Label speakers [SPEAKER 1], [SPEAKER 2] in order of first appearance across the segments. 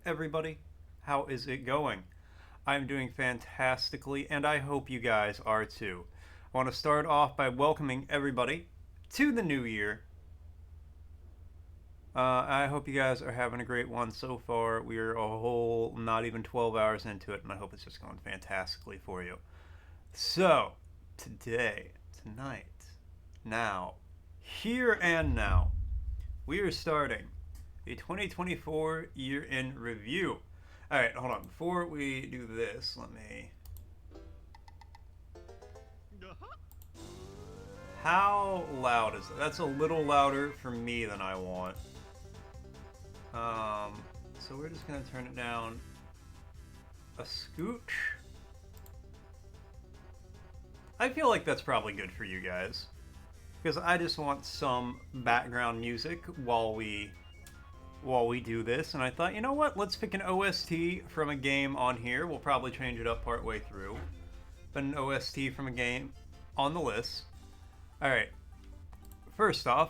[SPEAKER 1] everybody? How is it going? I'm doing fantastically, and I hope you guys are too. I want to start off by welcoming everybody to the new year. I hope you guys are having a great one so far. We're a whole not even 12 hours into it, and I hope it's just going fantastically for you. So, today, tonight, now, here and now, we are starting the 2024 year in review. All right, hold on. Before we do this, let me. How loud is it? That's a little louder for me than I want. So we're just gonna turn it down a scooch. I feel like that's probably good for you guys, because I just want some background music while we do this, and I thought, you know what, let's pick an OST from a game on here. We'll probably change it up partway through, but an OST from a game on the list. Alright, first off,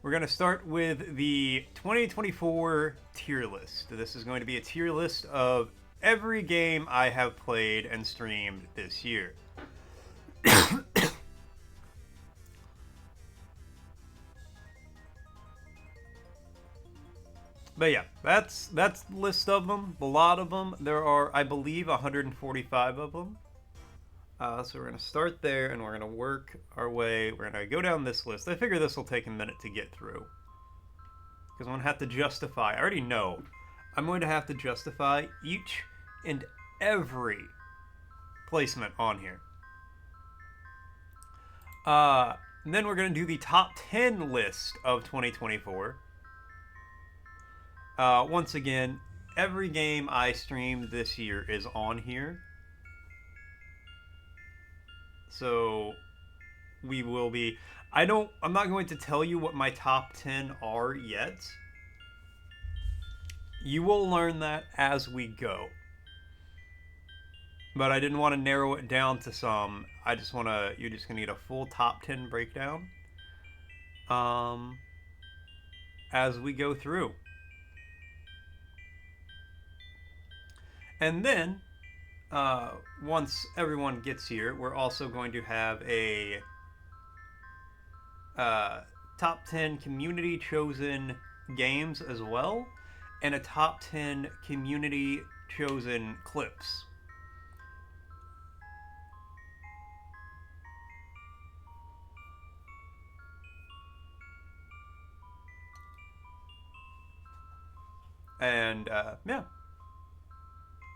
[SPEAKER 1] we're going to start with the 2024 tier list. This is going to be a tier list of every game I have played and streamed this year. But yeah, that's the list of them. A lot of them. There are, I believe, 145 of them. So we're going to start there, and we're going to work our way. We're going to go down this list. I figure this will take a minute to get through, because I'm going to have to justify. I already know. I'm going to have to justify each and every placement on here. And then we're going to do the top 10 list of 2024. Once again, every game I streamed this year is on here. So we will be. I'm not going to tell you what my top 10 are yet. You will learn that as we go. But I didn't want to narrow it down to some. You're just gonna need a full top 10 breakdown. As we go through. And then, once everyone gets here, we're also going to have a top 10 community chosen games as well, and a top 10 community chosen clips. And yeah.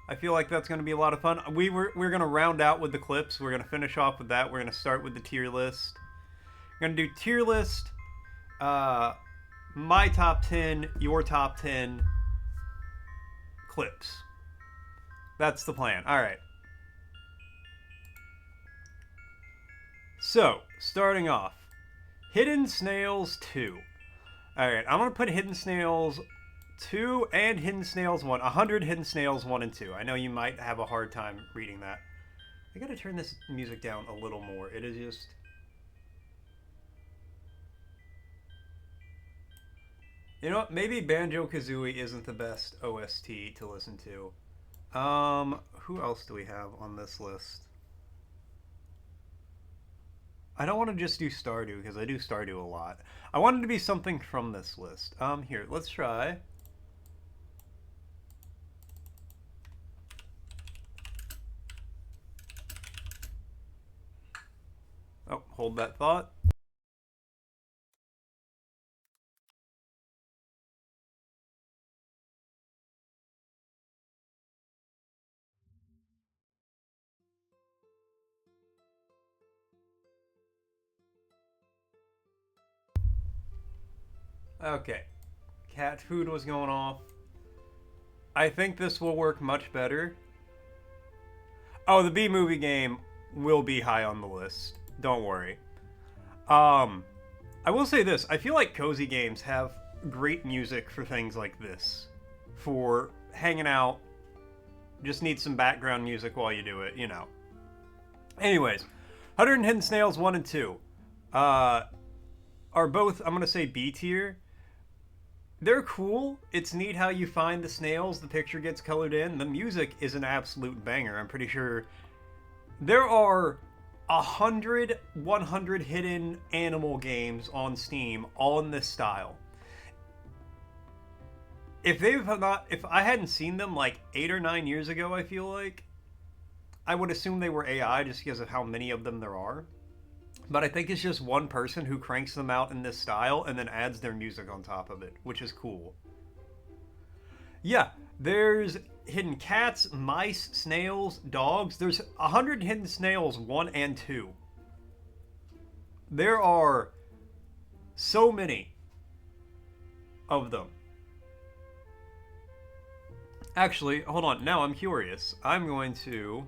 [SPEAKER 1] I feel like that's going to be a lot of fun. We're going to round out with the clips. We're going to finish off with that. We're going to start with the tier list. We're going to do tier list, my top 10, your top 10 clips. That's the plan. All right. So, starting off, Hidden Snails 2. All right, I'm going to put Hidden Snails 2 and Hidden Snails 1. 100 Hidden Snails 1 and 2. I know you might have a hard time reading that. I gotta turn this music down a little more. It is just... You know what? Maybe Banjo-Kazooie isn't the best OST to listen to. Who else do we have on this list? I don't want to just do Stardew, because I do Stardew a lot. I wanted to be something from this list. Here, let's try... Oh, hold that thought. Okay. Cat food was going off. I think this will work much better. Oh, the B-movie game will be high on the list. Don't worry. I will say this. I feel like cozy games have great music for things like this. For hanging out, just need some background music while you do it, you know. Anyways, 100 Hidden Snails 1 and 2 are both, I'm going to say B tier. they're cool. It's neat how you find the snails, the picture gets colored in. The music is an absolute banger. I'm pretty sure there are 100 hidden animal games on Steam, all in this style. If I hadn't seen them like 8 or 9 years ago, I feel like I would assume they were AI just because of how many of them there are. But I think it's just one person who cranks them out in this style and then adds their music on top of it, which is cool. Yeah, there's hidden cats, mice, snails, dogs. There's 100 hidden snails, 1 and 2. There are so many of them. Actually, hold on. Now I'm curious. I'm going to...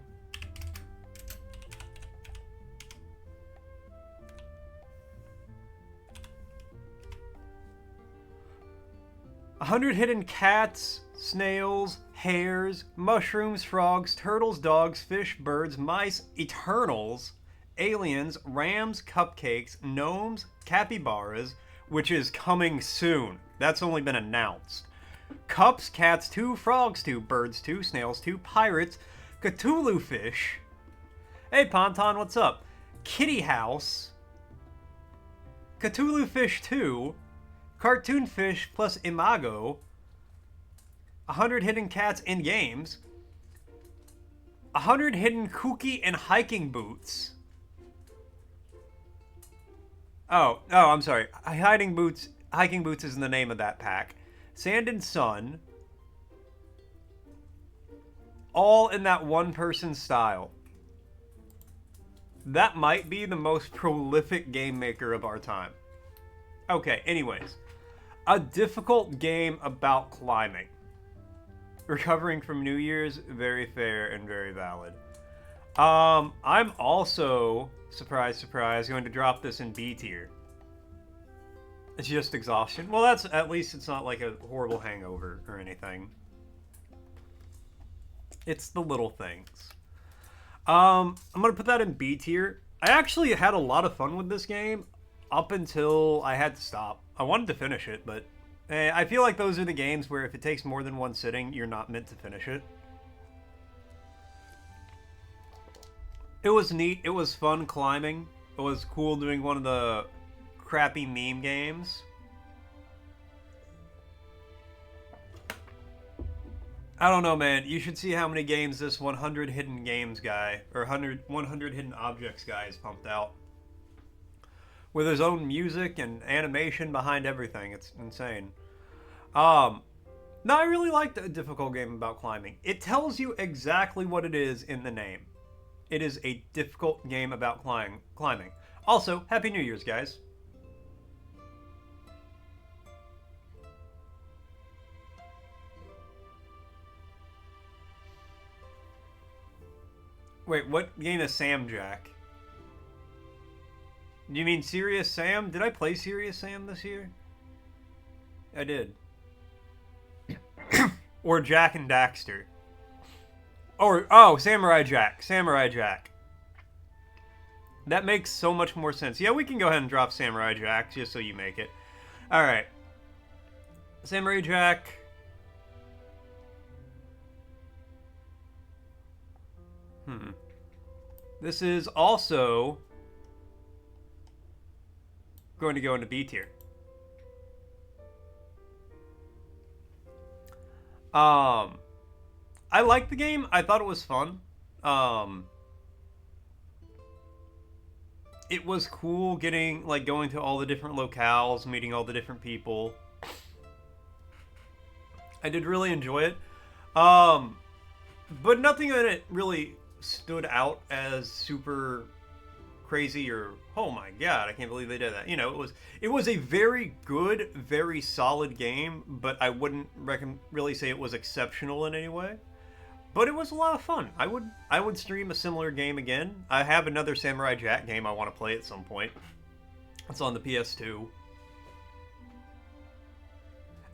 [SPEAKER 1] "100 hidden cats, snails, hares, mushrooms, frogs, turtles, dogs, fish, birds, mice, eternals, aliens, rams, cupcakes, gnomes, capybaras," which is coming soon. That's only been announced. "Cups, cats 2, frogs 2, birds 2, snails 2, pirates, Cthulhu fish." Hey Ponton, what's up? "Kitty house, Cthulhu fish 2, cartoon fish plus imago, 100 hidden cats in games, 100 hidden kooky and hiking boots." Oh, I'm sorry. Hiking boots is the name of that pack. "Sand and Sun." All in that one person style. That might be the most prolific game maker of our time. Okay, anyways. A difficult game about climbing. Recovering from New Year's, very fair and very valid. I'm also, surprise, surprise, going to drop this in B tier. It's just exhaustion. Well, that's, at least it's not like a horrible hangover or anything. It's the little things. I'm going to put that in B tier. I actually had a lot of fun with this game up until I had to stop. I wanted to finish it, but I feel like those are the games where if it takes more than one sitting, you're not meant to finish it. It was neat. It was fun climbing. It was cool doing one of the crappy meme games. I don't know, man. You should see how many games this 100 hidden games guy, or 100 hidden objects guy has pumped out. With his own music and animation behind everything. It's insane. No, I really liked a difficult game about climbing. It tells you exactly what it is in the name. It is a difficult game about climbing. Also, Happy New Year's, guys. Wait, what game is Sam Jack? Do you mean Serious Sam? Did I play Serious Sam this year? I did. Or Jack and Daxter. Or, oh, Samurai Jack. Samurai Jack. That makes so much more sense. Yeah, we can go ahead and drop Samurai Jack, just so you make it. Alright. Samurai Jack. This is also going to go into B tier. I liked the game. I thought it was fun. It was cool going to all the different locales, meeting all the different people. I did really enjoy it. But nothing in it really stood out as super crazy or, oh my god, I can't believe they did that. You know, it was a very good, very solid game, but I wouldn't really say it was exceptional in any way. But it was a lot of fun. I would stream a similar game again. I have another Samurai Jack game I want to play at some point. It's on the PS2.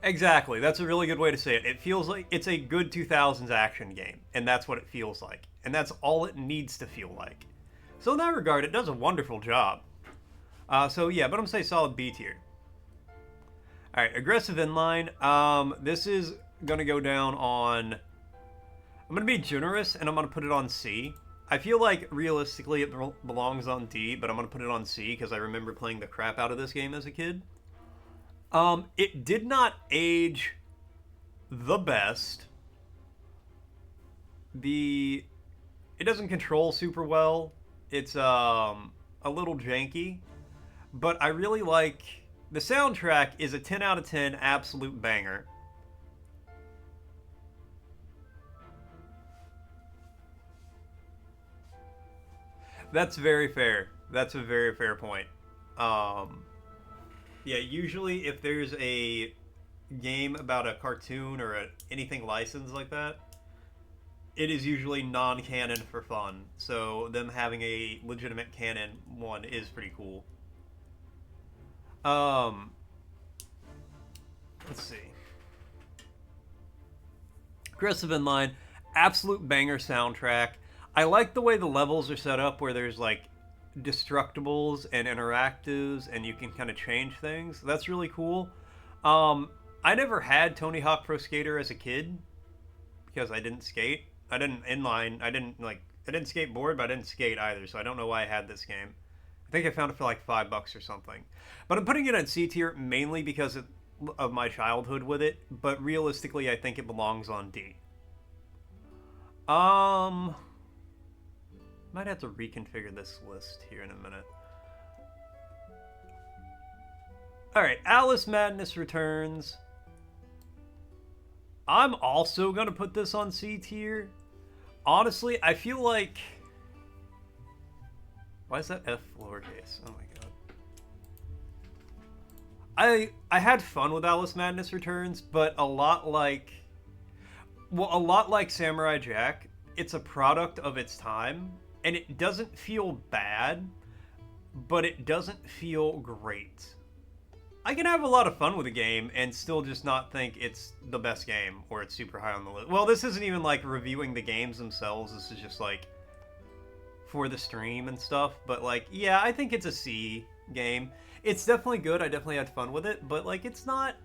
[SPEAKER 1] Exactly. That's a really good way to say it. It feels like it's a good 2000s action game, and that's what it feels like. And that's all it needs to feel like. So in that regard, it does a wonderful job. So yeah, but I'm going to say solid B tier. All right, aggressive inline. This is gonna go down on. I'm gonna be generous, and I'm gonna put it on C. I feel like realistically it belongs on D, but I'm gonna put it on C because I remember playing the crap out of this game as a kid. It did not age the best. It doesn't control super well. It's a little janky, but I really like the soundtrack. Is a 10 out of 10 absolute banger. That's very fair. That's a very fair point. Um, yeah, usually if there's a game about a cartoon or anything licensed like that, it is usually non-canon for fun. So them having a legitimate canon one is pretty cool. Um, let's see. Aggressive Inline, absolute banger soundtrack. I like the way the levels are set up, where there's like destructibles and interactives, and you can kind of change things. That's really cool. Um, I never had Tony Hawk Pro Skater as a kid because I didn't skate. I didn't inline. I didn't skateboard, but I didn't skate either. So I don't know why I had this game. I think I found it for like $5 or something. But I'm putting it on C tier mainly because of my childhood with it. But realistically, I think it belongs on D. Um, might have to reconfigure this list here in a minute. All right, Alice Madness Returns. I'm also gonna put this on C tier. Honestly, I feel like. Why is that F lowercase? Oh my god. I had fun with Alice Madness Returns, but a lot like Samurai Jack, it's a product of its time, and it doesn't feel bad, but it doesn't feel great. I can have a lot of fun with a game and still just not think it's the best game or it's super high on the list. Well, this isn't even like reviewing the games themselves. This is just like for the stream and stuff. But like, yeah, I think it's a C game. It's definitely good. I definitely had fun with it, but like, it's not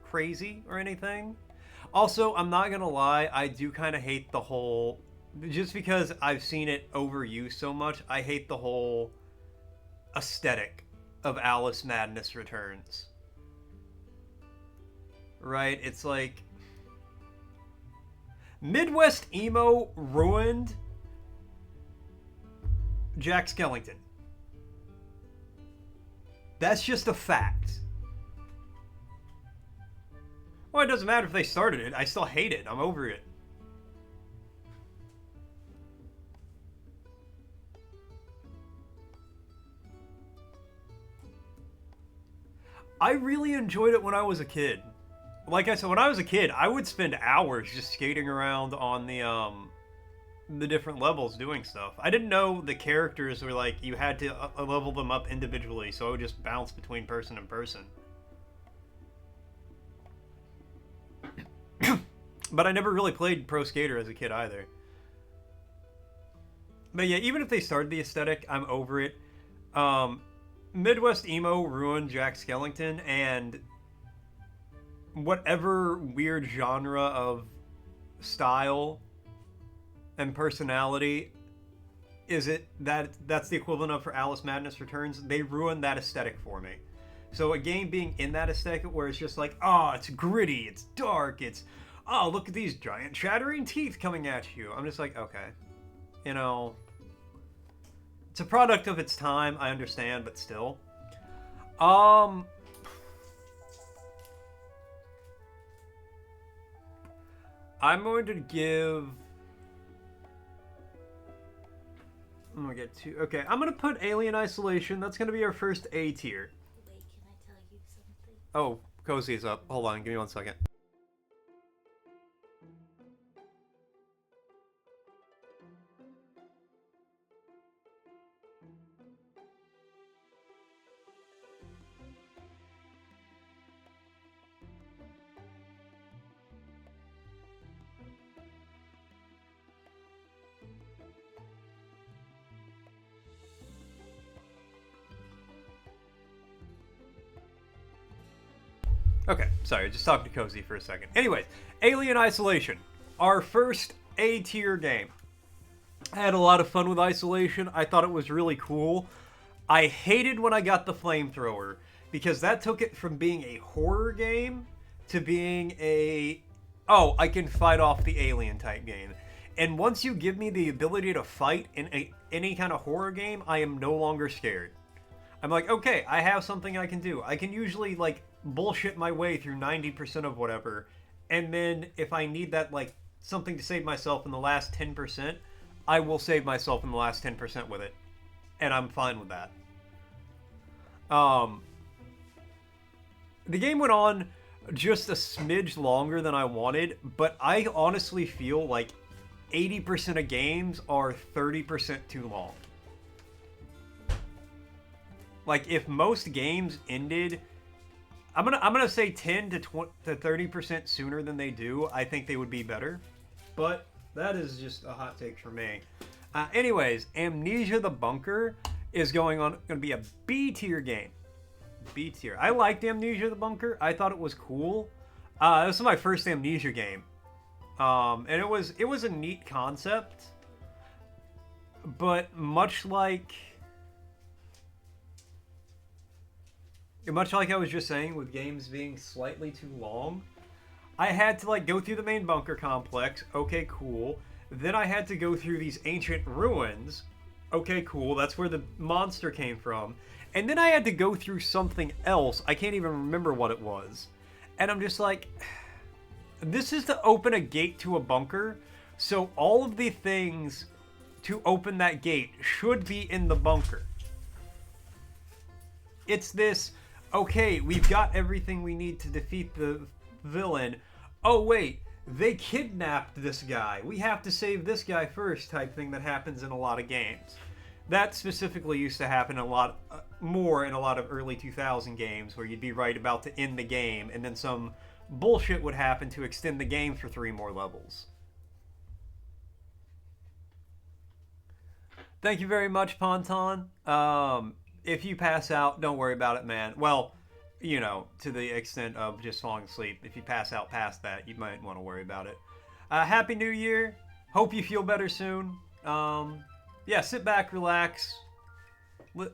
[SPEAKER 1] crazy or anything. Also, I'm not gonna lie, I do kind of hate the whole. Just because I've seen it overused so much, I hate the whole aesthetic of Alice Madness Returns. Right? It's like Midwest emo ruined Jack Skellington. That's just a fact. Well, it doesn't matter if they started it. I still hate it. I'm over it. I really enjoyed it when I was a kid. Like I said, when I was a kid, I would spend hours just skating around on the different levels doing stuff. I didn't know the characters were like you had to level them up individually, so I would just bounce between person and person. But I never really played Pro Skater as a kid either. But yeah, even if they started the aesthetic, I'm over it. Midwest emo ruined Jack Skellington, and whatever weird genre of style and personality is it that's the equivalent of for Alice Madness Returns. They ruined that aesthetic for me. So a game being in that aesthetic where it's just like, oh, it's gritty, it's dark, it's oh, look at these giant shattering teeth coming at you. I'm just like, okay, you know, it's a product of its time. I understand, but still. I'm going to give. I'm gonna get two. Okay, I'm gonna put Alien Isolation. That's gonna be our first A tier.
[SPEAKER 2] Wait, can I tell you something?
[SPEAKER 1] Oh, Cozy's up. Hold on, give me 1 second. Okay, sorry, just talking to Cozy for a second. Anyways, Alien Isolation, our first A tier game. I had a lot of fun with Isolation. I thought it was really cool. I hated when I got the flamethrower because that took it from being a horror game to being a, oh, I can fight off the alien type game. And once you give me the ability to fight in any kind of horror game, I am no longer scared. I'm like, okay, I have something I can do. I can usually, like, bullshit my way through 90% of whatever. And then if I need that, like, something to save myself in the last 10%, I will save myself in the last 10% with it. And I'm fine with that. The game went on just a smidge longer than I wanted, but I honestly feel like 80% of games are 30% too long. Like, if most games ended, I'm gonna say 10 to 30% sooner than they do, I think they would be better. But that is just a hot take for me. Anyways, Amnesia the Bunker is gonna be a B tier game. B tier. I liked Amnesia the Bunker. I thought it was cool. This was my first Amnesia game. And it was a neat concept. But much like I was just saying with games being slightly too long, I had to, like, go through the main bunker complex. Okay, cool. Then I had to go through these ancient ruins. Okay, cool. That's where the monster came from. And then I had to go through something else. I can't even remember what it was. And I'm just like, this is to open a gate to a bunker. So all of the things to open that gate should be in the bunker. It's this, okay, we've got everything we need to defeat the villain. Oh, wait, they kidnapped this guy. We have to save this guy first type thing that happens in a lot of games. That specifically used to happen a lot more in a lot of early 2000 games where you'd be right about to end the game and then some bullshit would happen to extend the game for 3 more levels. Thank you very much, Ponton. If you pass out, don't worry about it, man. Well, you know, to the extent of just falling asleep. If you pass out past that, you might want to worry about it. Happy New Year. Hope you feel better soon. Yeah, sit back, relax.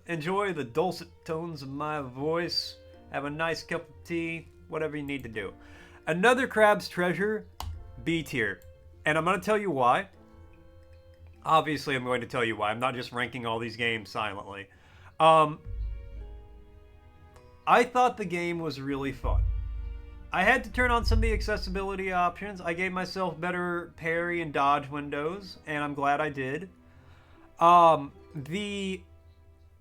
[SPEAKER 1] Enjoy the dulcet tones of my voice. Have a nice cup of tea. Whatever you need to do. Another Crab's Treasure, B tier. And I'm going to tell you why. Obviously, I'm going to tell you why. I'm not just ranking all these games silently. I thought the game was really fun. I had to turn on some of the accessibility options. I gave myself better parry and dodge windows, and I'm glad I did. The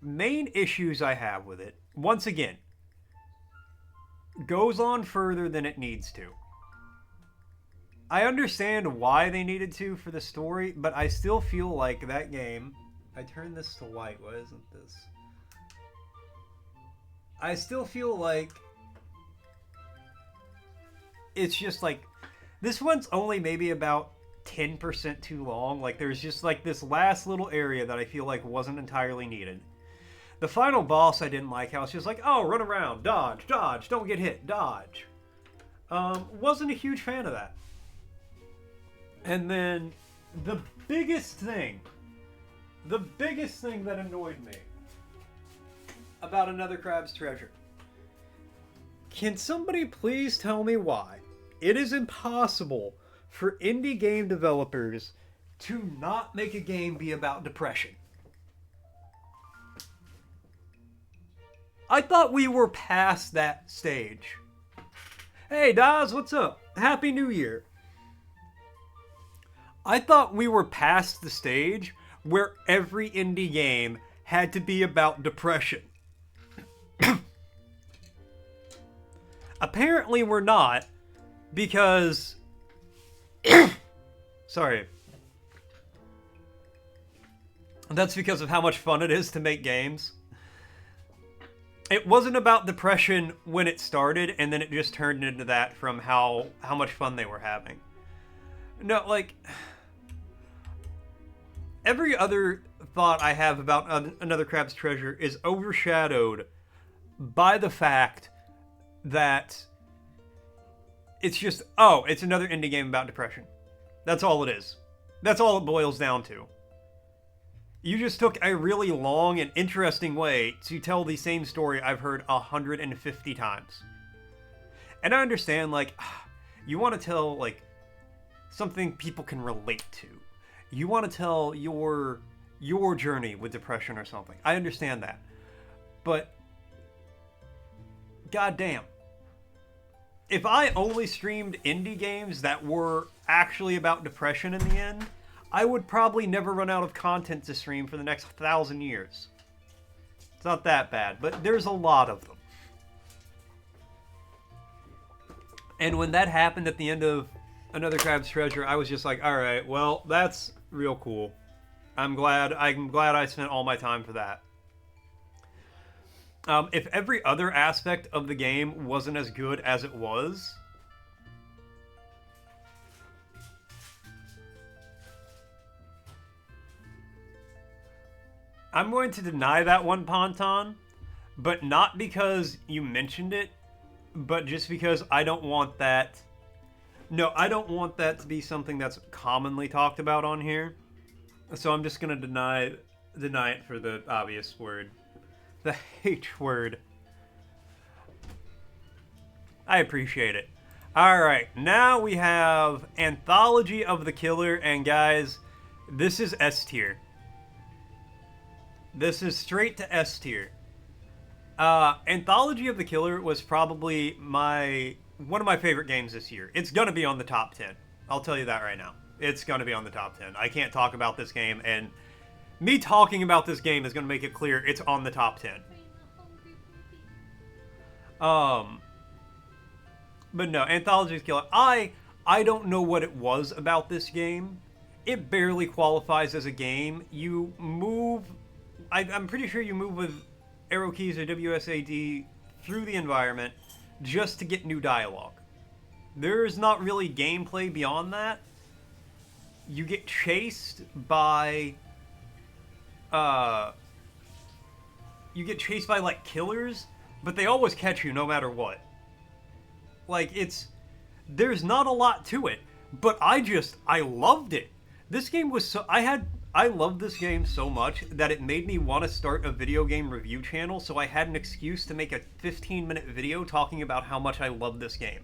[SPEAKER 1] main issues I have with it, once again, goes on further than it needs to. I understand why they needed to for the story, but I still feel like that game... I turned this to white, why isn't this? I still feel like it's just like this one's only maybe about 10% too long. Like there's just like this last little area that I feel like wasn't entirely needed. The final boss I didn't like how it's just like, oh, run around, dodge, dodge, don't get hit, dodge. Wasn't a huge fan of that. And then the biggest thing that annoyed me about Another Crab's Treasure. Can somebody please tell me why it is impossible for indie game developers to not make a game be about depression? I thought we were past that stage. Hey, Daz, what's up? Happy New Year. I thought we were past the stage where every indie game had to be about depression. Apparently we're not, because... Sorry. That's because of how much fun it is to make games. It wasn't about depression when it started, and then it just turned into that from how much fun they were having. No, like... Every other thought I have about Another Crab's Treasure is overshadowed by the fact that It's just, oh, it's another indie game about depression. That's all it is. That's all it boils down to. You just took a really long and interesting way to tell the same story I've heard 150 times. And I understand, like, you want to tell, like, something people can relate to. You want to tell your journey with depression or something. I understand that. But, goddamn. If I only streamed indie games that were actually about depression in the end, I would probably never run out of content to stream for the next 1,000 years. It's not that bad, but there's a lot of them. And when that happened at the end of Another Crab's Treasure, I was just like, all right, well, that's real cool. I'm glad I spent all my time for that. If every other aspect of the game wasn't as good as it was, I'm going to deny that one, Ponton, but not because you mentioned it, but just because I don't want that. No, I don't want that to be something that's commonly talked about on here. So I'm just going to deny it for the obvious word. The H word. I appreciate it. Alright, now we have Anthology of the Killer, and guys, this is S tier. This is straight to S tier. Anthology of the Killer was probably one of my favorite games this year. It's gonna be on the top 10. I'll tell you that right now. It's gonna be on the top 10. I can't talk about this game, and me talking about this game is gonna make it clear it's on the top 10. But no, Anthology of the Killer. I don't know what it was about this game. It barely qualifies as a game. You move. I'm pretty sure you move with arrow keys or WSAD through the environment just to get new dialogue. There's not really gameplay beyond that. You get chased by like killers, but they always catch you no matter what. Like, there's not a lot to it, but I loved it. This game was so, I loved this game so much that it made me want to start a video game review channel, so I had an excuse to make a 15-minute video talking about how much I love this game.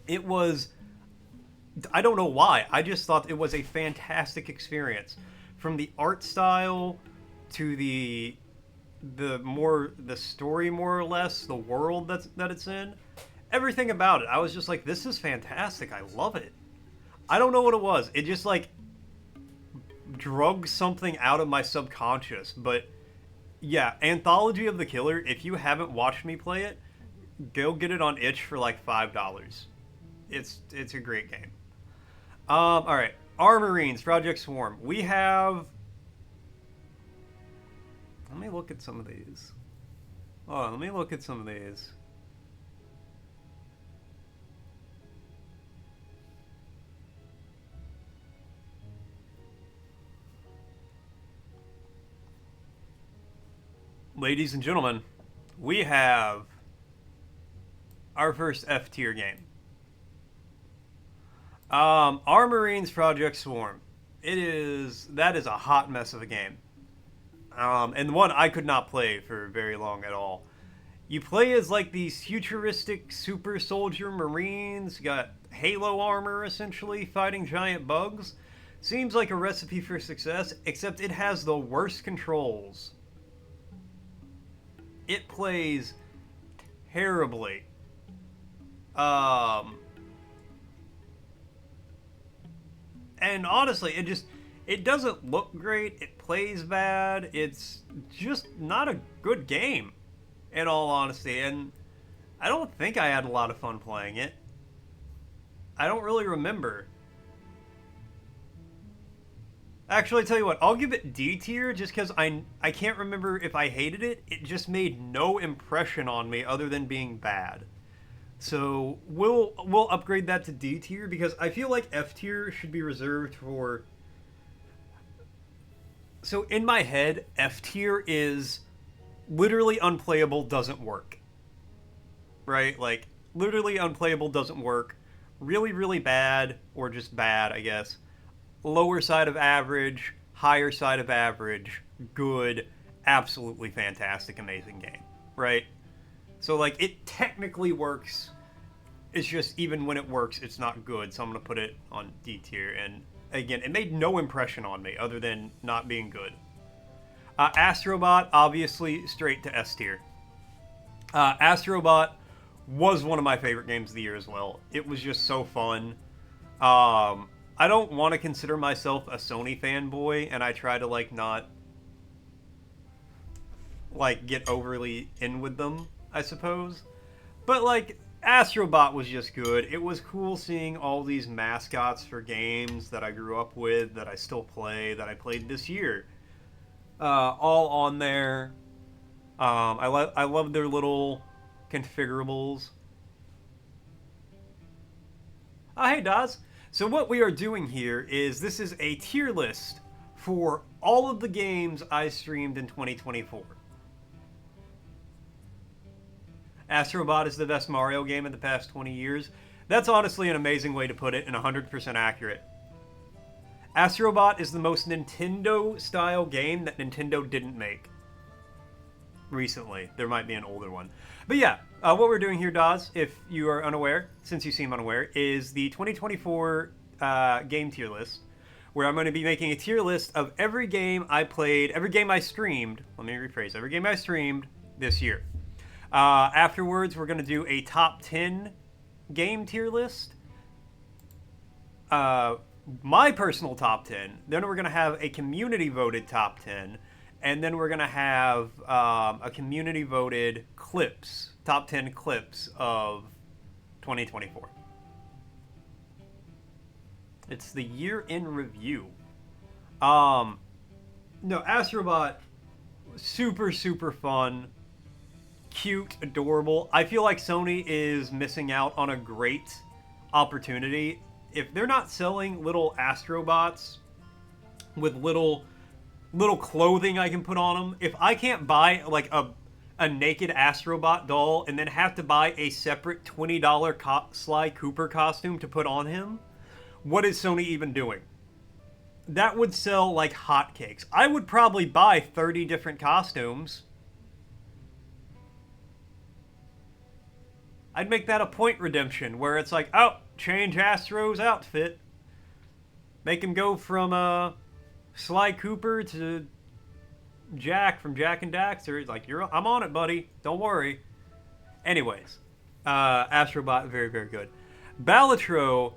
[SPEAKER 1] It was, I don't know why, I just thought it was a fantastic experience. From the art style to the story, more or less, the world that it's in, everything about it, I was just like, this is fantastic, I love it. I don't know what it was. It just, like, drug something out of my subconscious. But, yeah, Anthology of the Killer, if you haven't watched me play it, go get it on itch for, like, $5. It's a great game. Alright. Armorines, Project Swarm. We have... Let me look at some of these. Oh, let me look at some of these. Ladies and gentlemen, we have our first F tier game. Armorines Project Swarm. That is a hot mess of a game. And one I could not play for very long at all. You play as like these futuristic super soldier marines, got Halo armor essentially, fighting giant bugs. Seems like a recipe for success, except it has the worst controls. It plays terribly. And honestly, it doesn't look great. It plays bad. It's just not a good game, in all honesty. And I don't think I had a lot of fun playing it. I don't really remember. Actually, tell you what, I'll give it D tier just because I can't remember if I hated it. It just made no impression on me other than being bad. So we'll upgrade that to D tier because I feel like F tier should be reserved for... So in my head, F tier is literally unplayable, doesn't work. right? Like, literally unplayable, doesn't work. Really, really bad, or just bad, I guess. Lower side of average, higher side of average, good, absolutely fantastic, amazing game, right? So, like, it technically works. It's just, even when it works, it's not good. So I'm going to put it on D tier. And again, it made no impression on me other than not being good. Astrobot, obviously, straight to S tier. Astrobot was one of my favorite games of the year as well. It was just so fun. I don't want to consider myself a Sony fanboy, and I try to like not like get overly in with them, I suppose. But like Astrobot was just good. It was cool seeing all these mascots for games that I grew up with, that I still play, that I played this year, all on there. I love their little configurables. Oh, hey, Daz. So what we are doing here is this is a tier list for all of the games I streamed in 2024. Astrobot is the best Mario game in the past 20 years. That's honestly an amazing way to put it and 100% accurate. Astrobot is the most Nintendo-style game that Nintendo didn't make recently. There might be an older one. But yeah, what we're doing here, Daz, if you are unaware, since you seem unaware, is the 2024 game tier list, where I'm going to be making a tier list of every game I played, every game I streamed, let me rephrase, every game I streamed this year. Afterwards, we're going to do a top 10 game tier list. My personal top 10. Then we're going to have a community voted top 10. And then we're going to have a community voted clips, top 10 clips of 2024. It's the year in review. No, Astrobot, super, super fun. Cute, adorable. I feel like Sony is missing out on a great opportunity. If they're not selling little Astrobots with little clothing I can put on them, if I can't buy like a naked Astrobot doll and then have to buy a separate $20 Sly Cooper costume to put on him, what is Sony even doing? That would sell like hotcakes. I would probably buy 30 different costumes. I'd make that a point redemption where it's like, oh, change Astro's outfit. Make him go from Sly Cooper to Jack from Jack and Daxter. He's like, I'm on it, buddy. Don't worry. Anyways, Astrobot, very, very good. Balatro,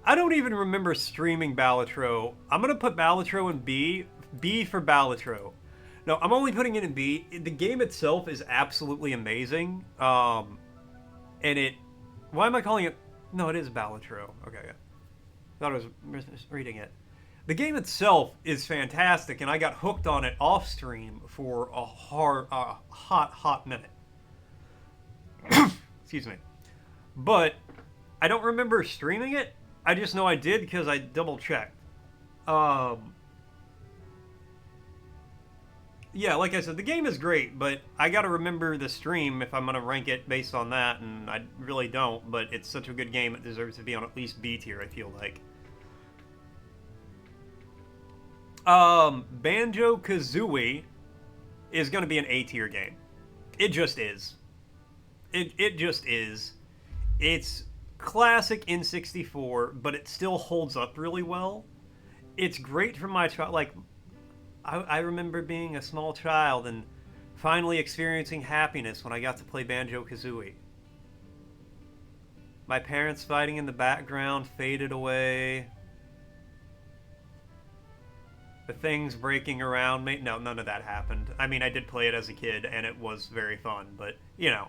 [SPEAKER 1] I don't even remember streaming Balatro. I'm going to put Balatro in B. B for Balatro. No, I'm only putting it in B. The game itself is absolutely amazing. And it... Why am I calling it... No, it is Balatro. Okay, yeah. Thought I was reading it. The game itself is fantastic, and I got hooked on it off stream for a hot minute. Excuse me. But I don't remember streaming it. I just know I did because I double checked. Yeah, like I said, the game is great, but I gotta remember the stream if I'm gonna rank it based on that, and I really don't, but it's such a good game, it deserves to be on at least B tier, I feel like. Banjo-Kazooie is gonna be an A tier game. It just is. It just is. It's classic N64, but it still holds up really well. It's great for my child, like... I remember being a small child and finally experiencing happiness when I got to play Banjo-Kazooie. My parents fighting in the background faded away. The things breaking around me. No, none of that happened. I mean, I did play it as a kid and it was very fun, but, you know.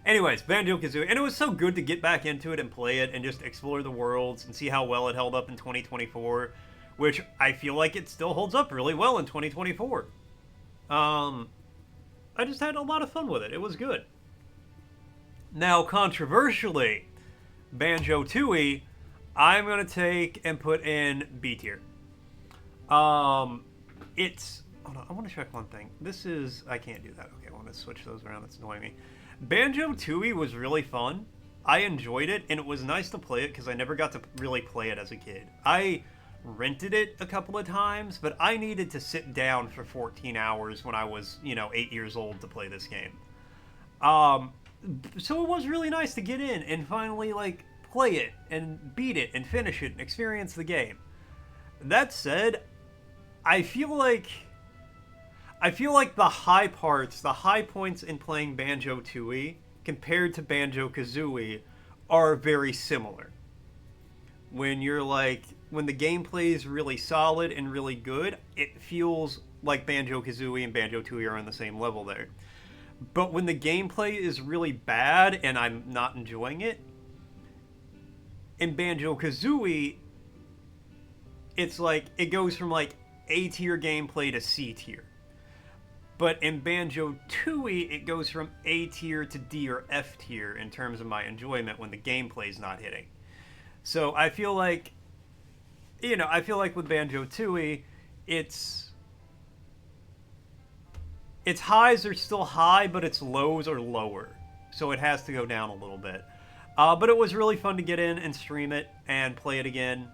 [SPEAKER 1] Anyways, Banjo-Kazooie. And it was so good to get back into it and play it and just explore the worlds and see how well it held up in 2024. Which I feel like it still holds up really well in 2024. I just had a lot of fun with it. It was good. Now, controversially, Banjo-Tooie, I'm going to take and put in B tier. It's... Hold on, I want to check one thing. This is... I can't do that. Okay, I want to switch those around. That's annoying me. Banjo-Tooie was really fun. I enjoyed it, and it was nice to play it because I never got to really play it as a kid. I rented it a couple of times, but I needed to sit down for 14 hours when I was, 8 years old to play this game. So it was really nice to get in and finally, play it and beat it and finish it and experience the game. That said, I feel like the high parts, the high points in playing Banjo-Tooie compared to Banjo-Kazooie are very similar. When the gameplay is really solid and really good, it feels like Banjo-Kazooie and Banjo-Tooie are on the same level there. But when the gameplay is really bad and I'm not enjoying it, in Banjo-Kazooie, it's it goes from A tier gameplay to C tier. But in Banjo-Tooie, it goes from A tier to D or F tier in terms of my enjoyment when the gameplay's not hitting. So I feel like with Banjo-Tooie, its highs are still high, but its lows are lower. So it has to go down a little bit. But it was really fun to get in and stream it and play it again.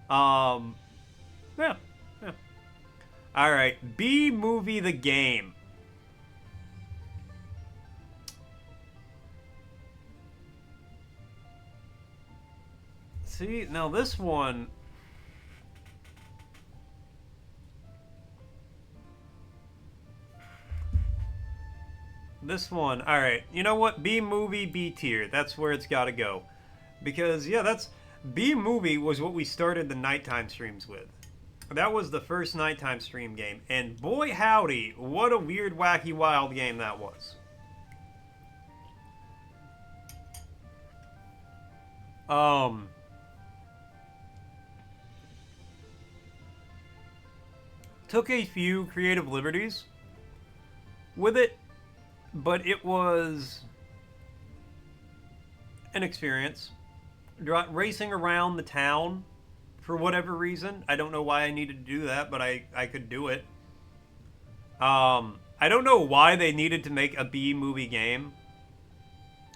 [SPEAKER 1] Yeah. Alright, B-Movie the game. See, now this one... alright, you know what? B-Movie, B-Tier. That's where it's gotta go. Because, yeah, B-Movie was what we started the nighttime streams with. That was the first nighttime stream game, and boy howdy, what a weird, wacky, wild game that was. Took a few creative liberties with it, but it was an experience. Racing around the town, for whatever reason. I don't know why I needed to do that, but I could do it. I don't know why they needed to make a B-Movie game.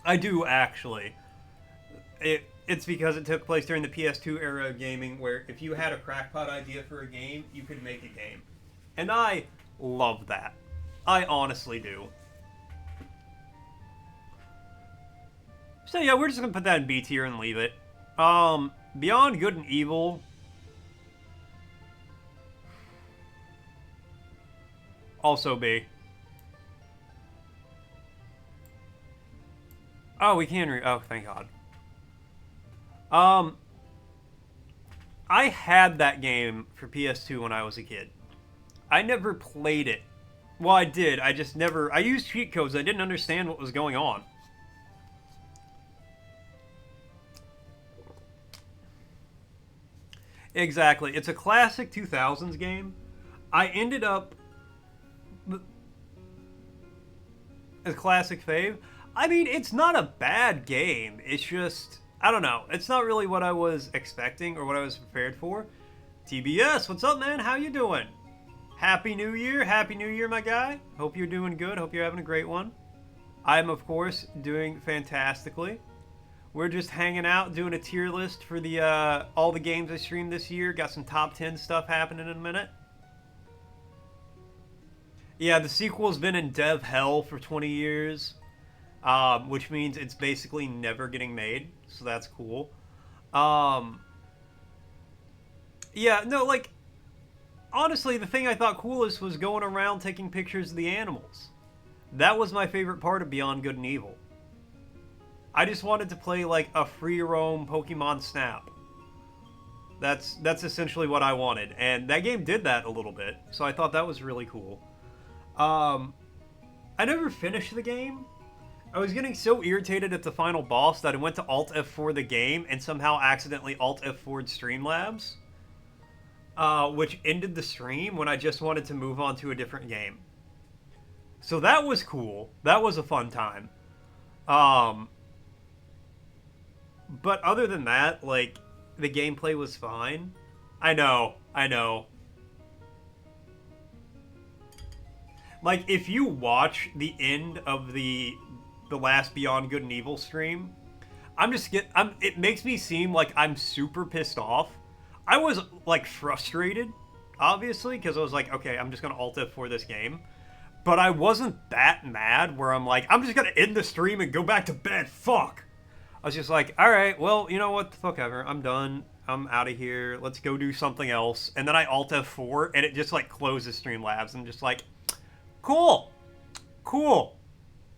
[SPEAKER 1] I do, actually. It's because it took place during the PS2 era of gaming, where if you had a crackpot idea for a game, you could make a game. And I love that. I honestly do. So yeah, we're just gonna put that in B tier and leave it. Beyond Good and Evil. Also B. Oh, we can oh, thank God. I had that game for PS2 when I was a kid. I never played it. Well, I did. I just never... I used cheat codes. I didn't understand what was going on. Exactly. It's a classic 2000s game. I ended up... a classic fave. I mean, it's not a bad game. It's just... I don't know. It's not really what I was expecting or what I was prepared for. TBS, what's up, man? How you doing? Happy New Year. Happy New Year, my guy. Hope you're doing good. Hope you're having a great one. I'm, of course, doing fantastically. We're just hanging out, doing a tier list for the all the games I streamed this year. Got some top 10 stuff happening in a minute. Yeah, the sequel's been in dev hell for 20 years. Which means it's basically never getting made, so that's cool. Yeah, no, like, honestly, the thing I thought coolest was going around taking pictures of the animals. That was my favorite part of Beyond Good and Evil. I just wanted to play, like, a free-roam Pokemon Snap. That's essentially what I wanted, and that game did that a little bit, so I thought that was really cool. I never finished the game. I was getting so irritated at the final boss that I went to Alt F4 the game and somehow accidentally Alt F4'd Streamlabs, which ended the stream when I just wanted to move on to a different game. So that was cool. That was a fun time. But other than that, like, the gameplay was fine. I know. Like, if you watch the end of the last Beyond Good and Evil stream, it makes me seem like I'm super pissed off. I was like frustrated, obviously, because I was like, okay, I'm just gonna Alt F4 this game. But I wasn't that mad where I'm like, I'm just gonna end the stream and go back to bed. Fuck. I was just like, all right, well, you know what? Fuck ever. I'm done. I'm out of here. Let's go do something else. And then I Alt F4 and it just like closes Streamlabs. I'm just like, cool. Cool.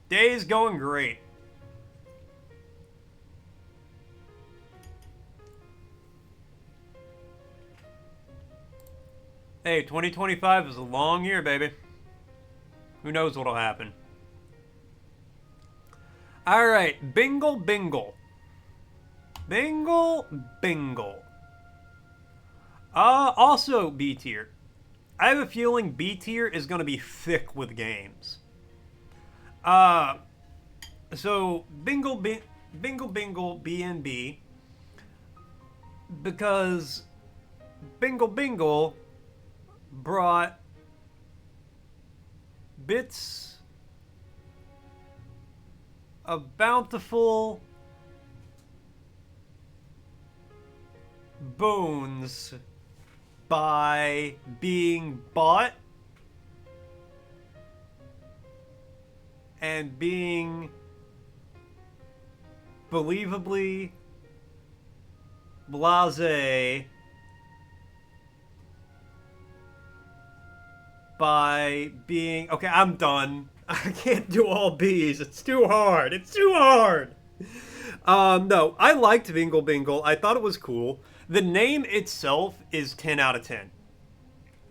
[SPEAKER 1] Day's going great. Hey, 2025 is a long year, baby. Who knows what'll happen? Alright, Bingle Bingle. Bingle Bingle. Also B tier. I have a feeling B tier is going to be thick with games. So Bingle Bingle BNB, because Bingle Bingle brought bits of bountiful bones by being bought and being believably blasé by being... Okay, I'm done. I can't do all B's. It's too hard. It's too hard. No, I liked Bingle Bingle. I thought it was cool. The name itself is 10 out of 10.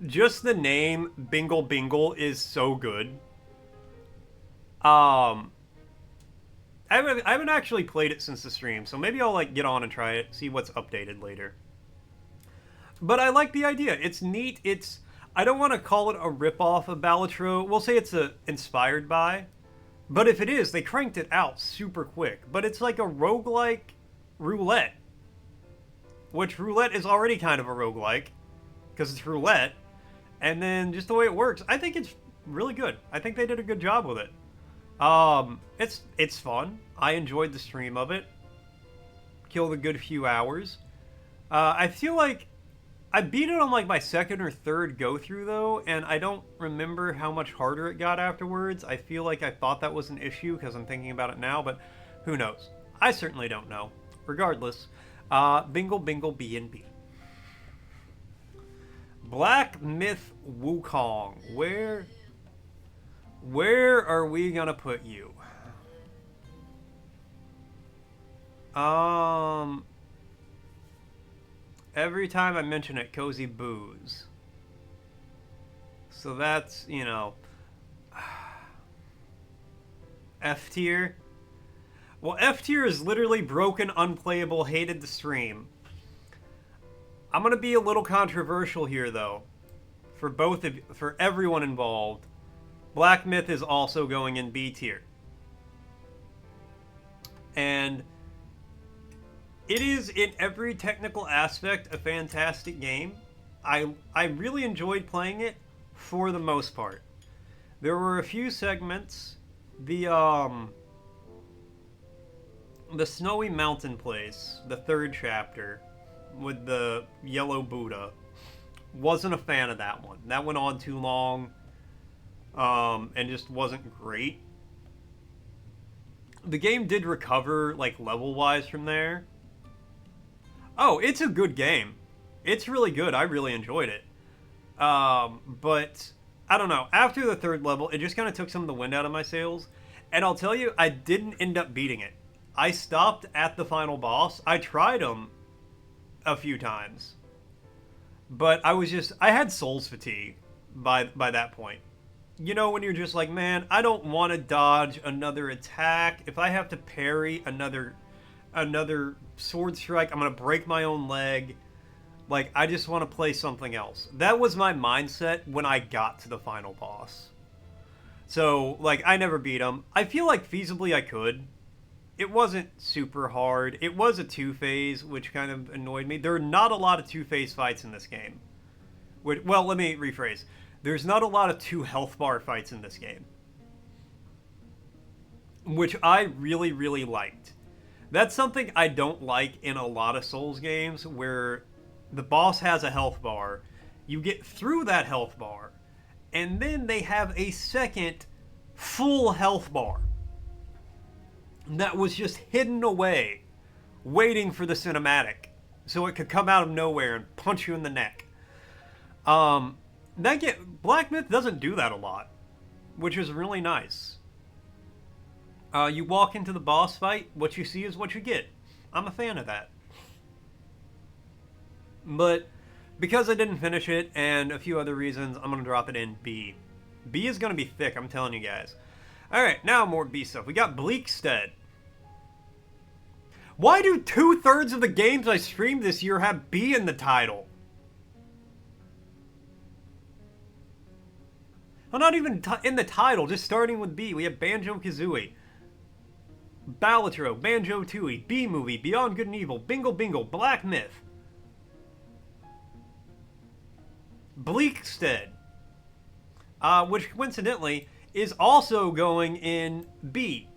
[SPEAKER 1] Just the name Bingle Bingle is so good. I haven't actually played it since the stream, so maybe I'll like get on and try it, see what's updated later. But I like the idea. It's neat. I don't want to call it a ripoff of Balatro. We'll say it's inspired by. But if it is, they cranked it out super quick. But it's like a roguelike roulette. Which roulette is already kind of a roguelike. Because it's roulette. And then just the way it works, I think it's really good. I think they did a good job with it. It's fun. I enjoyed the stream of it. Killed a good few hours. I feel like I beat it on like my second or third go through though, and I don't remember how much harder it got afterwards. I feel like I thought that was an issue because I'm thinking about it now, but who knows? I certainly don't know. Regardless, Bingle Bingle B&B. Black Myth Wukong. Where are we gonna put you? Every time I mention it, Cozy boos. So that's, you know, F tier. Well, F tier is literally broken, unplayable, hated the stream. I'm gonna be a little controversial here, though, for everyone involved. Black Myth is also going in B tier, and it is, in every technical aspect, a fantastic game. I really enjoyed playing it for the most part. There were a few segments. The Snowy Mountain place, the third chapter, with the yellow Buddha, wasn't a fan of that one. That went on too long, and just wasn't great. The game did recover, like, level-wise from there. Oh, it's a good game. It's really good. I really enjoyed it. But, I don't know. After the third level, it just kind of took some of the wind out of my sails. And I'll tell you, I didn't end up beating it. I stopped at the final boss. I tried him a few times. But I had Souls fatigue by that point. You know, when you're just like, man, I don't want to dodge another attack. If I have to parry another sword strike, I'm gonna break my own leg. Like, I just want to play something else. That was my mindset when I got to the final boss. So, like, I never beat him. I feel like feasibly I could. It wasn't super hard. It was a two-phase, which kind of annoyed me. There are not a lot of two-phase fights in this game. Well, let me rephrase. there's not a lot of 2 health bar fights in this game, which I really, really liked. That's something I don't like in a lot of Souls games, where the boss has a health bar, you get through that health bar, and then they have a second full health bar that was just hidden away, waiting for the cinematic, so it could come out of nowhere and punch you in the neck. Black Myth doesn't do that a lot, which is really nice. You walk into the boss fight, what you see is what you get. I'm a fan of that. But because I didn't finish it and a few other reasons, I'm going to drop it in B. B is going to be thick, I'm telling you guys. Alright, now more B stuff. We got Bleakstead. Why do 2/3 of the games I streamed this year have B in the title? Well, not even in the title, just starting with B. We have Banjo-Kazooie, Balatro, Banjo-Tooie, B-Movie, Beyond Good and Evil, Bingle Bingle, Black Myth, Bleakstead, which coincidentally is also going in B.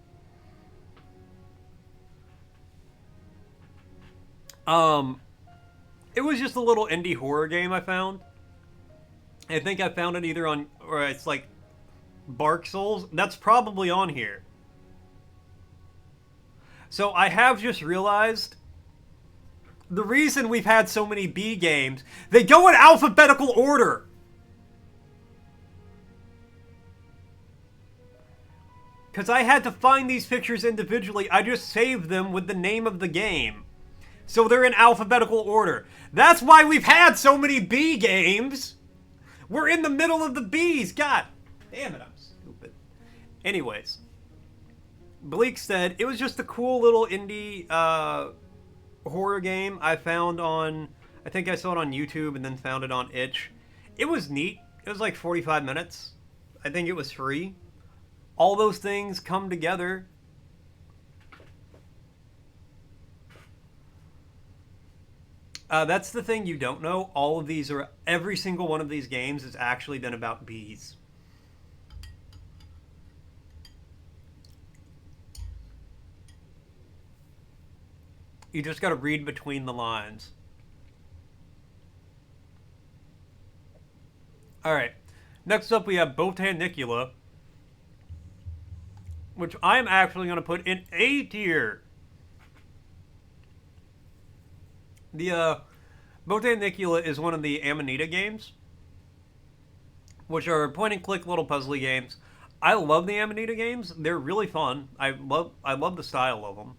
[SPEAKER 1] It was just a little indie horror game I found. I think I found it either on, or it's like Bark Souls. That's probably on here. So I have just realized the reason we've had so many B games, they go in alphabetical order. Because I had to find these pictures individually, I just saved them with the name of the game. So they're in alphabetical order. That's why we've had so many B games. We're in the middle of the B's. God damn it, I'm stupid. Anyways, Bleakstead, it was just a cool little indie horror game I found on, I think I saw it on YouTube and then found it on itch. It was neat. It was like 45 minutes. I think it was free. All those things come together. That's the thing you don't know. All of these are, every single one of these games has actually been about bees. You just gotta read between the lines. Alright. Next up we have Botanicula, which I'm actually gonna put in A tier. The Botanicula is one of the Amanita games, which are point-and-click little puzzly games. I love the Amanita games. They're really fun. I love the style of them.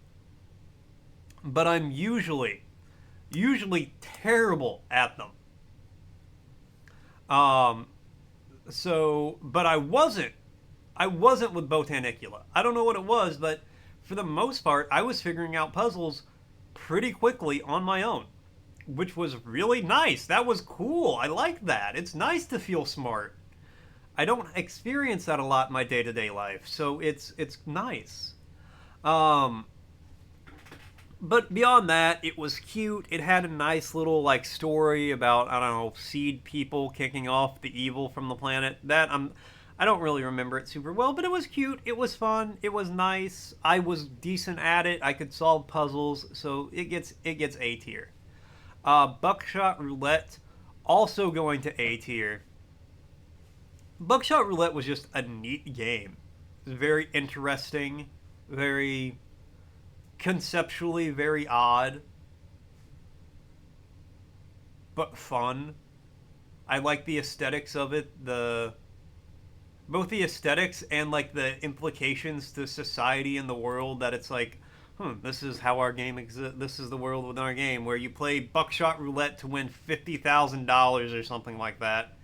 [SPEAKER 1] But I'm usually terrible at them. But I wasn't with Botanicula. I don't know what it was, but for the most part, I was figuring out puzzles pretty quickly on my own, which was really nice. That was cool. I like that. It's nice to feel smart. I don't experience that a lot in my day-to-day life, so it's nice. But beyond that, it was cute. It had a nice little like story about, I don't know, seed people kicking off the evil from the planet. I don't really remember it super well, but it was cute. It was fun. It was nice. I was decent at it. I could solve puzzles, so it gets A tier. Buckshot Roulette, also going to A tier. Buckshot Roulette was just a neat game. It was very interesting, very conceptually very odd, but fun. I like the aesthetics of it, both the aesthetics and like the implications to society and the world, that it's like, this is how our game exists. This is the world within our game, where you play Buckshot Roulette to win $50,000 or something like that.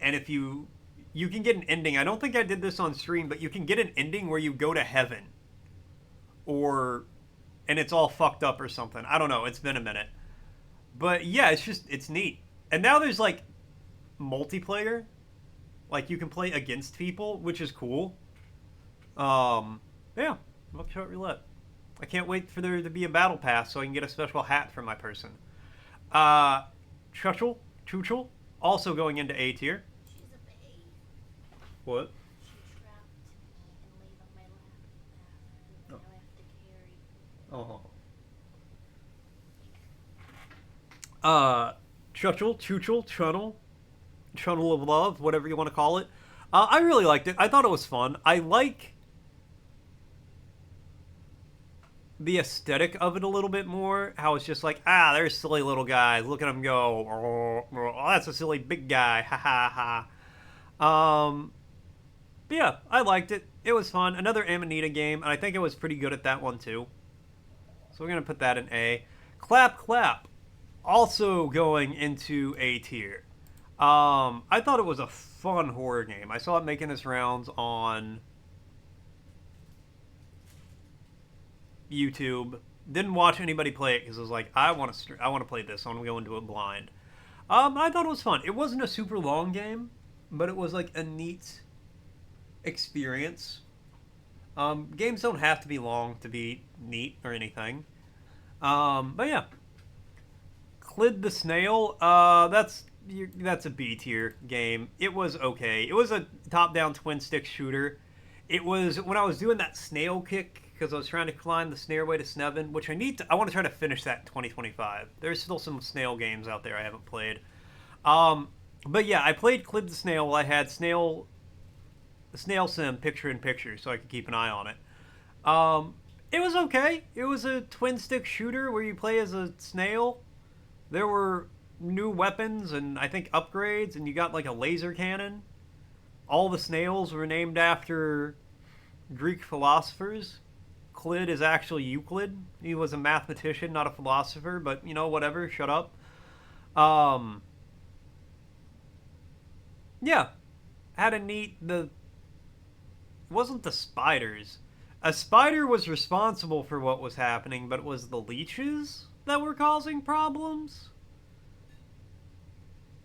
[SPEAKER 1] And if you can get an ending. I don't think I did this on stream, but you can get an ending where you go to heaven, and it's all fucked up or something. I don't know. It's been a minute. But yeah, it's neat. And now there's like multiplayer. Like you can play against people, which is cool. Yeah, Buckshot Roulette. I can't wait for there to be a battle pass so I can get a special hat for my person. Chuchel, also going into A tier.
[SPEAKER 2] She's a
[SPEAKER 1] What?
[SPEAKER 2] She trapped me and laid on my lap, who
[SPEAKER 1] Oh.
[SPEAKER 2] now I have to carry.
[SPEAKER 1] Oh. Uh, Chunnel of Love, whatever you want to call it. I really liked it. I thought it was fun. I like the aesthetic of it a little bit more. How it's just like, there's silly little guys. Look at them go. Oh, that's a silly big guy. Ha ha ha. But yeah, I liked it. It was fun. Another Amanita game, and I think it was pretty good at that one too. So we're gonna put that in A. Clap Clap, also going into A tier. I thought it was a fun horror game. I saw it making its rounds on YouTube. Didn't watch anybody play it because I was like, I want to play this. So I'm gonna go into it blind. I thought it was fun. It wasn't a super long game, but it was like a neat experience. Games don't have to be long to be neat or anything. But yeah, Clid the Snail. That's a B tier game. It was okay. It was a top-down twin stick shooter. It was when I was doing that snail kick because I was trying to climb the Snailway to Snevin, which I want to try to finish that in 2025. There's still some snail games out there I haven't played. But yeah, I played Clid the Snail. I had Snail Sim picture in picture, so I could keep an eye on it. It was okay. It was a twin stick shooter where you play as a snail. There were new weapons and I think upgrades, and you got like a laser cannon. All the snails were named after Greek philosophers. Clid is actually Euclid. He was a mathematician, not a philosopher, but whatever, shut up. Um, yeah, had a neat, it wasn't the spiders. A spider was responsible for what was happening, but it was the leeches that were causing problems.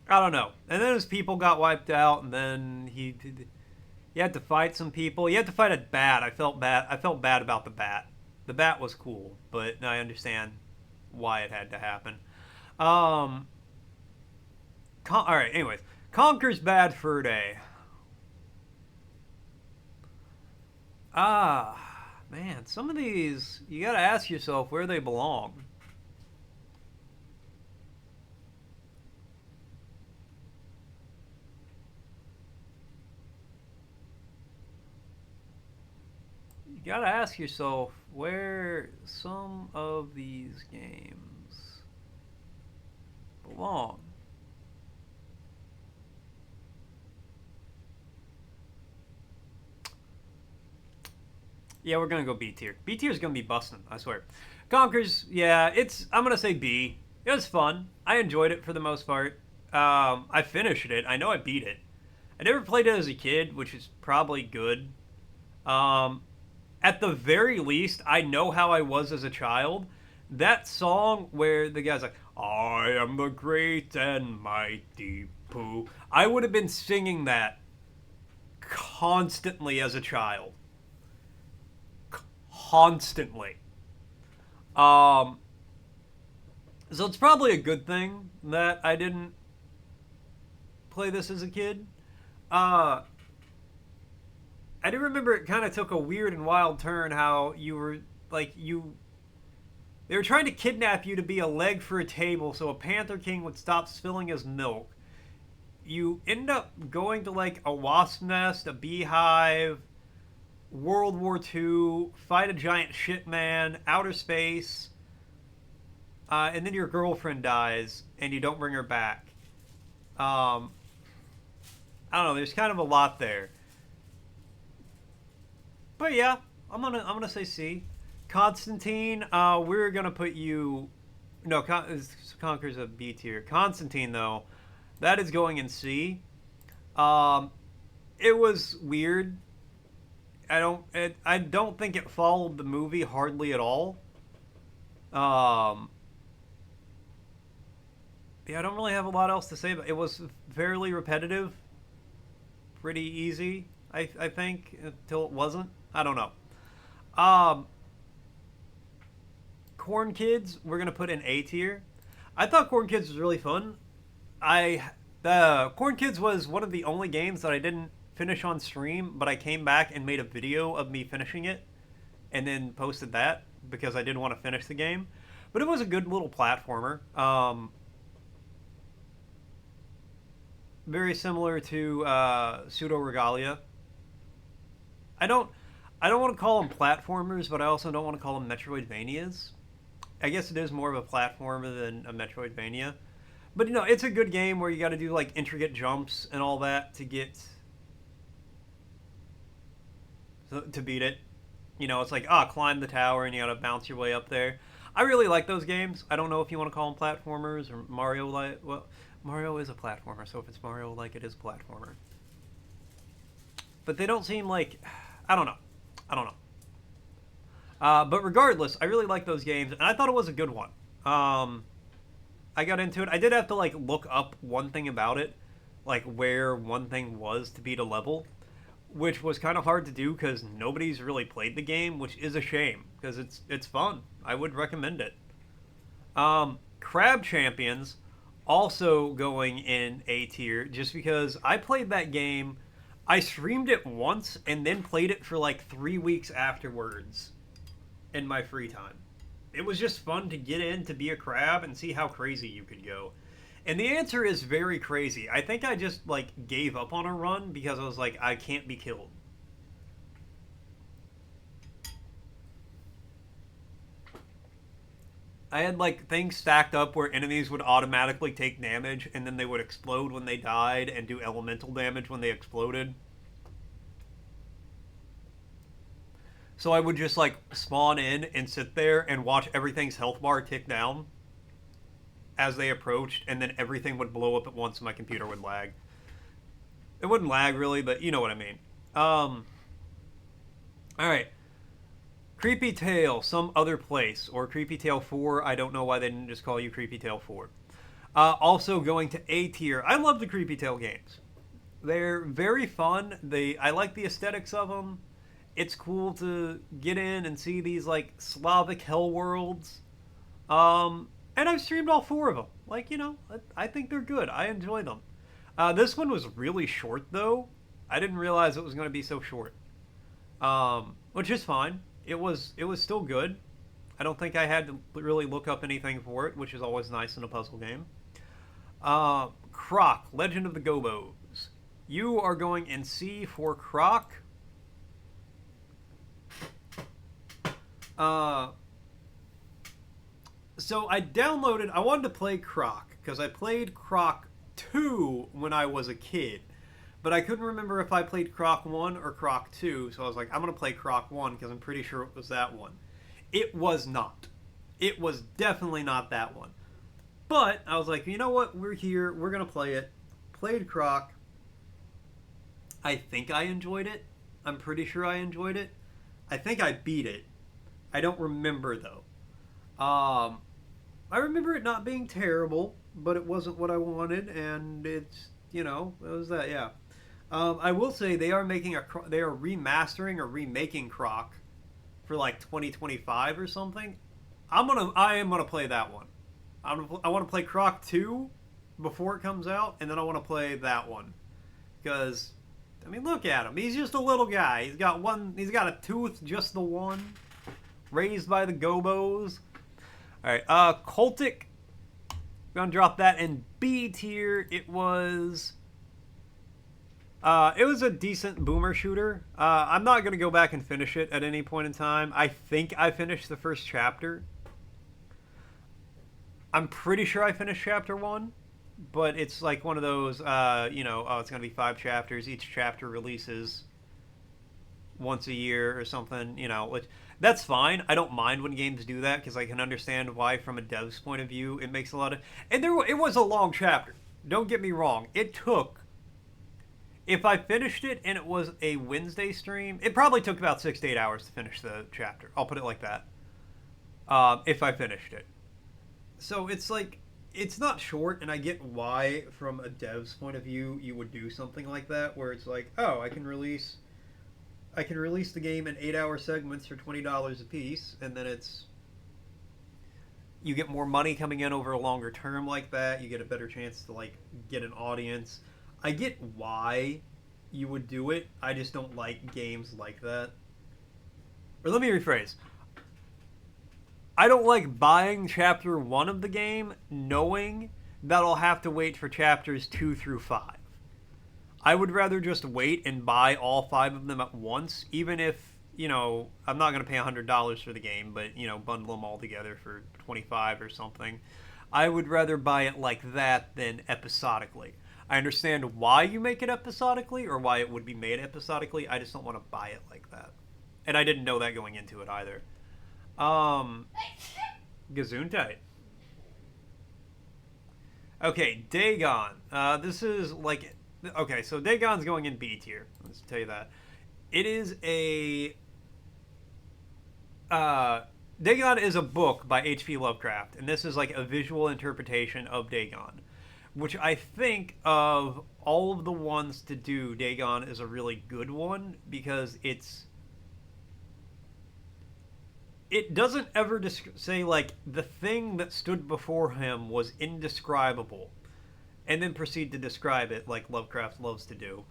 [SPEAKER 1] I don't know. And then his people got wiped out, and then he had to fight some people. He had to fight a bat. I felt bad. I felt bad about the bat. The bat was cool, but I understand why it had to happen. Um. All right. Anyways, Conker's Bad Fur Day. Man, some of these you gotta ask yourself where they belong. You gotta ask yourself where some of these games belong. Yeah, we're gonna go B tier. B tier is gonna be busting, I swear. Conkers, yeah, I'm gonna say B. It was fun. I enjoyed it for the most part. I finished it. I know I beat it. I never played it as a kid, which is probably good. Um, at the very least, I know how I was as a child. That song where the guy's like, I am the great and mighty Pooh. I would have been singing that constantly as a child. Constantly. Um, so it's probably a good thing that I didn't play this as a kid. Uh, I do remember it kind of took a weird and wild turn how you were like they were trying to kidnap you to be a leg for a table so a Panther King would stop spilling his milk. You end up going to like a wasp nest, a beehive, World War II, fight a giant shit man, outer space, and then your girlfriend dies and you don't bring her back. I don't know. There's kind of a lot there. But yeah, I'm gonna say C. Constantine, we're gonna put you. No, Conquer's a B tier. Constantine though, that is going in C. Um, it was weird. I don't think it followed the movie hardly at all. Um, yeah, I don't really have a lot else to say, but it was fairly repetitive, pretty easy. I think until it wasn't. I don't know. Um, Corn Kids, we're gonna put in A tier. I thought Corn Kids was really fun. The Corn Kids was one of the only games that I didn't finish on stream, but I came back and made a video of me finishing it and then posted that because I didn't want to finish the game. But it was a good little platformer. Very similar to Pseudo Regalia. I don't I don't want to call them platformers, but I also don't want to call them Metroidvanias. I guess it is more of a platformer than a Metroidvania. But it's a good game where you got to do like intricate jumps and all that to beat it. It's like climb the tower and you got to bounce your way up there. I really like those games. I don't know if you want to call them platformers or Mario like. Well, Mario is a platformer, so if it's Mario like, it is a platformer. But they don't seem like. I don't know. But regardless, I really like those games, and I thought it was a good one. I got into it. I did have to like look up one thing about it, like where one thing was to beat a level, which was kind of hard to do because nobody's really played the game, which is a shame because it's fun. I would recommend it. Crab Champions also going in A tier just because I played that game. I streamed it once and then played it for like 3 weeks afterwards in my free time. It was just fun to get in to be a crab and see how crazy you could go. And the answer is very crazy. I think I just like gave up on a run because I was like, I can't be killed. I had like things stacked up where enemies would automatically take damage and then they would explode when they died and do elemental damage when they exploded. So I would just like spawn in and sit there and watch everything's health bar tick down as they approached, and then everything would blow up at once and my computer would lag. It wouldn't lag really, but you know what I mean. Alright. Creepy Tale, Some Other Place, or Creepy Tale 4. I don't know why they didn't just call you Creepy Tale 4. Also going to A tier. I love the Creepy Tale games. They're very fun. I like the aesthetics of them. It's cool to get in and see these like Slavic hell worlds. And I've streamed all 4 of them. Like, I think they're good. I enjoy them. This one was really short though. I didn't realize it was going to be so short. Which is fine. It was still good. I don't think I had to really look up anything for it, which is always nice in a puzzle game. Croc, Legend of the Gobos. You are going in C for Croc. So I wanted to play Croc, because I played Croc 2 when I was a kid. But I couldn't remember if I played Croc 1 or Croc 2, so I was like, I'm going to play Croc 1 because I'm pretty sure it was that one. It was not. It was definitely not that one. But I was like, you know what? We're here. We're going to play it. Played Croc. I think I enjoyed it. I'm pretty sure I enjoyed it. I think I beat it. I don't remember, though. I remember it not being terrible, but it wasn't what I wanted, and it's, it was that, yeah. I will say they are remastering or remaking Croc for like 2025 or something. I am gonna play that one. I want to play Croc 2 before it comes out, and then I want to play that one because look at him. He's just a little guy. He's got a tooth, just the one. Raised by the Gobos. All right, Cultic. We're gonna drop that in B tier. It was a decent boomer shooter. I'm not going to go back and finish it at any point in time. I think I finished the first chapter. I'm pretty sure I finished chapter 1, but it's like one of those, it's going to be 5 chapters. Each chapter releases once a year or something, which, that's fine. I don't mind when games do that because I can understand why, from a dev's point of view, it makes a lot of... And it was a long chapter. Don't get me wrong. It took... If I finished it and it was a Wednesday stream, it probably took about 6 to 8 hours to finish the chapter. I'll put it like that. If I finished it. So it's like, it's not short, and I get why, from a dev's point of view, you would do something like that, where it's like, oh, I can release the game in 8-hour segments for $20 a piece, and then you get more money coming in over a longer term like that. You get a better chance to like get an audience. I get why you would do it. I just don't like games like that. Or let me rephrase. I don't like buying chapter 1 of the game knowing that I'll have to wait for chapters 2 through 5. I would rather just wait and buy all 5 of them at once, even if, I'm not going to pay $100 for the game, but, bundle them all together for 25 or something. I would rather buy it like that than episodically. I understand why you make it episodically or why it would be made episodically. I just don't want to buy it like that. And I didn't know that going into it either. Gesundheit. Okay, Dagon. This is like... Okay, so Dagon's going in B tier. Let's tell you that. It is a... Dagon is a book by H.P. Lovecraft, and this is like a visual interpretation of Dagon, which I think of all of the ones to do, Dagon is a really good one because it doesn't ever say like the thing that stood before him was indescribable and then proceed to describe it like Lovecraft loves to do.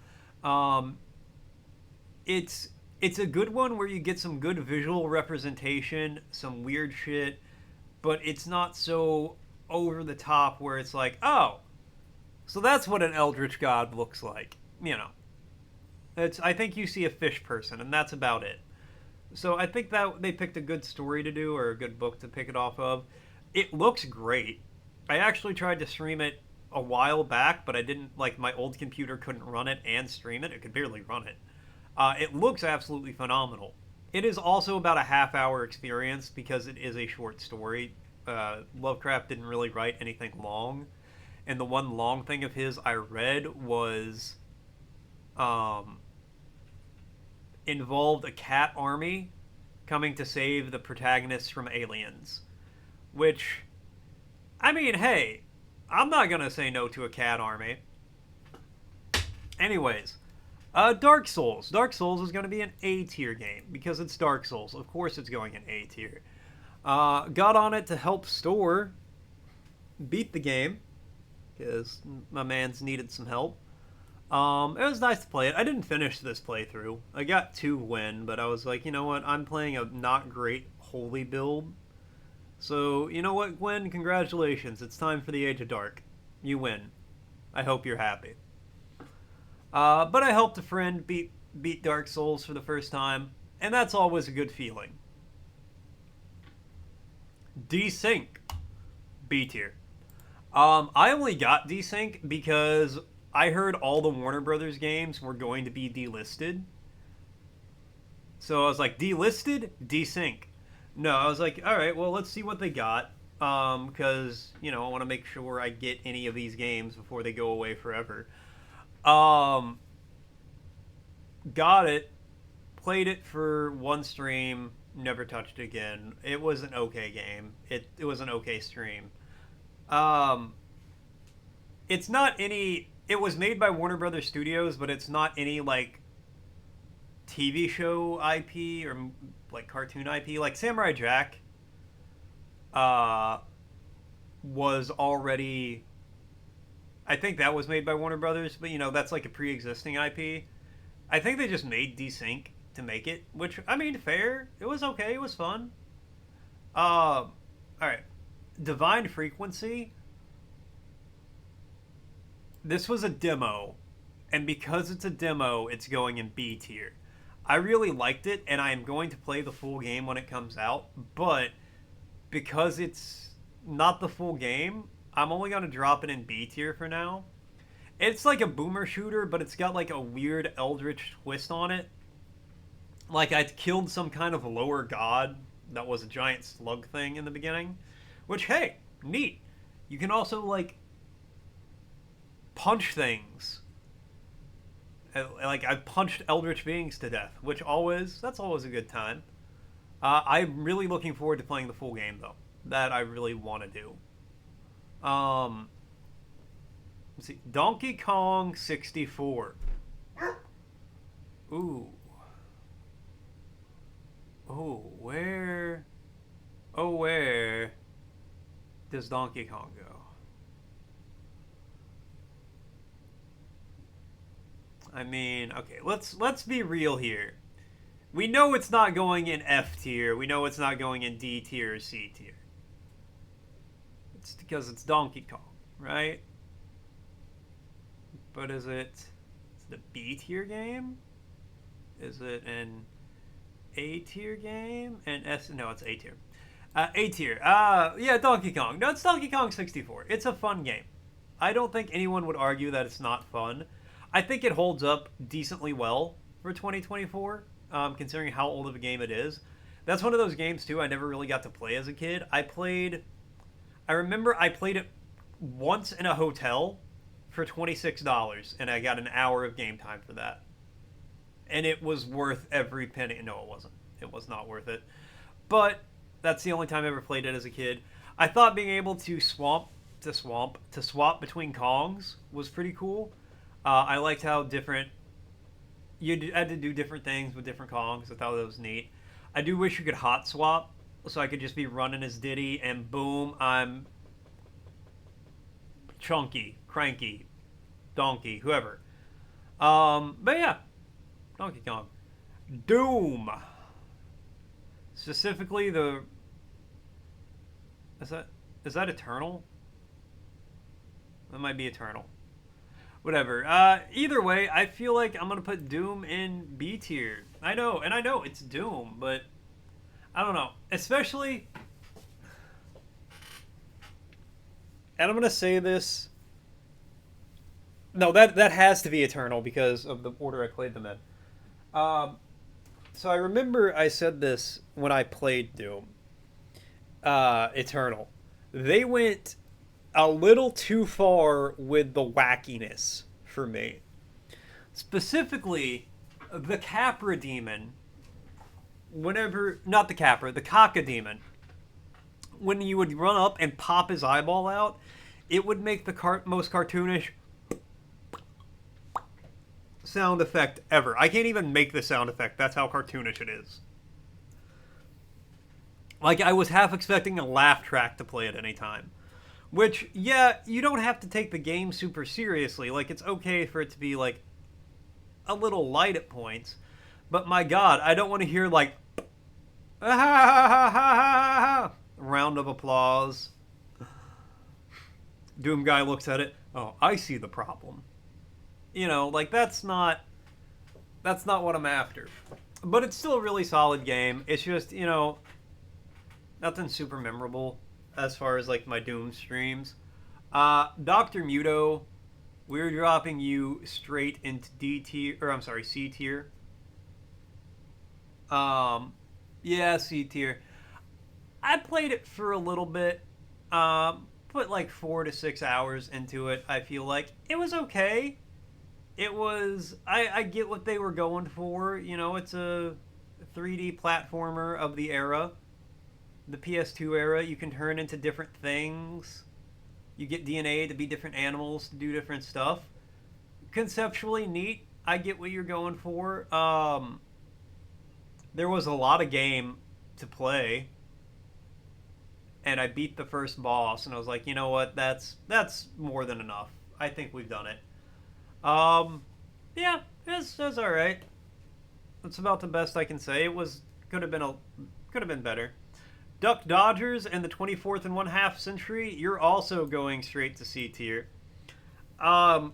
[SPEAKER 1] It's a good one where you get some good visual representation, some weird shit, but it's not so over the top where it's like, oh, so that's what an eldritch god looks like. I think you see a fish person, and that's about it. So I think that they picked a good story to do or a good book to pick it off of. It looks great. I actually tried to stream it a while back, but I didn't, like, my old computer couldn't run it and stream it. It could barely run it. It looks absolutely phenomenal. It is also about a half-hour experience because it is a short story. Lovecraft didn't really write anything long. And the one long thing of his I read was involved a cat army coming to save the protagonists from aliens. Which, I mean, hey, I'm not going to say no to a cat army. Anyways, Dark Souls. Dark Souls is going to be an A tier game because it's Dark Souls. Of course it's going in A tier. Got on it to help Store beat the game because my man's needed some help. It was nice to play it. I didn't finish this playthrough. I got 2 win, but I was like, you know what? I'm playing a not great holy build. So, you know what, Gwen? Congratulations. It's time for the Age of Dark. You win. I hope you're happy. But I helped a friend beat Dark Souls for the first time, and that's always a good feeling. Desync. B tier. I only got Desync because I heard all the Warner Brothers games were going to be delisted. So I was like, delisted? Desync. No, I was like, alright, well, let's see what they got. Because, I want to make sure I get any of these games before they go away forever. Got it. Played it for one stream. Never touched it again. It was an okay game. It was an okay stream. It's not any... It was made by Warner Brothers Studios, but it's not any, like, TV show IP or, like, cartoon IP. Like, Samurai Jack was already... I think that was made by Warner Brothers, but, that's, like, a pre-existing IP. I think they just made Desync to make it, which, I mean, fair. It was okay. It was fun. Alright. Divine Frequency... This was a demo, and because it's a demo, it's going in B tier. I really liked it, and I am going to play the full game when it comes out, but because it's not the full game, I'm only going to drop it in B tier for now. It's like a boomer shooter, but it's got like a weird eldritch twist on it. Like I'd killed some kind of lower god that was a giant slug thing in the beginning, which, hey, neat. You can also, like, punch things. Like, I've punched eldritch beings to death, which that's always a good time. I'm really looking forward to playing the full game, though. That I really want to do. Let's see. Donkey Kong 64. Ooh. Oh, where does Donkey Kong go? I mean, okay, let's be real here. We know it's not going in F tier. We know it's not going in D tier or C tier. It's because it's Donkey Kong, right? But is it a B tier game? Is it an A tier game? And S? No, it's A tier. A tier. Yeah, Donkey Kong. No, it's Donkey Kong 64. It's a fun game. I don't think anyone would argue that it's not fun. I think it holds up decently well for 2024, considering how old of a game it is. That's one of those games too I never really got to play as a kid. I remember I played it once in a hotel for $26, and I got an hour of game time for that. And it was worth every penny. No, it wasn't. It was not worth it. But that's the only time I ever played it as a kid. I thought being able to swap between Kongs was pretty cool. I liked how different you had to do different things with different Kongs. I thought that was neat. I do wish you could hot swap, so I could just be running as Diddy, and boom, I'm Chunky, Cranky, Donkey, whoever. But yeah, Donkey Kong. Doom. Specifically the is that Eternal? That might be Eternal. Whatever. Either way, I feel like I'm gonna put Doom in B tier. I know it's Doom, but I don't know. Especially, and I'm gonna say this. No, that has to be Eternal because of the order I played them in. So I remember I said this when I played Doom. Eternal. They went a little too far with the wackiness for me. Specifically, the Capra Demon. Not the Capra, the Caca Demon. When you would run up and pop his eyeball out, it would make the most cartoonish sound effect ever. I can't even make the sound effect. That's how cartoonish it is. Like, I was half expecting a laugh track to play at any time. Which, yeah, you don't have to take the game super seriously. Like, it's okay for it to be, like, a little light at points. But my god, I don't want to hear, like, round of applause. Doom guy looks at it. Oh, I see the problem. You know, like, that's not what I'm after. But it's still a really solid game. It's just, you know, nothing super memorable as far as, like, my Doom streams. Dr. Muto, we're dropping you straight into D tier, or I'm sorry, C tier. Yeah, C tier. I played it for a little bit. Put like 4 to 6 hours into it. I feel like it was okay. It was. I get what they were going for. You know, it's a 3D platformer of the era, the PS2 era. You can turn into different things. You get DNA to be different animals to do different stuff. Conceptually neat. I get what you're going for. There was a lot of game to play, and I beat the first boss, and I was like, you know what? That's more than enough. I think we've done it. Yeah, it's all right. That's about the best I can say. It could have been better. Duck Dodgers and the 24th and 1/2 century. You're also going straight to C tier. So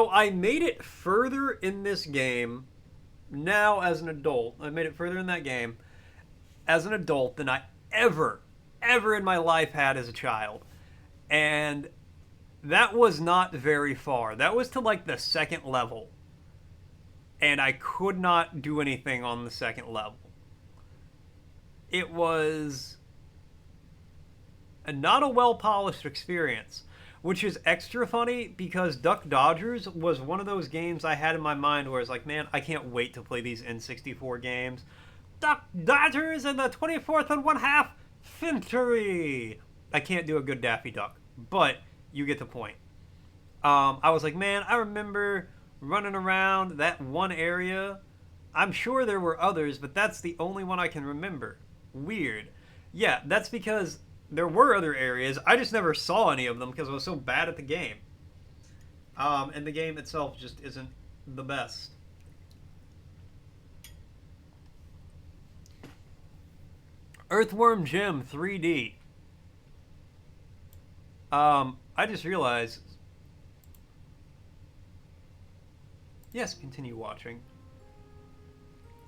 [SPEAKER 1] I made it further in this game. Now as an adult, I made it further in that game as an adult than I ever in my life had as a child, and that was not very far. That was to like the second level, and I could not do anything on the second level. It was not a well-polished experience, which is extra funny because Duck Dodgers was one of those games I had in my mind where it's like, man, I can't wait to play these N64 games. Duck Dodgers and the 24th and 1/2 century. I can't do a good Daffy Duck, but you get the point. I was like, man, I remember running around that one area. I'm sure there were others, but that's the only one I can remember. Weird. Yeah, that's because there were other areas. I just never saw any of them because I was so bad at the game. And the game itself just isn't the best. Earthworm Jim 3D. I just realized. Yes, continue watching.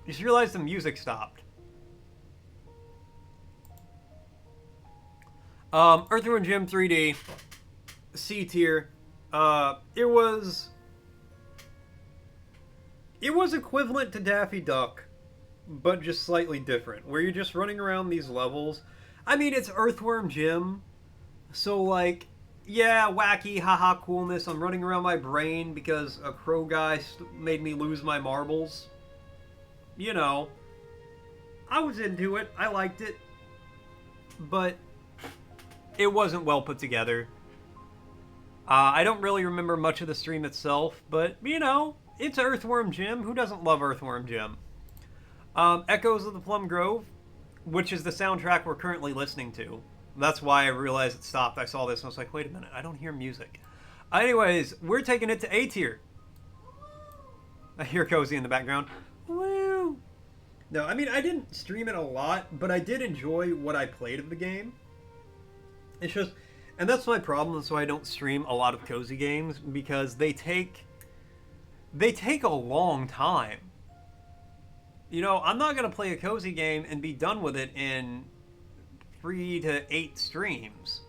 [SPEAKER 1] Just realized the music stopped. Earthworm Jim 3D, C tier. It was equivalent to Daffy Duck, but just slightly different. Where you're just running around these levels. I mean, it's Earthworm Jim, so like, yeah, wacky, haha, coolness. I'm running around my brain because a crow guy made me lose my marbles. You know, I was into it. I liked it, but it wasn't well put together. I don't really remember much of the stream itself, but you know, it's Earthworm Jim. Who doesn't love Earthworm Jim? Echoes of the Plum Grove, which is the soundtrack we're currently listening to. That's why I realized it stopped. I saw this and I was like, wait a minute, I don't hear music. Anyways, we're taking it to A tier. I hear Cozy in the background. Woo! No, I mean, I didn't stream it a lot, but I did enjoy what I played of the game. It's just, and that's my problem, that's why I don't stream a lot of Cozy games, because they take a long time. You know, I'm not going to play a Cozy game and be done with it in 3 to 8 streams.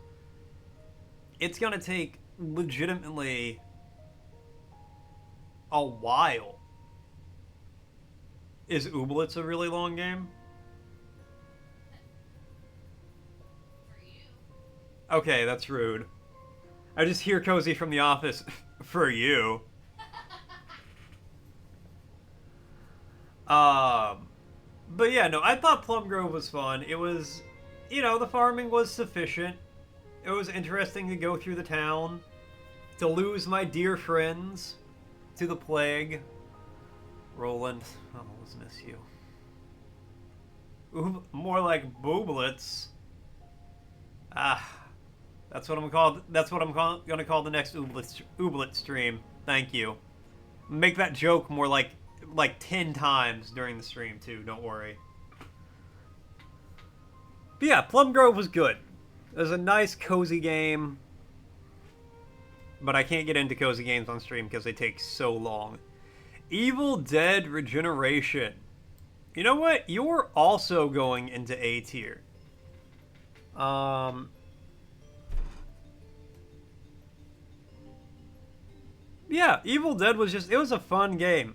[SPEAKER 1] It's going to take legitimately a while. Is Ooblets a really long game?
[SPEAKER 2] For you.
[SPEAKER 1] Okay, that's rude. I just hear Cozy from the office. For you. But yeah, no, I thought Plum Grove was fun. It was, you know, the farming was sufficient. It was interesting to go through the town, to lose my dear friends to the plague. Roland, I'll always miss you. More like Booblets. That's what I'm called. That's what I'm gonna call the next Ooblet stream. Thank you. Make that joke more like 10 times during the stream too. Don't worry. But yeah, Plum Grove was good. It was a nice, cozy game. But I can't get into cozy games on stream because they take so long. Evil Dead Regeneration. You know what? You're also going into A tier. Yeah, Evil Dead was just, it was a fun game.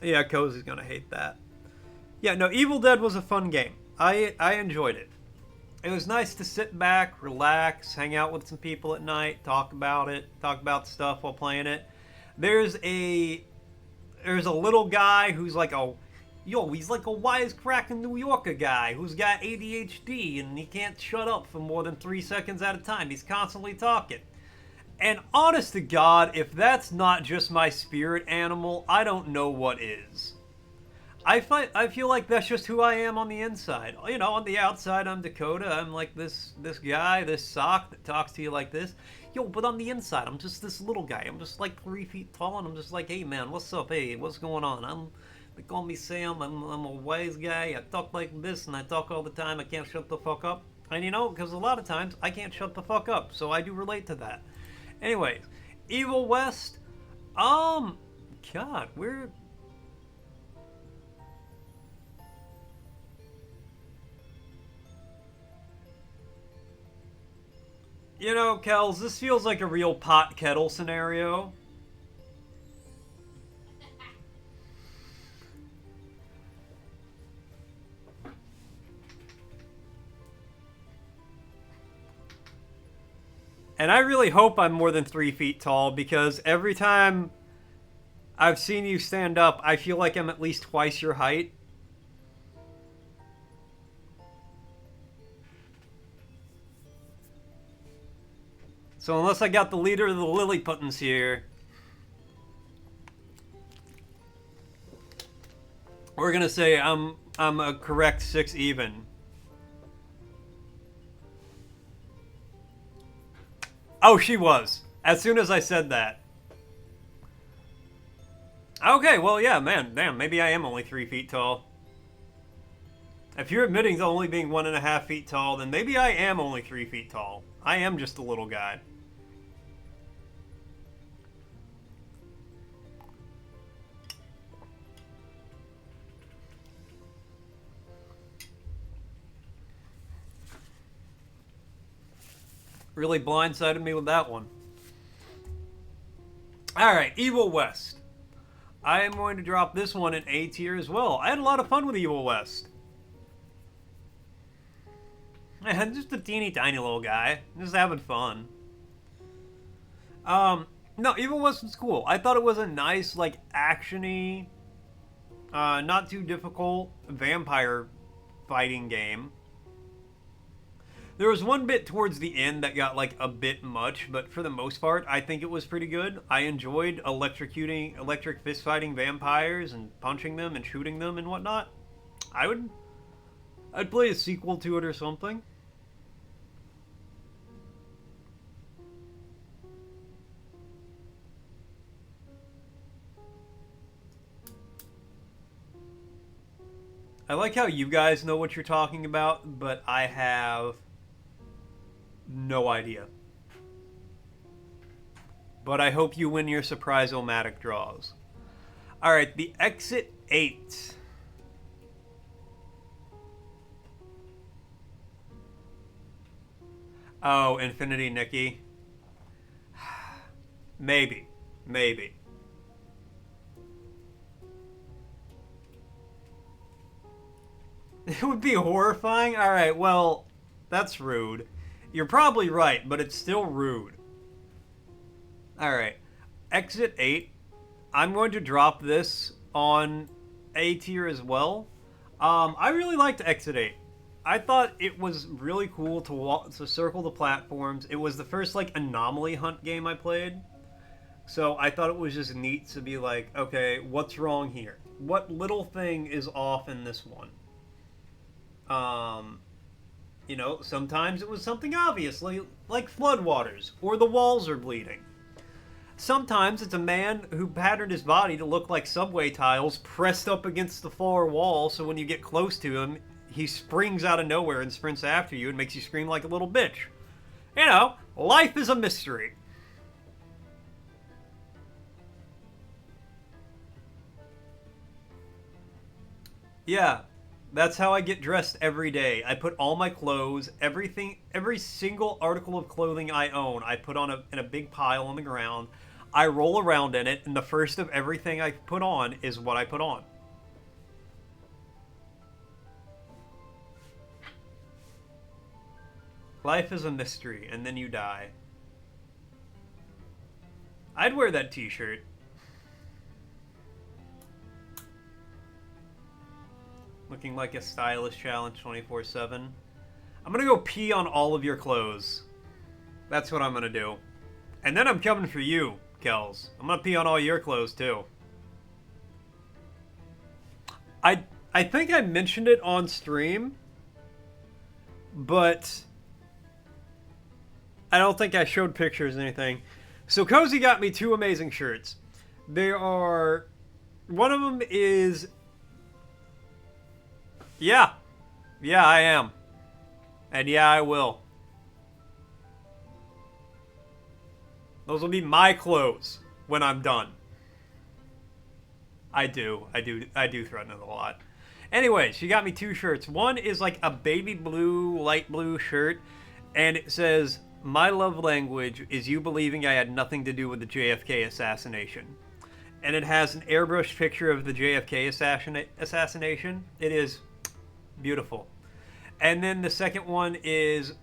[SPEAKER 1] Yeah, Cozy's gonna hate that. Yeah, no, Evil Dead was a fun game. I enjoyed it. It was nice to sit back, relax, hang out with some people at night, talk about stuff while playing it. There's a little guy who's like he's like a wisecracking New Yorker guy who's got ADHD and he can't shut up for more than 3 seconds at a time. He's constantly talking. And honest to God, if that's not just my spirit animal, I don't know what is. I feel like that's just who I am on the inside. You know, on the outside, I'm Dakota. I'm like this guy, this sock that talks to you like this. Yo, but on the inside, I'm just this little guy. I'm just like 3 feet tall, and I'm just like, hey man, what's up? Hey, what's going on? They call me Sam. I'm a wise guy. I talk like this, and I talk all the time. I can't shut the fuck up. And you know, because a lot of times I can't shut the fuck up, so I do relate to that. Anyways, Evil West. God, we're. You know, Kels, this feels like a real pot kettle scenario. And I really hope I'm more than 3 feet tall because every time I've seen you stand up, I feel like I'm at least twice your height. So unless I got the leader of the Lilliputtins here, we're gonna say I'm a correct 6 even. Oh, she was. As soon as I said that. Okay, well, yeah, man, damn, maybe I am only 3 feet tall. If you're admitting to only being 1.5 feet tall, then maybe I am only 3 feet tall. I am just a little guy. Really blindsided me with that one. Alright, Evil West. I am going to drop this one in A tier as well. I had a lot of fun with Evil West. Man, just a teeny tiny little guy. Just having fun. No, Evil West was cool. I thought it was a nice, like, action-y, not too difficult vampire fighting game. There was one bit towards the end that got, like, a bit much, but for the most part, I think it was pretty good. I enjoyed electric fist fighting vampires and punching them and shooting them and whatnot. I'd play a sequel to it or something. I like how you guys know what you're talking about, but I have no idea. But I hope you win your surprise-o-matic draws. Alright, the Exit 8. Oh, Infinity Nikki. Maybe. Maybe. It would be horrifying? Alright, well, that's rude. You're probably right, but it's still rude. Alright. Exit 8. I'm going to drop this on A tier as well. I really liked Exit 8. I thought it was really cool to circle the platforms. It was the first, like, anomaly hunt game I played. So I thought it was just neat to be like, okay, what's wrong here? What little thing is off in this one? You know, sometimes it was something obvious, like floodwaters, or the walls are bleeding. Sometimes it's a man who patterned his body to look like subway tiles pressed up against the far wall, so when you get close to him, he springs out of nowhere and sprints after you and makes you scream like a little bitch. You know, life is a mystery. Yeah. That's how I get dressed every day. I put all my clothes, everything, every single article of clothing I own, I put in a big pile on the ground. I roll around in it, and the first of everything I put on is what I put on. Life is a mystery, and then you die. I'd wear that t-shirt. Looking like a stylish challenge 24/7. I'm gonna go pee on all of your clothes. That's what I'm gonna do. And then I'm coming for you, Kels. I'm gonna pee on all your clothes too. I think I mentioned it on stream, but I don't think I showed pictures or anything. So Cozy got me 2 amazing shirts. They are... One of them is... Yeah. Yeah, I am. And yeah, I will. Those will be my clothes when I'm done. I do threaten it a lot. Anyway, she got me 2 shirts. One is like a baby blue, light blue shirt, and it says, "My love language is you believing I had nothing to do with the JFK assassination." And it has an airbrushed picture of the JFK assassination. It is beautiful. And then the second one is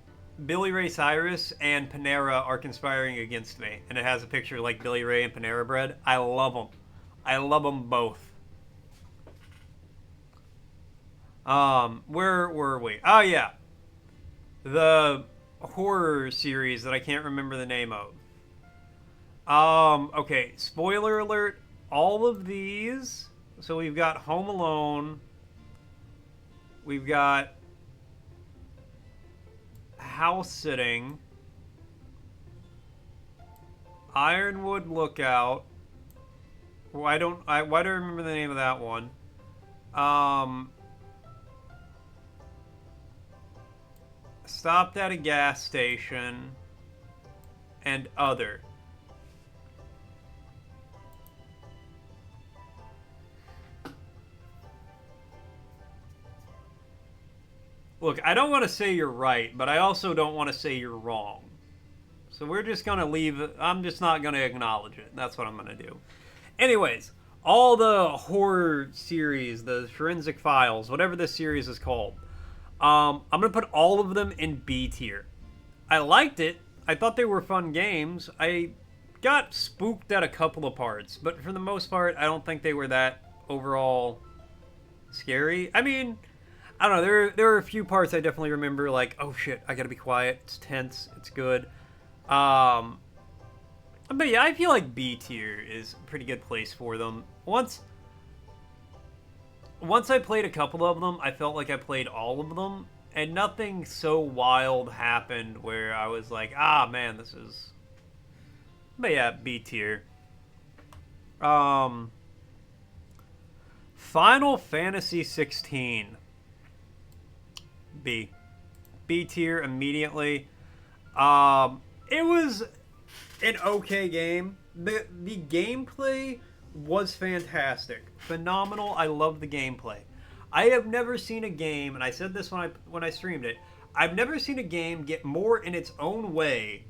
[SPEAKER 1] Billy Ray Cyrus and Panera are conspiring against me. And it has a picture of like Billy Ray and Panera bread. I love them. I love them both. Where were we? Oh, yeah. The horror series that I can't remember the name of. Okay, spoiler alert. All of these. So we've got Home Alone. We've got House Sitting. Ironwood Lookout. Why do I remember the name of that one? Stopped at a gas station and other. Look, I don't want to say you're right, but I also don't want to say you're wrong. So we're just going to leave it. I'm just not going to acknowledge it. That's what I'm going to do. Anyways, all the horror series, the Forensic Files, whatever this series is called, I'm going to put all of them in B tier. I liked it. I thought they were fun games. I got spooked at a couple of parts, but for the most part, I don't think they were that overall scary. I mean, I don't know. There are a few parts I definitely remember, like, oh shit, I gotta be quiet. It's tense. It's good. But yeah, I feel like B tier is a pretty good place for them. Once I played a couple of them, I felt like I played all of them, and nothing so wild happened where I was like, ah, man, this is. But yeah, B tier. Final Fantasy 16. B tier immediately. It was an okay game. The gameplay was fantastic, phenomenal. I love the gameplay. I have never seen a game, and I said this when I streamed it. I've never seen a game get more in its own way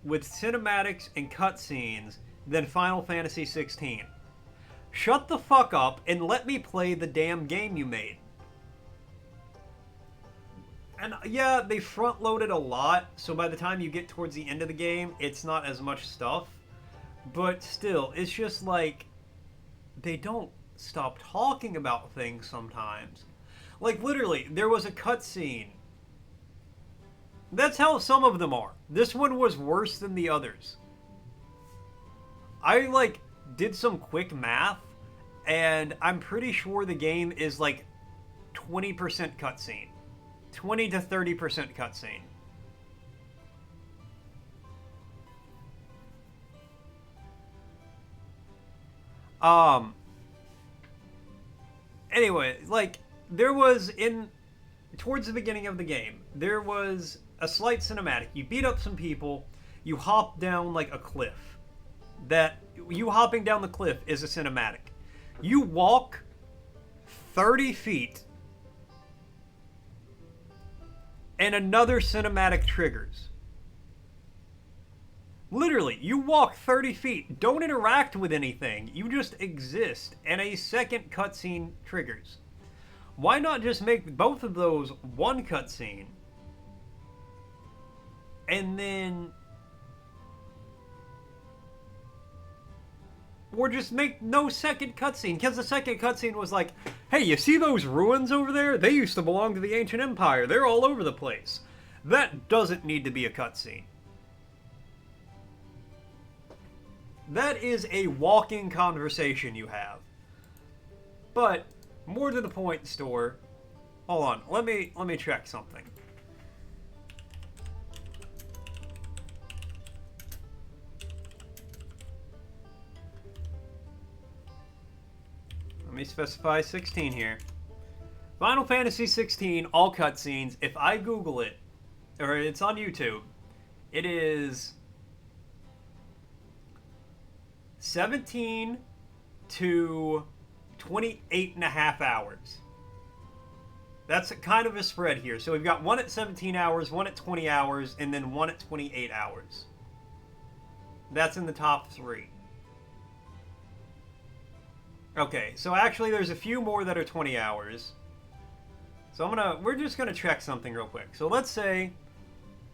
[SPEAKER 1] with cinematics and cutscenes than Final Fantasy 16. Shut the fuck up and let me play the damn game you made. And yeah, they front loaded a lot, so by the time you get towards the end of the game, it's not as much stuff. But still, it's just like, they don't stop talking about things sometimes. Like, literally, there was a cutscene. That's how some of them are. This one was worse than the others. I, like, did some quick math, and I'm pretty sure the game is, like, 20% cutscene. 20 to 30% cutscene. Anyway, like, there was towards the beginning of the game, there was a slight cinematic. You beat up some people, you hop down, like, a cliff. You hopping down the cliff is a cinematic. You walk 30 feet and another cinematic triggers. Literally, you walk 30 feet, don't interact with anything, you just exist, and a second cutscene triggers. Why not just make both of those one cutscene, and then... Or just make no second cutscene, because the second cutscene was like, hey, you see those ruins over there? They used to belong to the Ancient Empire. They're all over the place. That doesn't need to be a cutscene. That is a walking conversation you have. But, more to the point, store. Hold on, let me check something. Let me specify 16 here. Final Fantasy 16, all cutscenes. If I Google it, or it's on YouTube, it is 17 to 28 and a half hours. That's kind of a spread here. So we've got one at 17 hours, one at 20 hours, and then one at 28 hours. That's in the top 3. Okay, so actually there's a few more that are 20 hours. So we're just gonna check something real quick. So let's say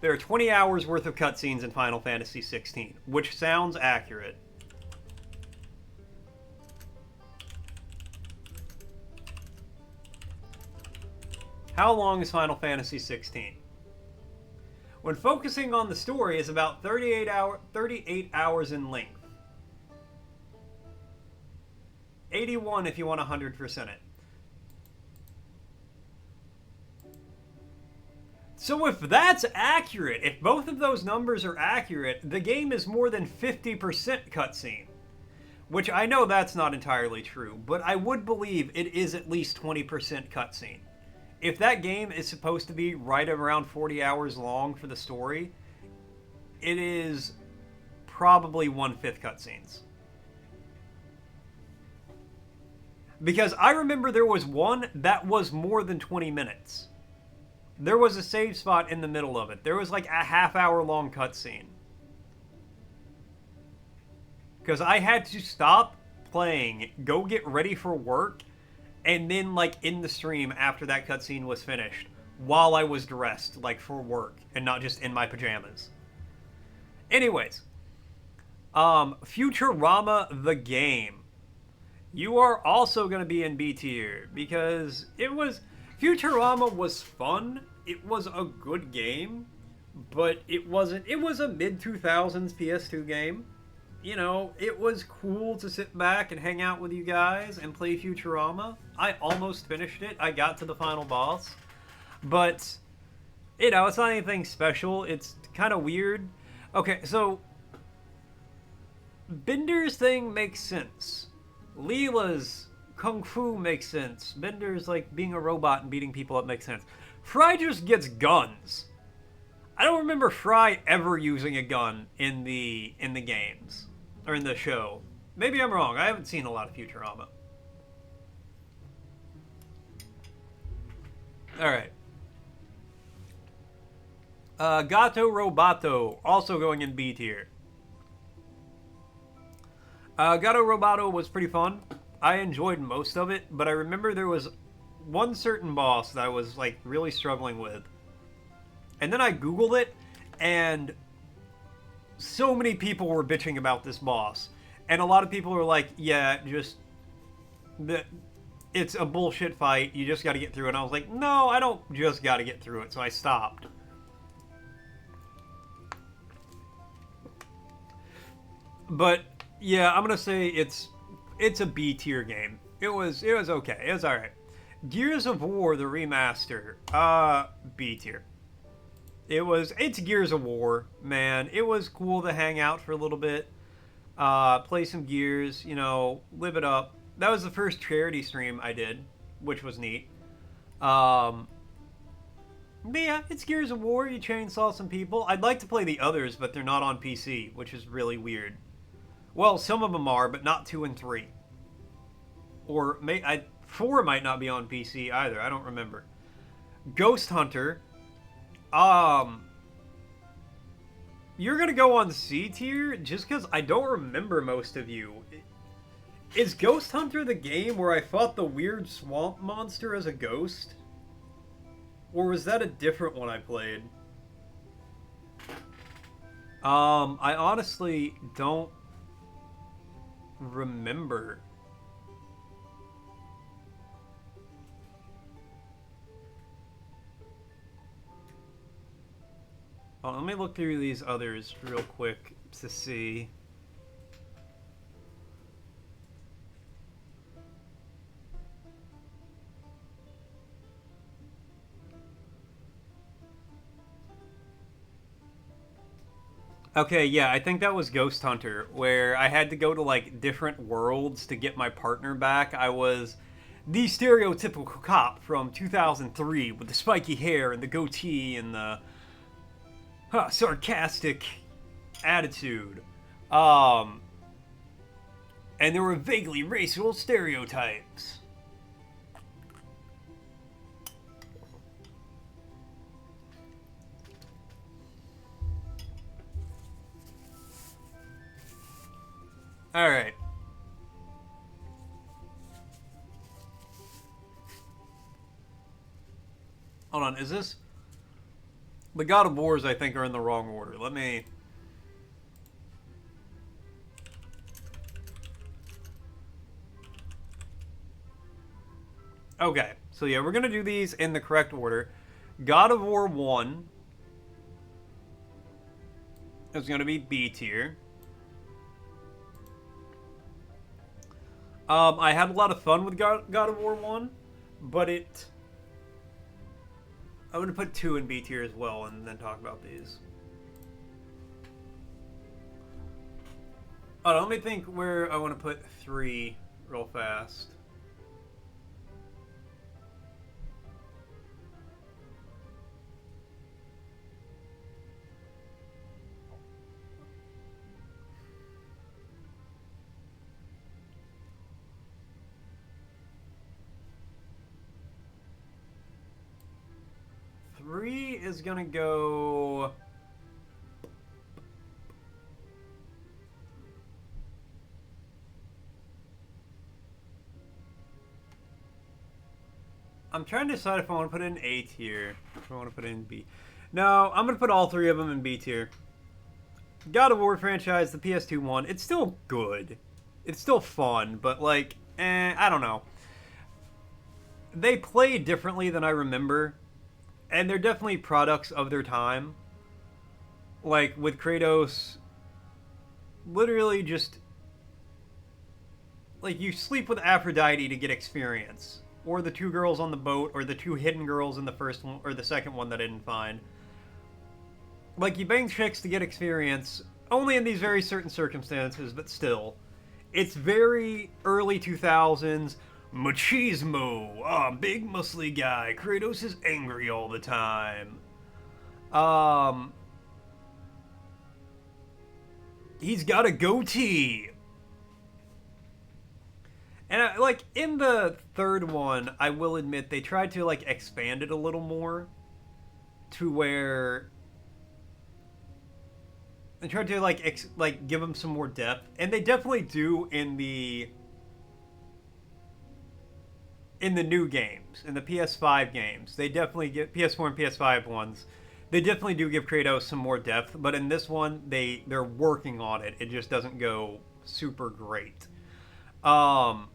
[SPEAKER 1] there are 20 hours worth of cutscenes in Final Fantasy 16, which sounds accurate. How long is Final Fantasy 16? When focusing on the story, is about 38 hours in length. 81 if you want 100% it. So if that's accurate, if both of those numbers are accurate, the game is more than 50% cutscene. Which I know that's not entirely true, but I would believe it is at least 20% cutscene. If that game is supposed to be right around 40 hours long for the story, it is probably 1/5 cutscenes. Because I remember there was one that was more than 20 minutes. There was a save spot in the middle of it. There was like a half-hour long cutscene. Because I had to stop playing, go get ready for work, and then like in the stream after that cutscene was finished, while I was dressed, like for work, and not just in my pajamas. Anyways, Futurama the game. You are also going to be in B tier because Futurama was fun. It was a good game, but it wasn't. It was a mid 2000s PS2 game. You know, it was cool to sit back and hang out with you guys and play Futurama. I almost finished it. I got to the final boss, but you know, it's not anything special. It's kind of weird. Okay, so Bender's thing makes sense. Leela's kung fu makes sense. Bender's like being a robot and beating people up makes sense. Fry just gets guns. I don't remember Fry ever using a gun in the games or in the show. Maybe I'm wrong. I haven't seen a lot of Futurama. All right. Gato Roboto also going in B tier. Gato Roboto was pretty fun. I enjoyed most of it, but I remember there was one certain boss that I was like really struggling with. And then I Googled it, and so many people were bitching about this boss. And a lot of people were like, yeah, it's a bullshit fight. You just got to get through it. And I was like, no, I don't just got to get through it. So I stopped. But yeah, I'm gonna say it's a B tier game. It was okay. It was all right. Gears of War the remaster, B tier. It's Gears of War, man. It was cool to hang out for a little bit, play some Gears, you know, live it up. That was the first charity stream I did, which was neat. But yeah, it's Gears of War. You chainsaw some people. I'd like to play the others, but they're not on PC, which is really weird. Well, some of them are, but not 2 and 3. Or 4 might not be on PC either. I don't remember. Ghost Hunter. You're gonna go on C tier just because I don't remember most of you. Is Ghost Hunter the game where I fought the weird swamp monster as a ghost? Or was that a different one I played? I honestly don't remember. Oh, let me look through these others real quick to see. Okay, yeah, I think that was Ghost Hunter, where I had to go to, like, different worlds to get my partner back. I was the stereotypical cop from 2003 with the spiky hair and the goatee and the sarcastic attitude. And there were vaguely racial stereotypes. Alright. Hold on, is this... The God of Wars, I think, are in the wrong order. Let me... Okay, so yeah, we're gonna do these in the correct order. God of War 1 is gonna be B tier. I had a lot of fun with God of War 1, but it... I'm going to put 2 in B tier as well and then talk about these. Oh, let me think where I want to put 3 real fast. Three is gonna go. I'm trying to decide if I want to put it in A tier. If I want to put it in B. No, I'm gonna put all 3 of them in B tier. God of War franchise, the PS2 one, it's still good. It's still fun, but like, I don't know. They play differently than I remember, and they're definitely products of their time. Like with Kratos, literally just like you sleep with Aphrodite to get experience, or the 2 girls on the boat, or the 2 hidden girls in the first one or the second one that I didn't find. Like you bang chicks to get experience, only in these very certain circumstances, but still, it's very early 2000s. Machismo, big muscly guy. Kratos is angry all the time. He's got a goatee. And like in the third one, I will admit they tried to like expand it a little more to where they tried to like give him some more depth, and they definitely do in the new games, in the PS5 games. They definitely get PS4 and PS5 ones. They definitely do give Kratos some more depth, but in this one, they're working on it. It just doesn't go super great. 2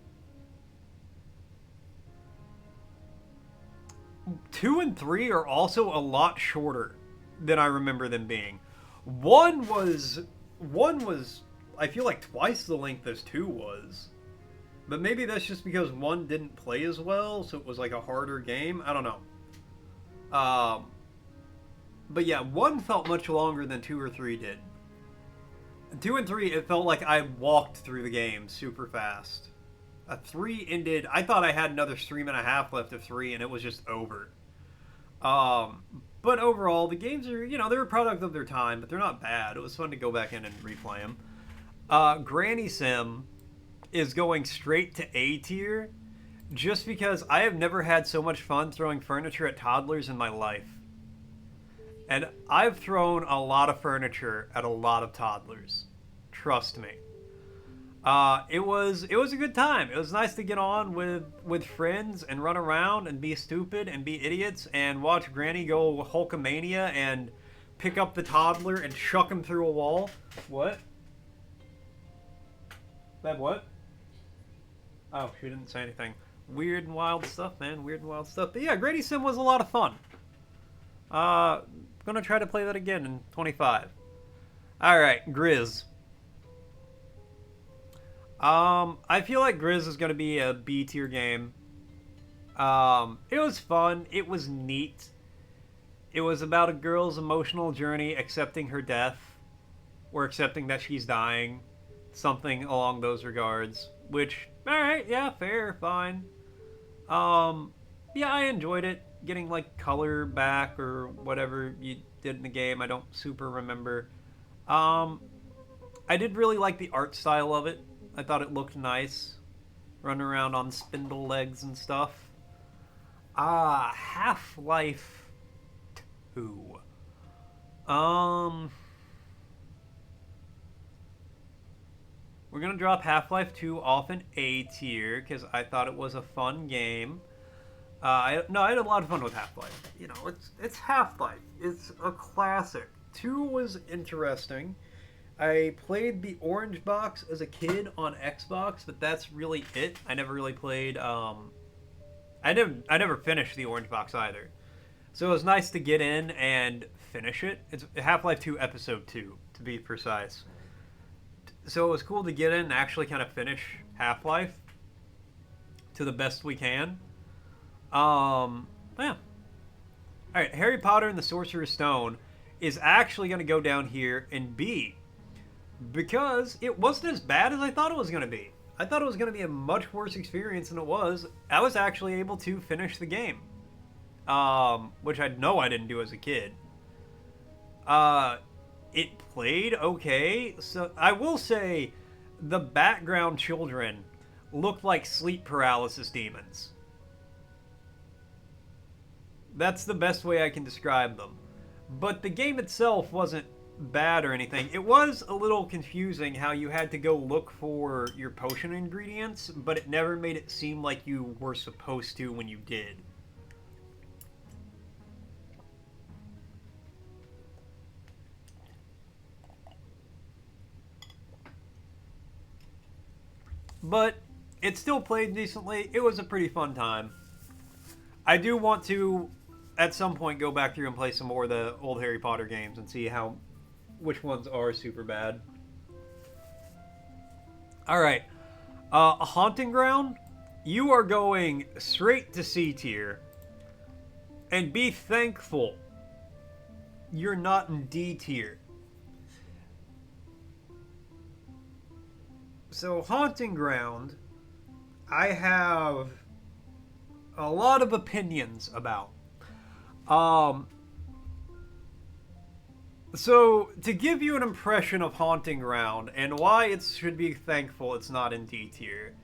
[SPEAKER 1] and 3 are also a lot shorter than I remember them being. One was I feel like twice the length as 2 was. But maybe that's just because 1 didn't play as well, so it was like a harder game. I don't know. But yeah, 1 felt much longer than 2 or 3 did. 2 and 3, it felt like I walked through the game super fast. 3 ended, I thought I had another stream and a half left of 3, and it was just over. But overall, the games are, they're a product of their time, but they're not bad. It was fun to go back in and replay them. Granny Sim is going straight to A tier just because I have never had so much fun throwing furniture at toddlers in my life. And I've thrown a lot of furniture at a lot of toddlers. Trust me. It was a good time. It was nice to get on with friends and run around and be stupid and be idiots and watch Granny go Hulkamania and pick up the toddler and chuck him through a wall. What? That what? Oh, she didn't say anything. Weird and wild stuff, man. Weird and wild stuff. But yeah, Granny Sim was a lot of fun. Gonna try to play that again in 25. Alright, Grizz. I feel like Grizz is gonna be a B tier game. It was fun. It was neat. It was about a girl's emotional journey accepting her death. Or accepting that she's dying. Something along those regards. Which, alright, yeah, fair, fine. Yeah, I enjoyed it. Getting, like, color back or whatever you did in the game. I don't super remember. I did really like the art style of it. I thought it looked nice. Running around on spindle legs and stuff. Half-Life 2. We're gonna drop Half-Life 2 off in A tier because I thought it was a fun game. I had a lot of fun with Half-Life. It's Half-Life. It's a classic. 2 was interesting. I played the Orange Box as a kid on Xbox, but that's really it. I never really played. I never finished the Orange Box either. So it was nice to get in and finish it. It's Half-Life 2 Episode 2, to be precise. So it was cool to get in and actually kind of finish Half-Life to the best we can. Yeah. All right, Harry Potter and the Sorcerer's Stone is actually going to go down here in B because it wasn't as bad as I thought it was going to be. I thought it was going to be a much worse experience than it was. I was actually able to finish the game, which I know I didn't do as a kid. It played okay. So I will say the background children looked like sleep paralysis demons. That's the best way I can describe them. But the game itself wasn't bad or anything. It was a little confusing how you had to go look for your potion ingredients, but it never made it seem like you were supposed to when you did. But it still played decently. It was a pretty fun time. I do want to, at some point, go back through and play some more of the old Harry Potter games and see which ones are super bad. All right, a Haunting Ground. You are going straight to C tier, and be thankful you're not in D tier. So Haunting Ground, I have a lot of opinions about. So to give you an impression of Haunting Ground and why it should be thankful it's not in D tier,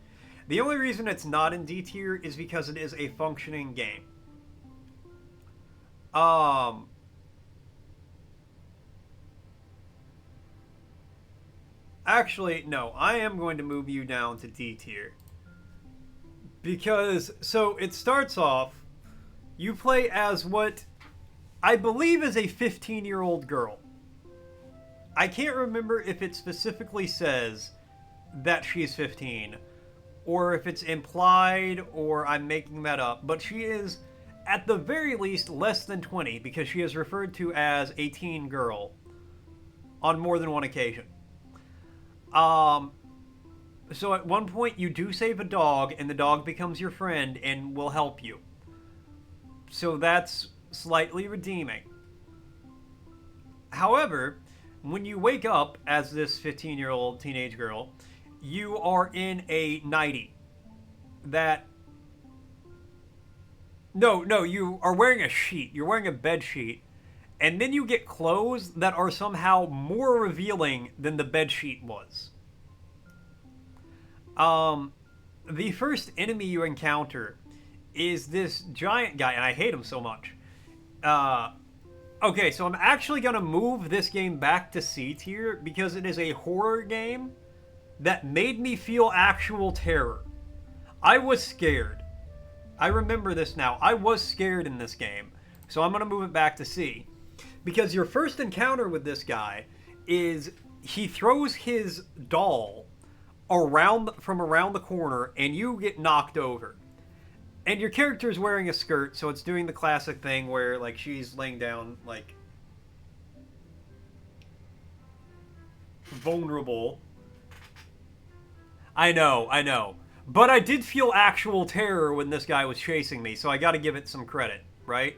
[SPEAKER 1] the only reason it's not in D tier is because it is a functioning game. Actually, no, I am going to move you down to D tier. Because, so it starts off, you play as what I believe is a 15-year-old girl. I can't remember if it specifically says that she's 15, or if it's implied, or I'm making that up, but she is, at the very least, less than 20, because she is referred to as a teen girl on more than one occasion. So at one point you do save a dog, and the dog becomes your friend and will help you. So that's slightly redeeming. However, when you wake up as this 15-year-old teenage girl, you are in a nightie that... No, you are wearing a sheet. You're wearing a bed sheet. And then you get clothes that are somehow more revealing than the bed sheet was. The first enemy you encounter is this giant guy, and I hate him so much. Okay, so I'm actually gonna move this game back to C tier because it is a horror game that made me feel actual terror. I was scared. I remember this now. I was scared in this game. So I'm gonna move it back to C. Because your first encounter with this guy is he throws his doll from around the corner and you get knocked over. And your character is wearing a skirt, so it's doing the classic thing where like she's laying down like vulnerable. I know. But I did feel actual terror when this guy was chasing me, so I gotta give it some credit, right?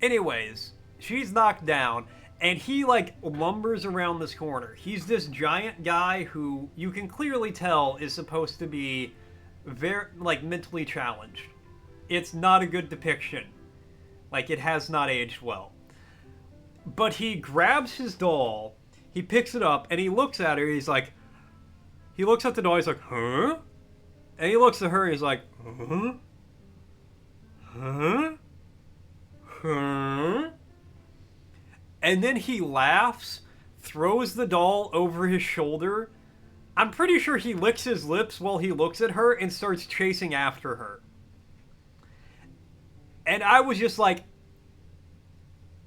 [SPEAKER 1] Anyways, she's knocked down, and he, like, lumbers around this corner. He's this giant guy who you can clearly tell is supposed to be very, like, mentally challenged. It's not a good depiction. Like, it has not aged well. But he grabs his doll, he picks it up, and he looks at her, he's like... He looks at the doll, he's like, huh? And he looks at her, he's like, huh? Huh? Huh? And then he laughs, throws the doll over his shoulder. I'm pretty sure he licks his lips while he looks at her and starts chasing after her. And I was just like,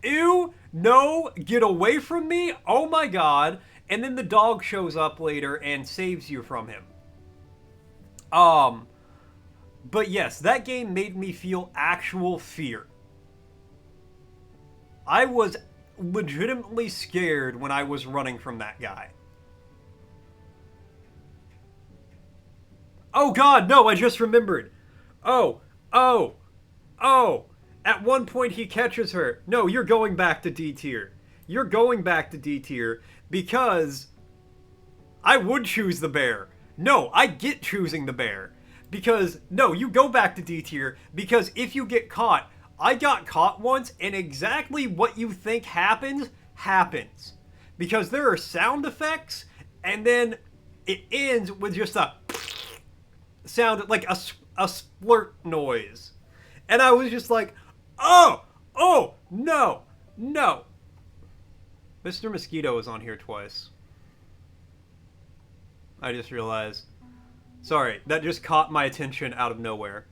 [SPEAKER 1] ew, no, get away from me, oh my god. And then the dog shows up later and saves you from him. But yes, that game made me feel actual fear. I was legitimately scared when I was running from that guy. Oh god, no, I just remembered. Oh. At one point, he catches her. No, you're going back to D tier. You're going back to D tier because I would choose the bear. No, I get choosing the bear. Because, no, you go back to D tier because if you get caught, I got caught once and exactly what you think happens, happens. Because there are sound effects and then it ends with just a sound, like a splurt noise. And I was just like, oh, no, no. Mr. Mosquito is on here twice. I just realized. Sorry, that just caught my attention out of nowhere.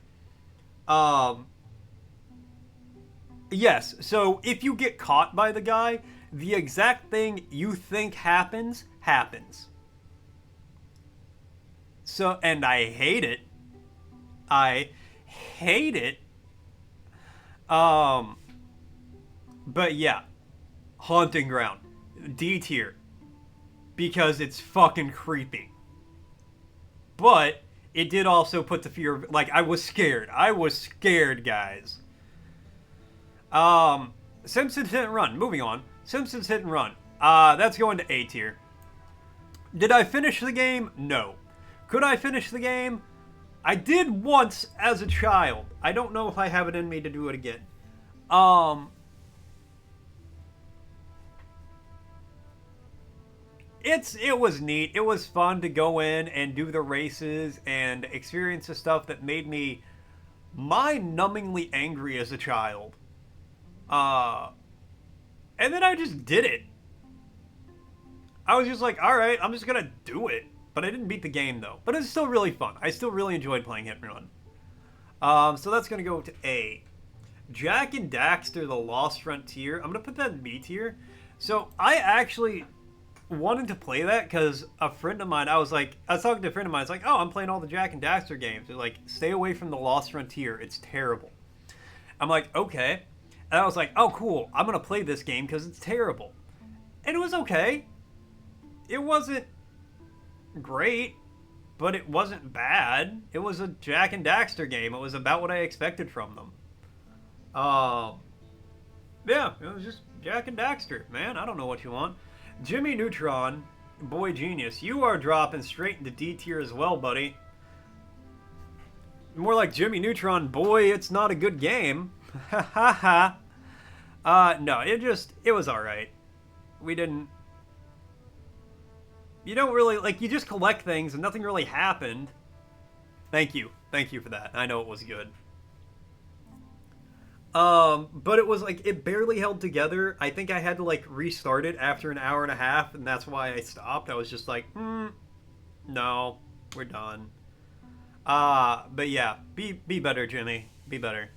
[SPEAKER 1] Yes, so if you get caught by the guy, the exact thing you think happens, happens. So, and I hate it. I hate it. But yeah. Haunting Ground. D tier. Because it's fucking creepy. But it did also put the fear of, like, I was scared. I was scared, guys. Simpsons Hit and Run. Moving on. Simpsons Hit and Run. That's going to A tier. Did I finish the game? No. Could I finish the game? I did once as a child. I don't know if I have it in me to do it again. It was neat. It was fun to go in and do the races and experience the stuff that made me mind-numbingly angry as a child. And then I just did it. I was just like, alright, I'm just gonna do it. But I didn't beat the game, though. But it's still really fun. I still really enjoyed playing Hit and Run. So that's gonna go to A. Jak and Daxter, The Lost Frontier. I'm gonna put that in B tier. So I actually wanted to play that because a friend of mine, I was talking to a friend of mine, it's like, oh, I'm playing all the Jak and Daxter games. They're like, stay away from The Lost Frontier. It's terrible. I'm like, okay. And I was like, oh, cool. I'm going to play this game because it's terrible. And it was okay. It wasn't great, but it wasn't bad. It was a Jak and Daxter game. It was about what I expected from them. Yeah, it was just Jak and Daxter, man. I don't know what you want. Jimmy Neutron, boy genius, you are dropping straight into D tier as well, buddy. More like Jimmy Neutron, boy, it's not a good game. Ha ha ha. No, it was alright. We didn't... You don't really, like, you just collect things and nothing really happened. Thank you for that. I know it was good. But it was like, it barely held together. I think I had to like restart it after an hour and a half, and that's why I stopped. I was just like, no, we're done. But yeah, be better, Jimmy. Be better.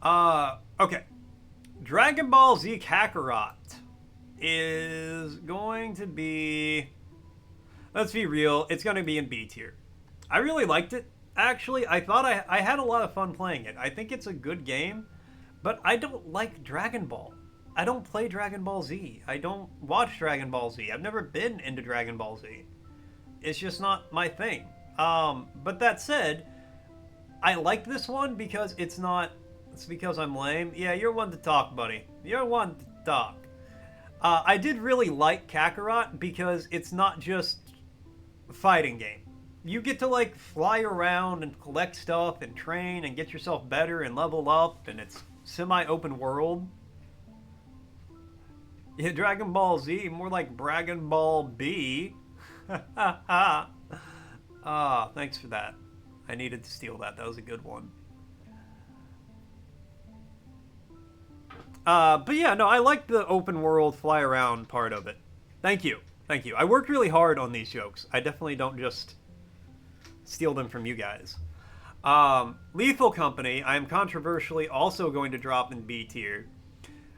[SPEAKER 1] Okay. Dragon Ball Z Kakarot is going to be, let's be real, it's going to be in B tier. I really liked it. Actually, I thought I had a lot of fun playing it. I think it's a good game. But I don't like Dragon Ball. I don't play Dragon Ball Z. I don't watch Dragon Ball Z. I've never been into Dragon Ball Z. It's just not my thing. But that said, I like this one because it's because I'm lame. Yeah, you're one to talk, buddy. You're one to talk. I did really like Kakarot because it's not just a fighting game. You get to like fly around and collect stuff and train and get yourself better and level up, and it's semi-open world. Yeah, Dragon Ball Z, more like Dragon Ball B. Thanks for that. I needed to steal that. That was a good one. But yeah, no, I like the open world fly around part of it. Thank you. Thank you. I worked really hard on these jokes. I definitely don't just steal them from you guys. Lethal Company, I am controversially also going to drop in B tier.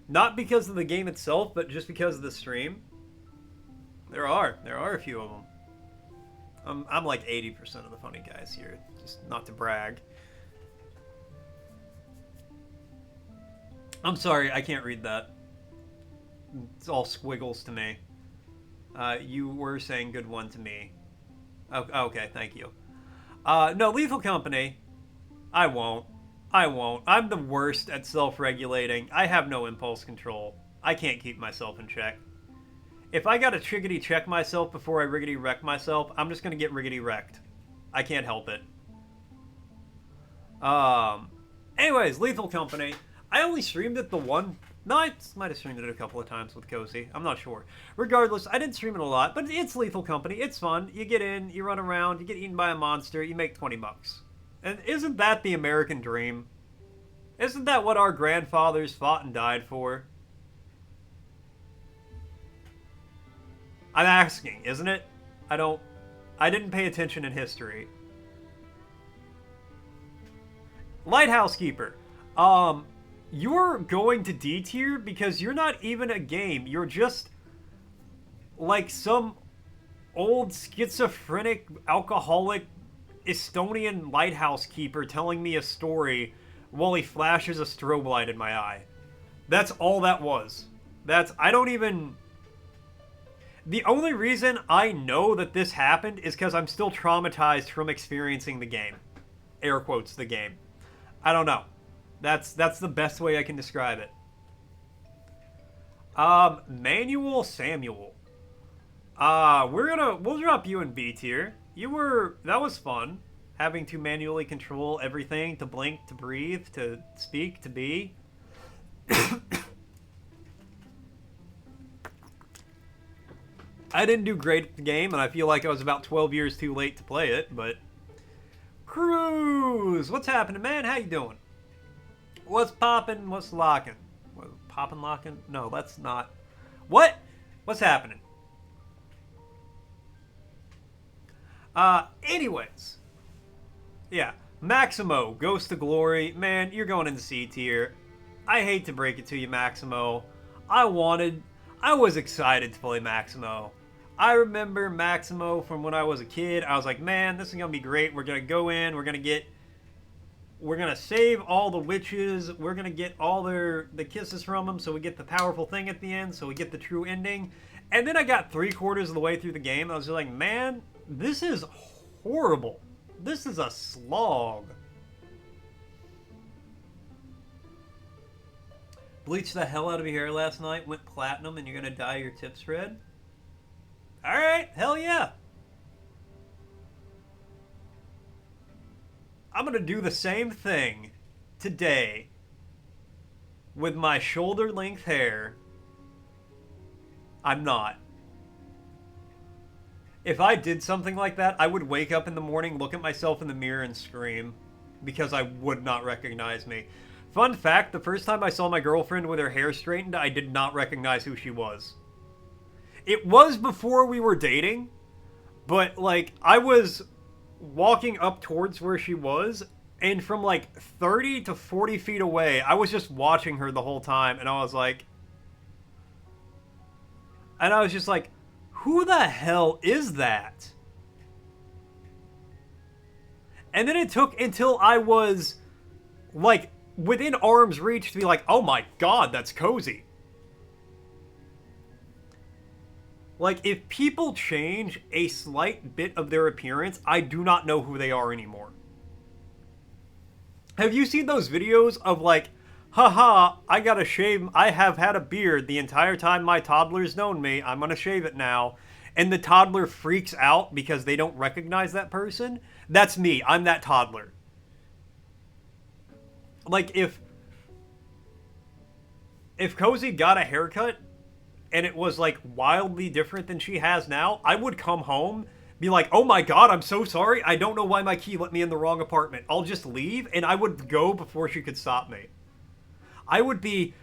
[SPEAKER 1] Not because of the game itself, but just because of the stream. There are a few of them. I'm like 80% of the funny guys here, just not to brag. I'm sorry, I can't read that. It's all squiggles to me. You were saying good one to me. Okay, thank you. No, Lethal Company, I won't. I won't. I'm the worst at self-regulating. I have no impulse control. I can't keep myself in check. If I gotta chickadee check myself before I riggedy wreck myself, I'm just gonna get riggedy wrecked. I can't help it. Anyways, Lethal Company. I only streamed it the one. No, I might have streamed it a couple of times with Cozy. I'm not sure. Regardless, I didn't stream it a lot, but it's Lethal Company. It's fun. You get in, you run around, you get eaten by a monster, you make 20 bucks. And isn't that the American dream? Isn't that what our grandfathers fought and died for? I'm asking, isn't it? I didn't pay attention in history. Lighthouse Keeper. You're going to D tier because you're not even a game. You're just like some old schizophrenic alcoholic Estonian lighthouse keeper telling me a story while he flashes a strobe light in my eye. That's all that was. I don't even... The only reason I know that this happened is because I'm still traumatized from experiencing the game. Air quotes, the game. I don't know. That's the best way I can describe it. Manuel Samuel. We'll drop you in B tier. That was fun. Having to manually control everything, to blink, to breathe, to speak, to be. I didn't do great at the game, and I feel like I was about 12 years too late to play it, but... Cruz! What's happening, man? How you doing? What's poppin'? What's locking? Poppin' locking? No, that's not... What? What's happening? Anyways. Yeah. Maximo, Ghost of Glory. Man, you're going into C tier. I hate to break it to you, Maximo. I was excited to play Maximo. I remember Maximo from when I was a kid. I was like, man, this is going to be great. We're going to go in. We're going to save all the witches. We're going to get all the kisses from them so we get the powerful thing at the end, so we get the true ending. And then I got 3/4 of the way through the game. I was just like, man, this is horrible. This is a slog. Bleached the hell out of your hair last night, went platinum, and you're going to dye your tips red? Alright, hell yeah. I'm going to do the same thing today with my shoulder-length hair. I'm not. If I did something like that, I would wake up in the morning, look at myself in the mirror, and scream. Because I would not recognize me. Fun fact, the first time I saw my girlfriend with her hair straightened, I did not recognize who she was. It was before we were dating, but, like, I was walking up towards where she was, and from, like, 30 to 40 feet away, I was just watching her the whole time, and I was like... And I was just like, who the hell is that? And then it took until I was, like, within arm's reach to be like, oh my god, that's Cozy. Like, if people change a slight bit of their appearance, I do not know who they are anymore. Have you seen those videos of, like, haha, I gotta shave, I have had a beard the entire time my toddler's known me, I'm gonna shave it now, and the toddler freaks out because they don't recognize that person? That's me, I'm that toddler. Like, if Cozy got a haircut and it was, like, wildly different than she has now, I would come home, be like, oh my god, I'm so sorry, I don't know why my key let me in the wrong apartment. I'll just leave, and I would go before she could stop me. I would be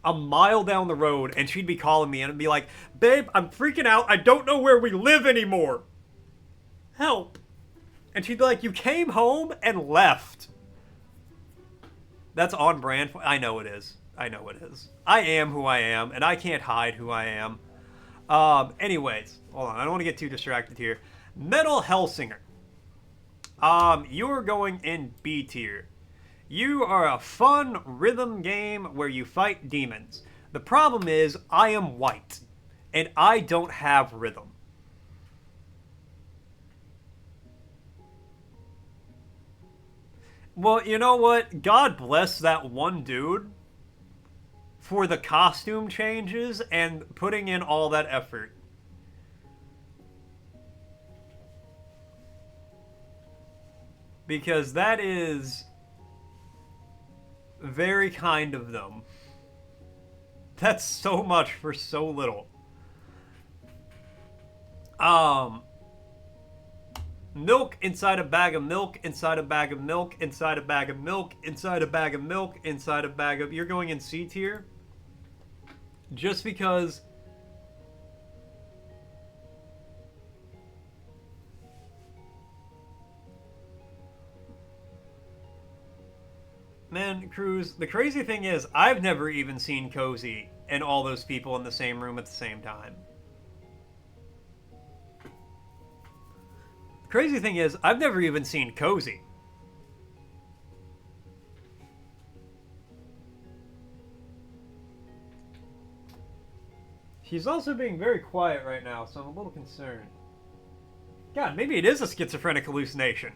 [SPEAKER 1] a mile down the road, and she'd be calling me, and I'd be like, babe, I'm freaking out, I don't know where we live anymore. Help. And she'd be like, you came home and left. That's on brand. I know it is. I know it is. I am who I am, and I can't hide who I am. Anyways, hold on. I don't want to get too distracted here. Metal Hellsinger. You're going in B tier. You are a fun rhythm game where you fight demons. The problem is, I am white, and I don't have rhythm. Well, you know what? God bless that one dude for the costume changes and putting in all that effort. Because that is very kind of them. That's so much for so little. Um, Milk inside a bag of milk, inside a bag of milk, inside a bag of milk, inside a bag of milk, inside a bag of... You're going in C tier? Just because... Man, Cruz, the crazy thing is, I've never even seen Cozy and all those people in the same room at the same time. The crazy thing is, I've never even seen Cozy. She's also being very quiet right now, so I'm a little concerned. God, maybe it is a schizophrenic hallucination.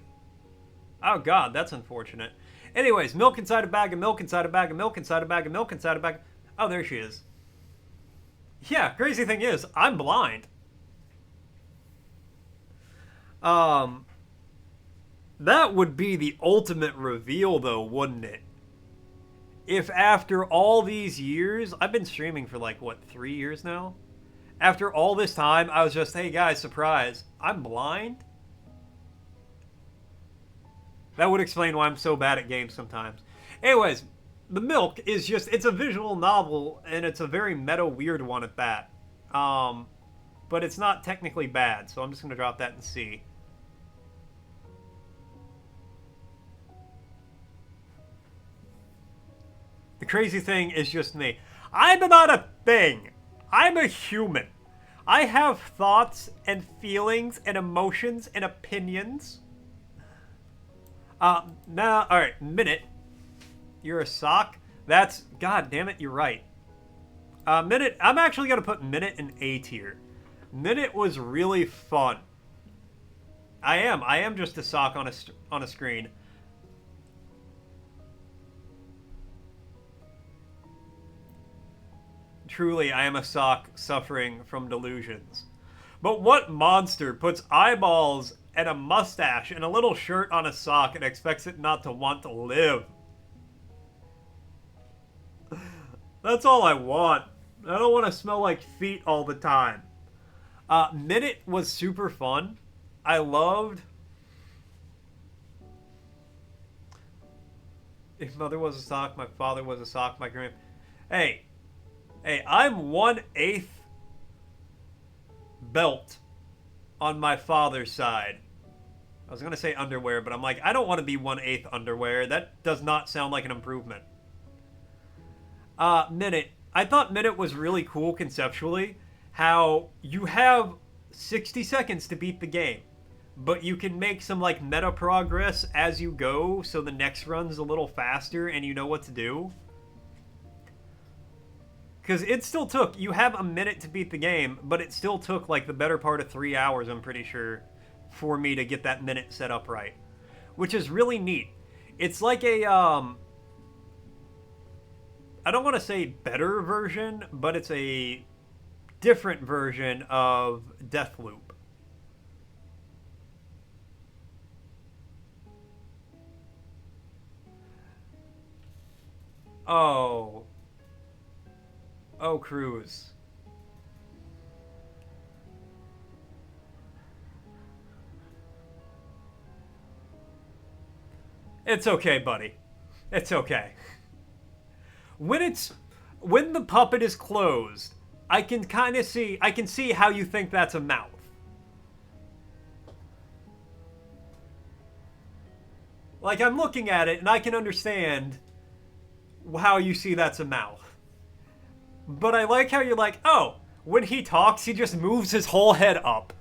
[SPEAKER 1] Oh god, that's unfortunate. Anyways, milk inside a bag of milk, inside a bag of milk, inside a bag of milk, inside a bag of... Oh, there she is. Yeah, crazy thing is, I'm blind. That would be the ultimate reveal, though, wouldn't it? If after all these years... I've been streaming for, like, what, 3 years now? After all this time, I was just, hey, guys, surprise, I'm blind? That would explain why I'm so bad at games sometimes. Anyways, The Milk is just... It's a visual novel, and it's a very meta, weird one at that. But it's not technically bad, so I'm just going to drop that and see. The crazy thing is just me. I'm not a thing. I'm a human. I have thoughts and feelings and emotions and opinions. Now, alright, Minute. You're a sock? That's... God damn it, you're right. Minute... I'm actually going to put Minute in A tier. Minute was really fun. I am just a sock on a screen. Truly, I am a sock suffering from delusions. But what monster puts eyeballs and a mustache and a little shirt on a sock and expects it not to want to live? That's all I want. I don't want to smell like feet all the time. Minute was super fun. I loved... If mother was a sock, my father was a sock, my grand... Hey, I'm 1/8 belt on my father's side. I was going to say underwear, but I'm like, I don't want to be 1/8 underwear. That does not sound like an improvement. Minute. I thought Minute was really cool conceptually. How you have 60 seconds to beat the game, but you can make some like meta progress as you go, so the next run's a little faster and you know what to do. Because it still took, you have a minute to beat the game, but it still took like the better part of 3 hours, I'm pretty sure, for me to get that minute set up right. Which is really neat. It's like a, I don't want to say better version, but it's a different version of Deathloop. Oh, Cruz. It's okay, buddy. It's okay. When the puppet is closed, I can see how you think that's a mouth. Like, I'm looking at it and I can understand how you see that's a mouth. But I like how you're like, oh, when he talks, he just moves his whole head up.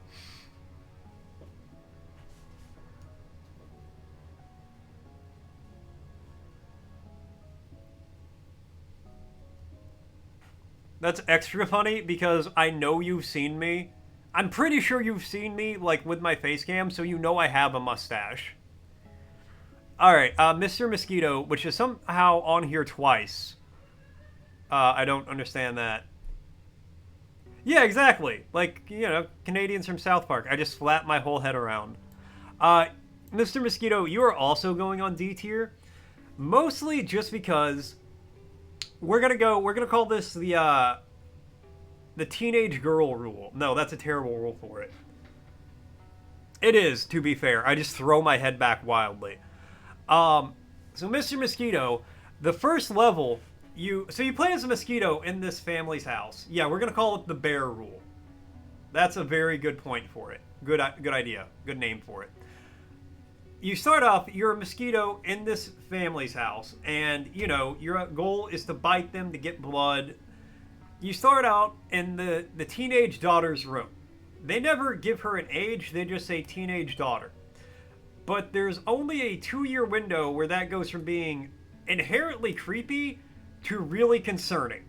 [SPEAKER 1] That's extra funny because I know you've seen me. I'm pretty sure you've seen me, like, with my face cam, so you know I have a mustache. All right, Mr. Mosquito, which is somehow on here twice. I don't understand that. Yeah, exactly. Like, Canadians from South Park. I just flat my whole head around. Uh, Mr. Mosquito, you are also going on D tier. Mostly just because we're gonna call this the teenage girl rule. No, that's a terrible rule for it. It is, to be fair. I just throw my head back wildly. Um, so Mr. Mosquito, the first level, you play as a mosquito in this family's house. Yeah, we're gonna call it the bear rule. That's a very good point for it. Good idea. Good name for it. You start off, you're a mosquito in this family's house, and your goal is to bite them to get blood. You start out in the teenage daughter's room. They never give her an age, they just say teenage daughter. But there's only a 2-year window where that goes from being inherently creepy to really concerning.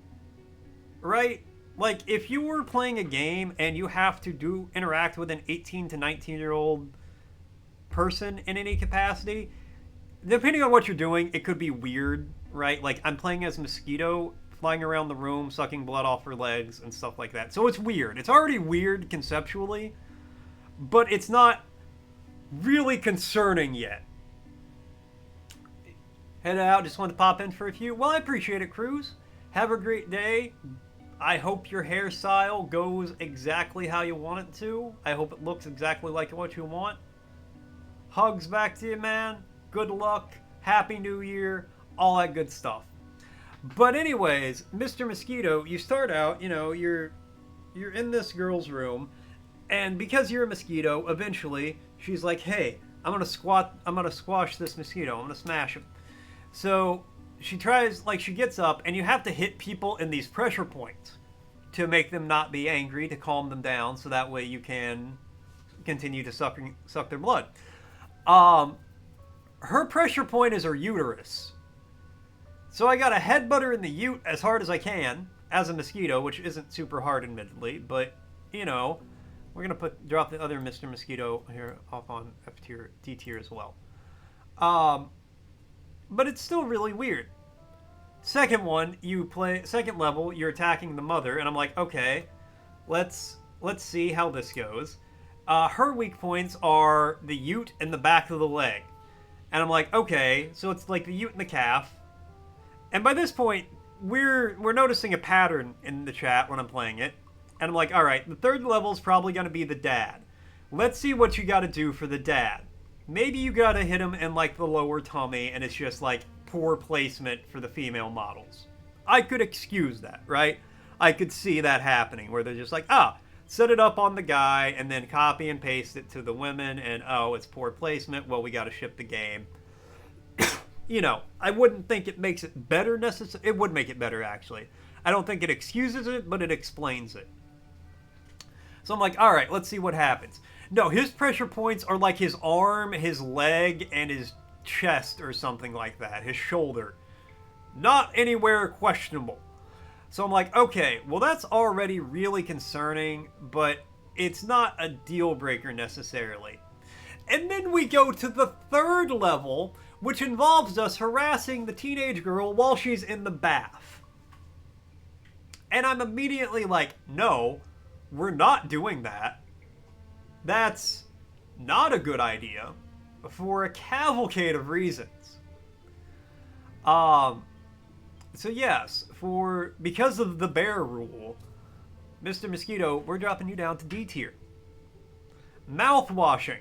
[SPEAKER 1] Right? Like, if you were playing a game and you have to interact with an 18 to 19-year-old person in any capacity, depending on what you're doing, it could be weird, right? Like, I'm playing as Mosquito, flying around the room, sucking blood off her legs and stuff like that. So it's weird. It's already weird conceptually, but it's not really concerning yet. Head out, just wanted to pop in for a few. Well, I appreciate it, Cruz. Have a great day. I hope your hairstyle goes exactly how you want it to. I hope it looks exactly like what you want. Hugs back to you, man. Good luck. Happy New Year. All that good stuff. But anyways, Mr. Mosquito, you start out, you're in this girl's room, and because you're a mosquito, eventually she's like, "Hey, I'm gonna squash this mosquito. I'm gonna smash him." So she tries, like, she gets up, and you have to hit people in these pressure points to make them not be angry, to calm them down, so that way you can continue to suck their blood. Her pressure point is her uterus. So I got to headbutt her in the ute as hard as I can, as a mosquito, which isn't super hard, admittedly, but, we're going to drop the other Mr. Mosquito here off on F tier, D tier as well. But it's still really weird. Second level, you're attacking the mother, and I'm like, okay, let's see how this goes. Her weak points are the ute and the back of the leg. And I'm like, okay, so it's like the ute and the calf. And by this point, we're noticing a pattern in the chat when I'm playing it. And I'm like, all right, the third level is probably going to be the dad. Let's see what you got to do for the dad. Maybe you got to hit him in, like, the lower tummy, and it's just, like, poor placement for the female models. I could excuse that, right? I could see that happening, where they're just like, set it up on the guy, and then copy and paste it to the women, and, it's poor placement, well, we got to ship the game. I wouldn't think it makes it better necessarily. It would make it better, actually. I don't think it excuses it, but it explains it. So I'm like, all right, let's see what happens. No, his pressure points are like his arm, his leg, and his chest or something like that. His shoulder. Not anywhere questionable. So I'm like, okay, well, that's already really concerning, but it's not a deal breaker necessarily. And then we go to the third level, which involves us harassing the teenage girl while she's in the bath. And I'm immediately like, no, we're not doing that. That's not a good idea for a cavalcade of reasons. So yes, because of the bear rule, Mr. Mosquito, we're dropping you down to D tier. Mouth washing.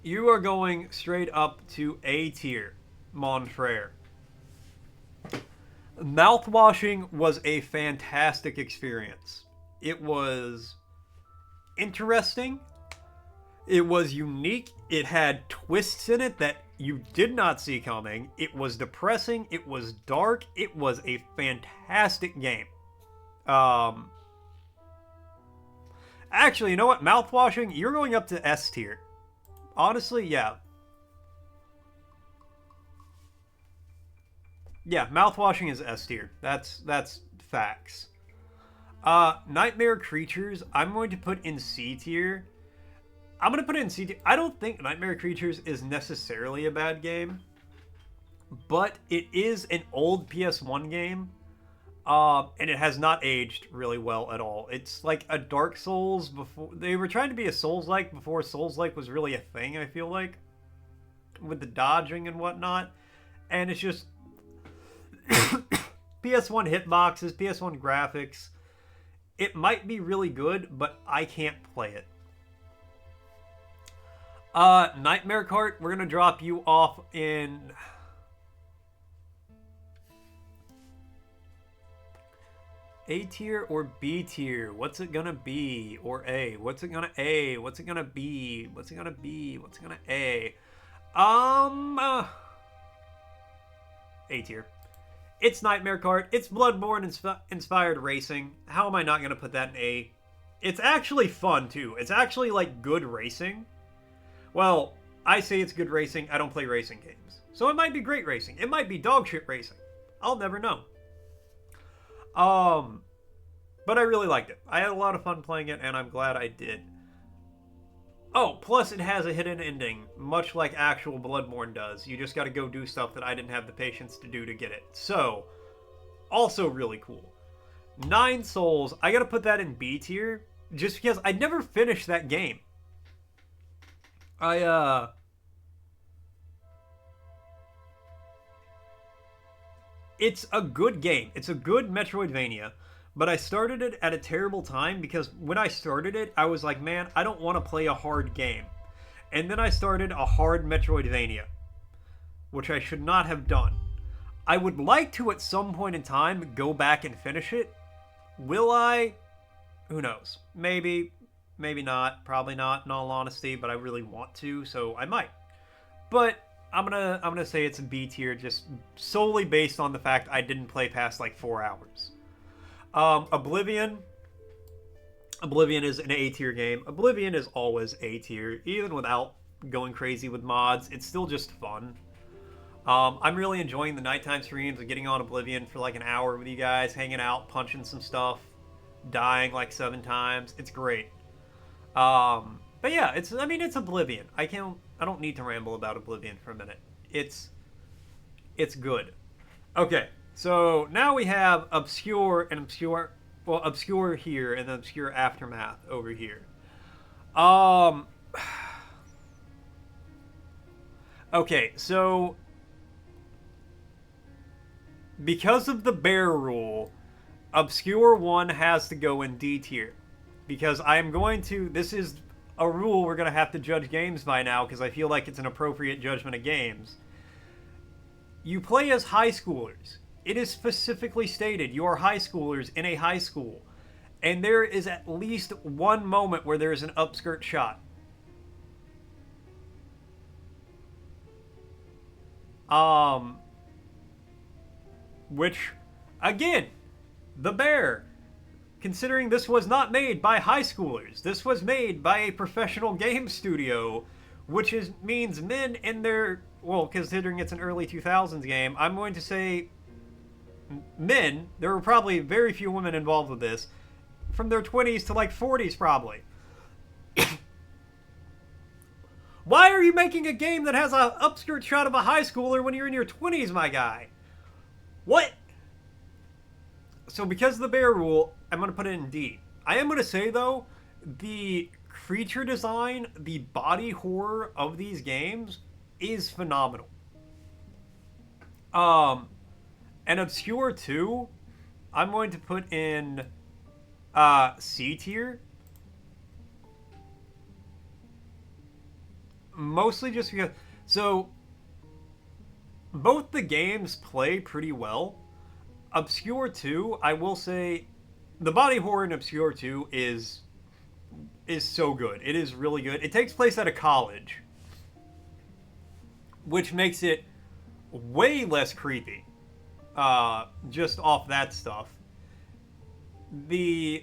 [SPEAKER 1] You are going straight up to A tier, mon frere. Mouthwashing was a fantastic experience. It was interesting. It was unique. It had twists in it that you did not see coming. It was depressing. It was dark. It was a fantastic game. Actually, you know what? Mouthwashing, you're going up to S tier. Honestly, yeah. Yeah, mouthwashing is S tier. That's facts. Nightmare creatures, I'm going to put in C tier. I'm gonna put it in C tier. I don't think Nightmare Creatures is necessarily a bad game, but it is an old PS1 game, and it has not aged really well at all. It's like a Dark Souls before they were trying to be a Souls-like before Souls-like was really a thing. I feel like with the dodging and whatnot, and it's just PS1 hitboxes, PS1 graphics. It might be really good, but I can't play it. Nightmare Cart, we're gonna drop you off in A tier or B tier? What's it gonna be? Or A? What's it gonna A? What's it gonna B? What's it gonna B? What's it gonna A? A tier. It's Nightmare Cart. It's Bloodborne inspired racing. How am I not gonna put that in A? It's actually fun too. It's actually like good racing. Well, I say it's good racing. I don't play racing games, so it might be great racing. It might be dog shit racing. I'll never know. But I really liked it. I had a lot of fun playing it, and I'm glad I did. Oh, plus it has a hidden ending, much like actual Bloodborne does. You just gotta go do stuff that I didn't have the patience to do to get it. So, also really cool. 9 Souls, I gotta put that in B tier, just because I never finished that game. It's a good game. It's a good Metroidvania, but I started it at a terrible time because when I started it, I was like, man, I don't want to play a hard game. And then I started a hard Metroidvania, which I should not have done. I would like to, at some point in time, go back and finish it. Will I? Who knows? Maybe, maybe not. Probably not, in all honesty, but I really want to, so I might. But I'm gonna say it's a B tier, just solely based on the fact I didn't play past like 4 hours. Oblivion is an A tier game. Oblivion is always A tier, even without going crazy with mods. It's still just fun. I'm really enjoying the nighttime streams and getting on Oblivion for like an hour with you guys, hanging out, punching some stuff, dying like 7 times. It's great. But yeah, it's Oblivion. I don't need to ramble about Oblivion for a minute. It's good. Okay, so now we have obscure here and then obscure aftermath over here. Okay, so because of the bear rule, obscure 1 has to go in D tier. Because this is a rule we're going to have to judge games by now, because I feel like it's an appropriate judgment of games. You play as high schoolers. It is specifically stated you are high schoolers in a high school. And there is at least one moment where there is an upskirt shot. Which, again, the bear. Considering this was not made by high schoolers. This was made by a professional game studio, which means men in their... Well, considering it's an early 2000s game, I'm going to say men. There were probably very few women involved with this. From their 20s to like 40s, probably. Why are you making a game that has an upskirt shot of a high schooler when you're in your 20s, my guy? What? So because of the bear rule, I'm going to put it in D. I am going to say, though, the creature design, the body horror of these games is phenomenal. And Obscure 2, I'm going to put in C tier. Mostly just because... So, both the games play pretty well. Obscure 2, I will say, the body horror in Obscure 2 is so good. It is really good. It takes place at a college, which makes it way less creepy. Just off that stuff. There's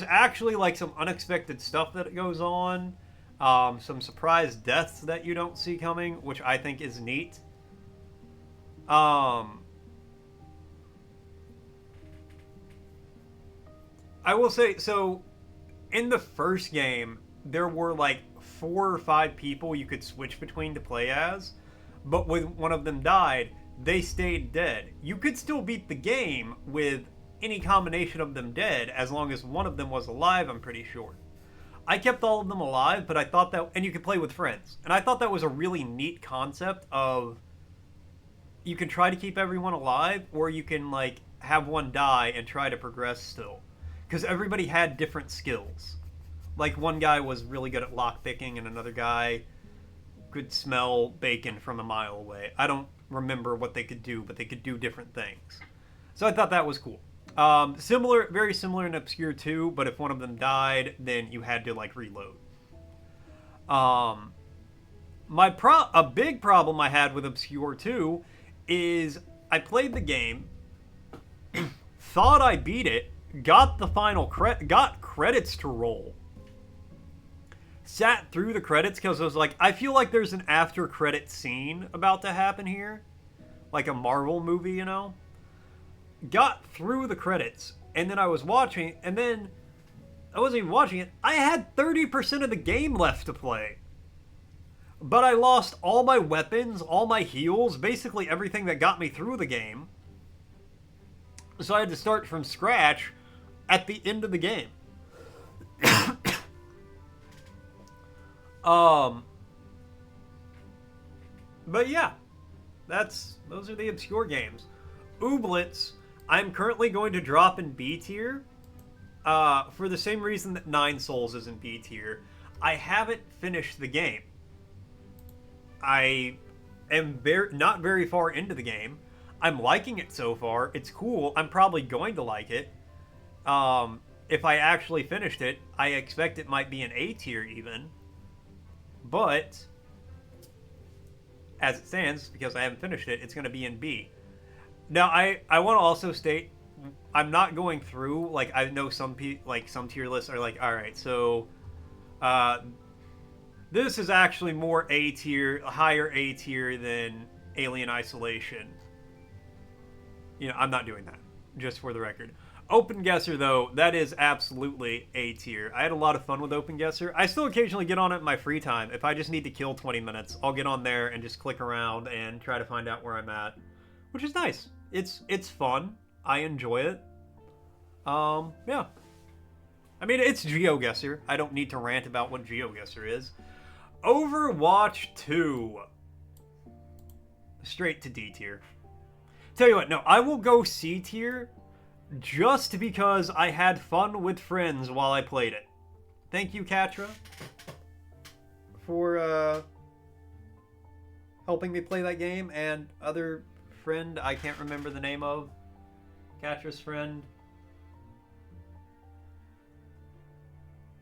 [SPEAKER 1] actually like some unexpected stuff that goes on. Some surprise deaths that you don't see coming, which I think is neat. I will say, so in the first game, there were like 4 or 5 people you could switch between to play as, but when one of them died, they stayed dead. You could still beat the game with any combination of them dead as long as one of them was alive, I'm pretty sure. I kept all of them alive, but I thought that, and you could play with friends, and I thought that was a really neat concept of you can try to keep everyone alive, or you can like have one die and try to progress still, because everybody had different skills. Like one guy was really good at lockpicking, and another guy could smell bacon from a mile away. I don't remember what they could do, but they could do different things. So I thought that was cool. Similar, very similar in Obscure 2, but if one of them died, then you had to like reload. A big problem I had with Obscure 2 is I played the game, thought I beat it, got the final got credits to roll, sat through the credits because I was like, I feel like there's an after credit scene about to happen here, like a Marvel movie, you know. Got through the credits, and then I was watching, and then I wasn't even watching it. I had 30% of the game left to play. But I lost all my weapons, all my heals, basically everything that got me through the game. So I had to start from scratch at the end of the game. But yeah, those are the Obscure games. Ooblets, I'm currently going to drop in B tier, for the same reason that Nine Souls is in B tier. I haven't finished the game. I am not very far into the game. I'm liking it so far. It's cool. I'm probably going to like it. If I actually finished it, I expect it might be an A tier even. But as it stands, because I haven't finished it, it's going to be in B. Now, I want to also state, I'm not going through, like, I know some some tier lists are like, alright, so, this is actually more A tier, higher A tier than Alien Isolation. You know, I'm not doing that, just for the record. Open Guesser, though, that is absolutely A tier. I had a lot of fun with Open Guesser. I still occasionally get on it in my free time. If I just need to kill 20 minutes, I'll get on there and just click around and try to find out where I'm at, which is nice. It's fun. I enjoy it. Yeah. I mean, it's GeoGuessr. I don't need to rant about what GeoGuessr is. Overwatch 2. Straight to D tier. Tell you what, no, I will go C tier just because I had fun with friends while I played it. Thank you, Katra, for helping me play that game, and other friend I can't remember the name of. Katra's friend.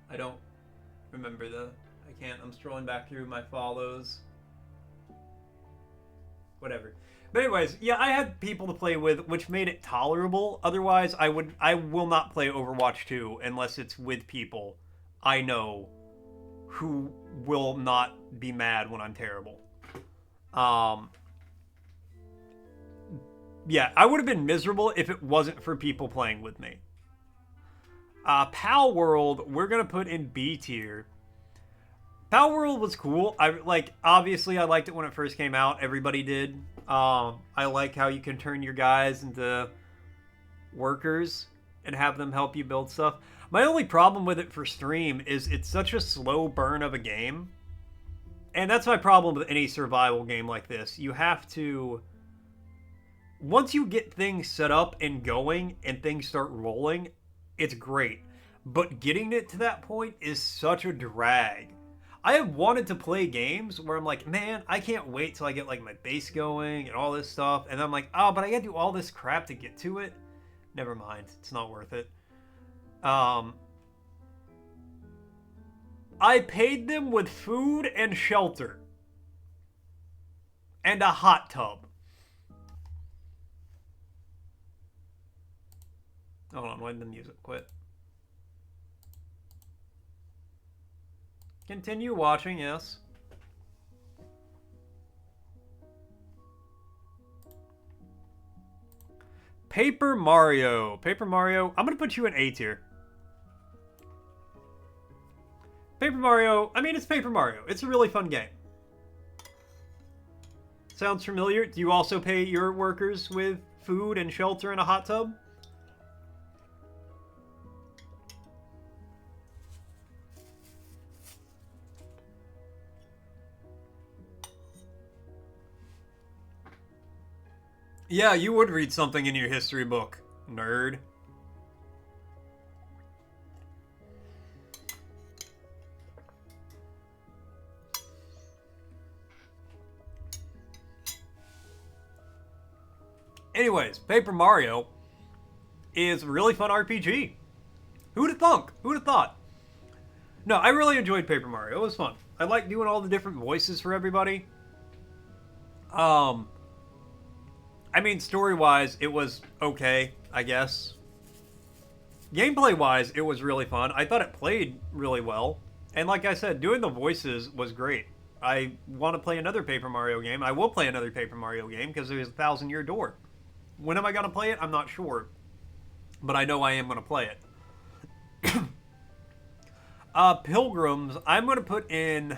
[SPEAKER 1] I don't remember I can't. I'm scrolling back through my follows. Whatever. But anyways, yeah, I had people to play with, which made it tolerable. Otherwise, I will not play Overwatch 2 unless it's with people I know who will not be mad when I'm terrible. Yeah, I would have been miserable if it wasn't for people playing with me. Pal World, we're gonna put in B tier. Pal World was cool. Obviously I liked it when it first came out. Everybody did. I like how you can turn your guys into workers and have them help you build stuff. My only problem with it for stream is it's such a slow burn of a game. And that's my problem with any survival game like this. You have to... Once you get things set up and going and things start rolling, it's great. But getting it to that point is such a drag. I have wanted to play games where I'm like, man, I can't wait till I get like my base going and all this stuff. And I'm like, oh, but I gotta do all this crap to get to it. Never mind. It's not worth it. I paid them with food and shelter. And a hot tub. Hold on, why did the music quit? Continue watching, yes. Paper Mario. Paper Mario, I'm gonna put you in A tier. Paper Mario, I mean, it's Paper Mario. It's a really fun game. Sounds familiar? Do you also pay your workers with food and shelter and a hot tub? Yeah, you would read something in your history book, nerd. Anyways, Paper Mario is a really fun RPG. Who'd have thunk? Who'd have thought? No, I really enjoyed Paper Mario. It was fun. I like doing all the different voices for everybody. I mean, story-wise, it was okay, I guess. Gameplay-wise, it was really fun. I thought it played really well. And like I said, doing the voices was great. I want to play another Paper Mario game. I will play another Paper Mario game because there's a 1,000-year door. When am I going to play it? I'm not sure. But I know I am going to play it. Pilgrims, I'm going to put in...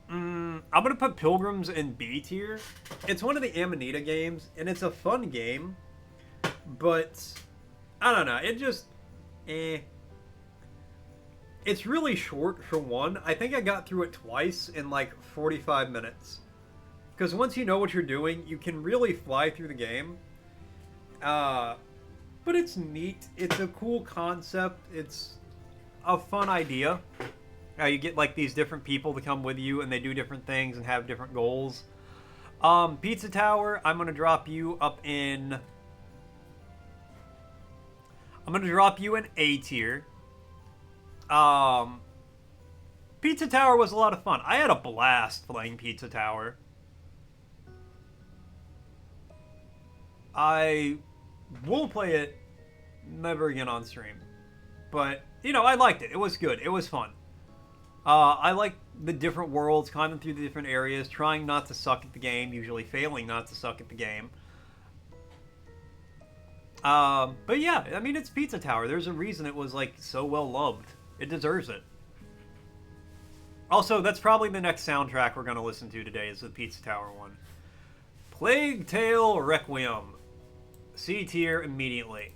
[SPEAKER 1] I'm going to put Pilgrims in B tier. It's one of the Amanita games, and it's a fun game. But, I don't know, it just... It's really short for one. I think I got through it twice in like 45 minutes. Because once you know what you're doing, you can really fly through the game. But it's neat. It's a cool concept. It's a fun idea. You get like these different people to come with you and they do different things and have different goals. Pizza Tower, I'm going to drop you up in... I'm going to drop you in A tier. Pizza Tower was a lot of fun. I had a blast playing Pizza Tower. I will play it never again on stream. But, you know, I liked it. It was good. It was fun. I like the different worlds, climbing through the different areas, trying not to suck at the game, usually failing not to suck at the game. But yeah, I mean, it's Pizza Tower. There's a reason it was, like, so well loved. It deserves it. Also, that's probably the next soundtrack we're going to listen to today is the Pizza Tower one. Plague Tale Requiem. C tier immediately.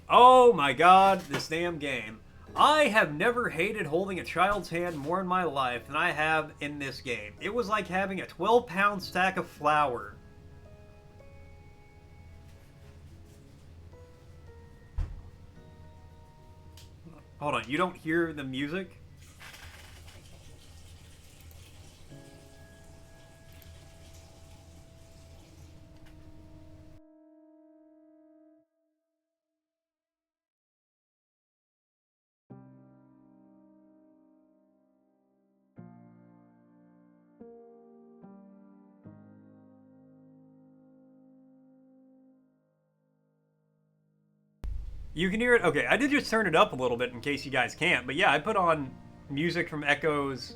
[SPEAKER 1] Oh my god, this damn game. I have never hated holding a child's hand more in my life than I have in this game. It was like having a 12-pound stack of flour. Hold on, you don't hear the music? You can hear it? Okay, I did just turn it up a little bit in case you guys can't. But yeah, I put on music from Echo's...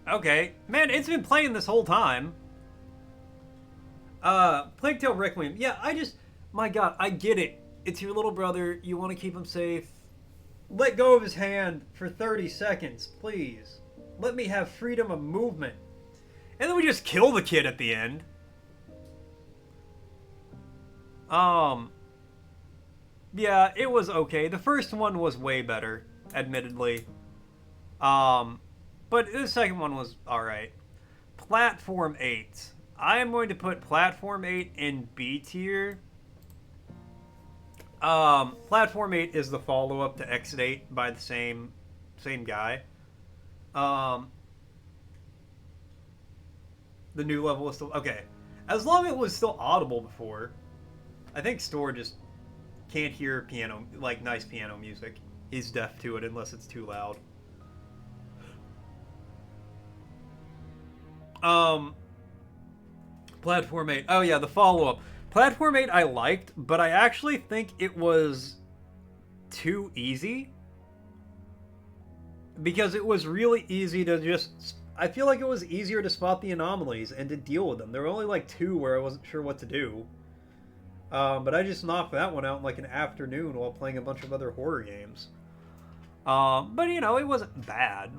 [SPEAKER 1] Okay. Man, it's been playing this whole time. Plague Tale Requiem. Yeah, my god, I get it. It's your little brother. You want to keep him safe. Let go of his hand for 30 seconds, please. Let me have freedom of movement. And then we just kill the kid at the end. Yeah, it was okay. The first one was way better, admittedly. But the second one was alright. Platform 8. I am going to put Platform 8 in B tier. Platform 8 is the follow-up to Exit 8 by the same guy. The new level is still... Okay. As long as it was still audible before. I think Store just can't hear piano, like nice piano music. He's deaf to it unless it's too loud. Platform 8. Oh yeah, the follow-up. Platform 8 I liked, but I actually think it was too easy. Because it was really easy to just... I feel like it was easier to spot the anomalies and to deal with them. There were only like 2 where I wasn't sure what to do. But I just knocked that one out in like an afternoon while playing a bunch of other horror games. But you know, it wasn't bad.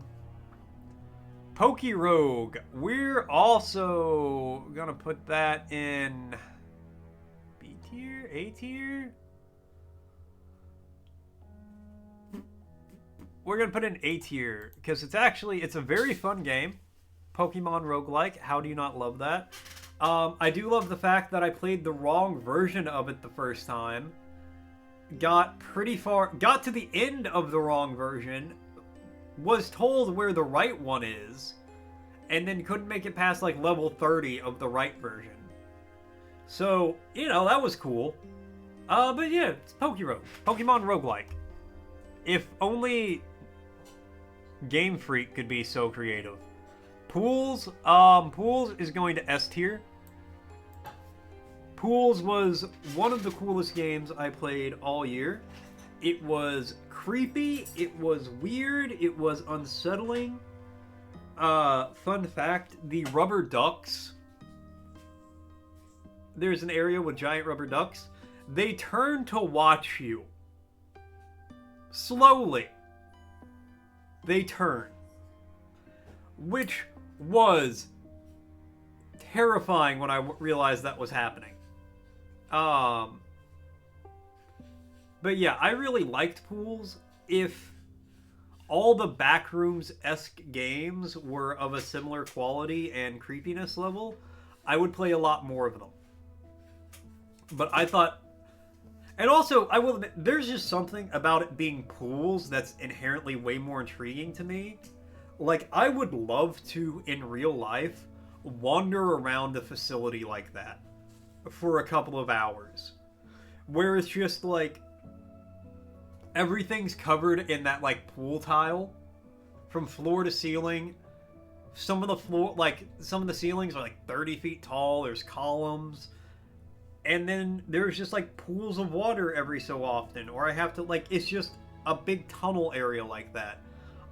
[SPEAKER 1] Poke Rogue. We're also gonna put that in B tier, A tier. We're gonna put it in A tier because it's a very fun game. Pokemon roguelike. How do you not love that? I do love the fact that I played the wrong version of it the first time. Got pretty far, got to the end of the wrong version, was told where the right one is, and then couldn't make it past like level 30 of the right version. So, you know, that was cool. But yeah, it's Pokemon roguelike. If only Game Freak could be so creative. Pools is going to S tier. Pools was one of the coolest games I played all year. It was creepy, it was weird, it was unsettling. Fun fact, the rubber ducks. There's an area with giant rubber ducks. They turn to watch you. Slowly. They turn. Which was terrifying when I realized that was happening. But yeah, I really liked Pools. If all the Backrooms-esque games were of a similar quality and creepiness level, I would play a lot more of them. But I thought... And also, I will admit, there's just something about it being Pools that's inherently way more intriguing to me. Like, I would love to, in real life, wander around a facility like that for a couple of hours. Where it's just, like, everything's covered in that, like, pool tile. From floor to ceiling. Some of the ceilings are, like, 30 feet tall. There's columns. And then there's just, like, pools of water every so often. Or I have to, like, it's just a big tunnel area like that.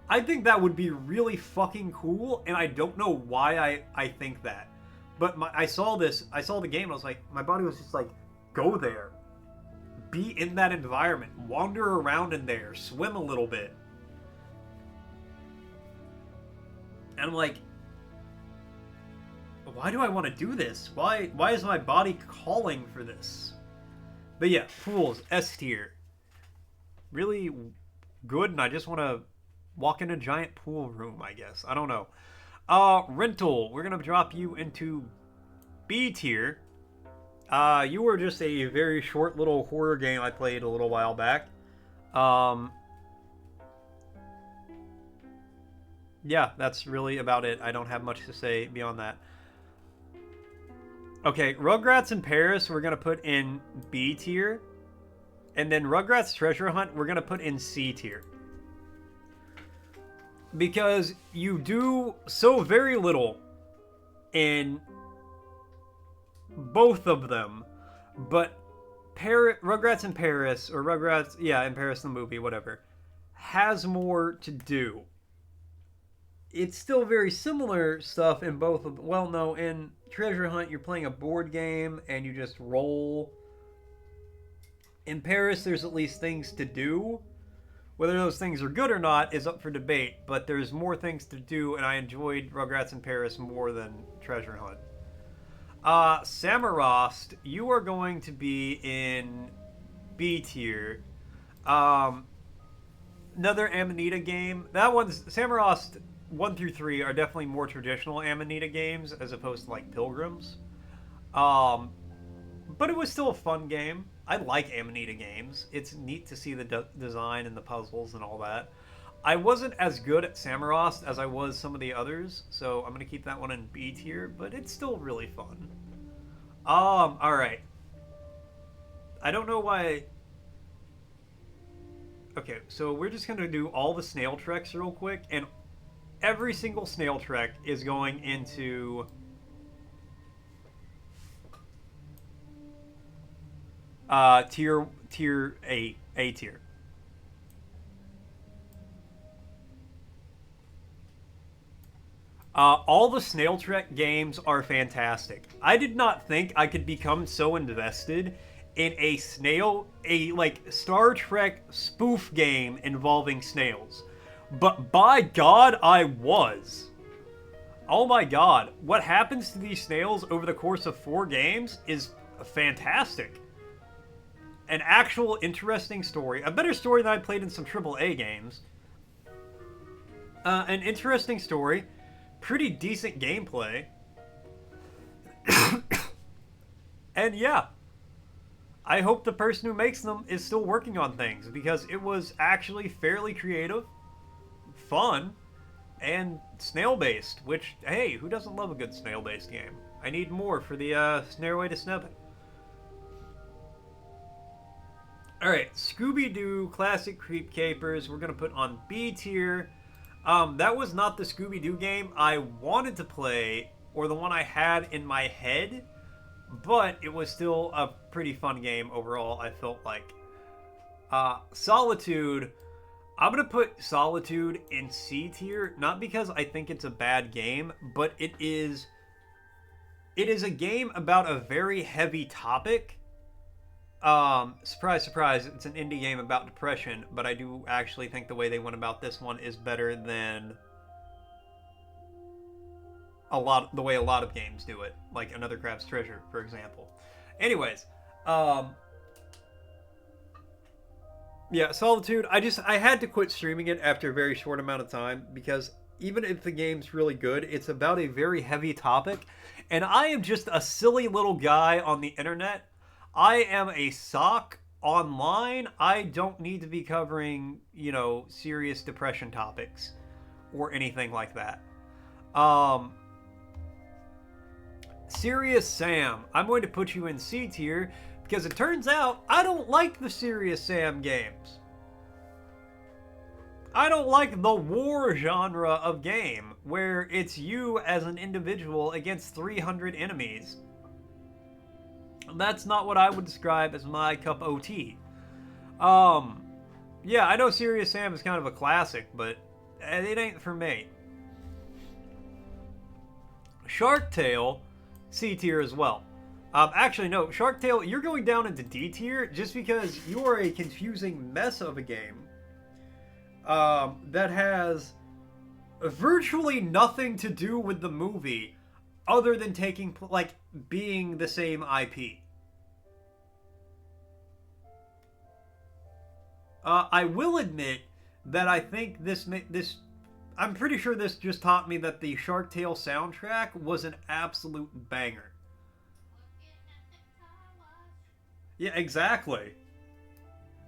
[SPEAKER 1] I think that would be really fucking cool, and I don't know why I think that. But I saw the game, and I was like, my body was just like, go there. Be in that environment. Wander around in there. Swim a little bit. And I'm like, why do I want to do this? Why is my body calling for this? But yeah, Pools, S tier. Really good, and I just want to walk in a giant pool room, I guess. I don't know. Rental. We're going to drop you into B tier. You were just a very short little horror game I played a little while back. Yeah, that's really about it. I don't have much to say beyond that. Okay, Rugrats in Paris we're going to put in B tier. And then Rugrats Treasure Hunt we're going to put in C tier. Because you do so very little in both of them, but Rugrats in Paris, or Rugrats, yeah, in Paris the movie, whatever, has more to do. It's still very similar stuff in both of them. Well, no, in Treasure Hunt you're playing a board game and you just roll. In Paris there's at least things to do. Whether those things are good or not is up for debate, but there's more things to do, and I enjoyed Rugrats in Paris more than Treasure Hunt. Samorost, you are going to be in B tier. Another Amanita game. Samorost 1 through 3 are definitely more traditional Amanita games as opposed to like Pilgrims. But it was still a fun game. I like Amanita games. It's neat to see the design and the puzzles and all that. I wasn't as good at Samorost as I was some of the others, so I'm going to keep that one in B tier, but it's still really fun. Alright. I don't know why... Okay, so we're just going to do all the snail treks real quick, and every single snail trek is going into... tier A tier. All the Snail Trek games are fantastic. I did not think I could become so invested in a snail, a like Star Trek spoof game involving snails. But by God, I was. Oh my God, what happens to these snails over the course of 4 games is fantastic. An actual interesting story, a better story than I played in some AAA games. An interesting story, pretty decent gameplay. And yeah, I hope the person who makes them is still working on things because it was actually fairly creative, fun, and snail-based, which, hey, who doesn't love a good snail-based game? I need more for the Stairway to Snebbin. Alright, Scooby-Doo Classic Creep Capers, we're going to put on B tier. That was not the Scooby-Doo game I wanted to play, or the one I had in my head, but it was still a pretty fun game overall, I felt like. Solitude, I'm going to put Solitude in C tier, not because I think it's a bad game, but it is a game about a very heavy topic. Surprise, surprise, it's an indie game about depression, but I do actually think the way they went about this one is better than the way a lot of games do it, like Another Crab's Treasure, for example. Anyways, yeah, Solitude, I had to quit streaming it after a very short amount of time because even if the game's really good, it's about a very heavy topic, and I am just a silly little guy on the internet. I am a sock online. I don't need to be covering, serious depression topics or anything like that. Serious Sam, I'm going to put you in C tier because it turns out I don't like the Serious Sam games. I don't like the war genre of game where it's you as an individual against 300 enemies. That's not what I would describe as my cup of tea. Yeah, I know Serious Sam is kind of a classic, but it ain't for me. Shark Tale, C tier as well. Actually, no, Shark Tale, you're going down into D tier just because you are a confusing mess of a game that has virtually nothing to do with the movie other than being the same IP. I will admit that I think this I'm pretty sure this just taught me that the Shark Tale soundtrack was an absolute banger. Yeah, exactly.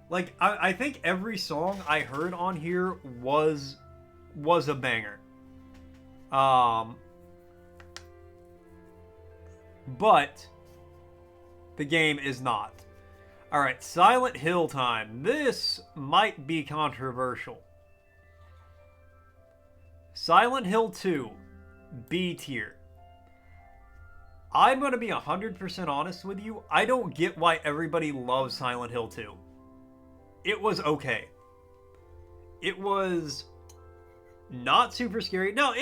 [SPEAKER 1] Like, I think every song I heard on here was a banger. But the game is not. Alright, Silent Hill time. This might be controversial. Silent Hill 2, B tier. I'm going to be 100% honest with you. I don't get why everybody loves Silent Hill 2. It was okay. It was not super scary. No,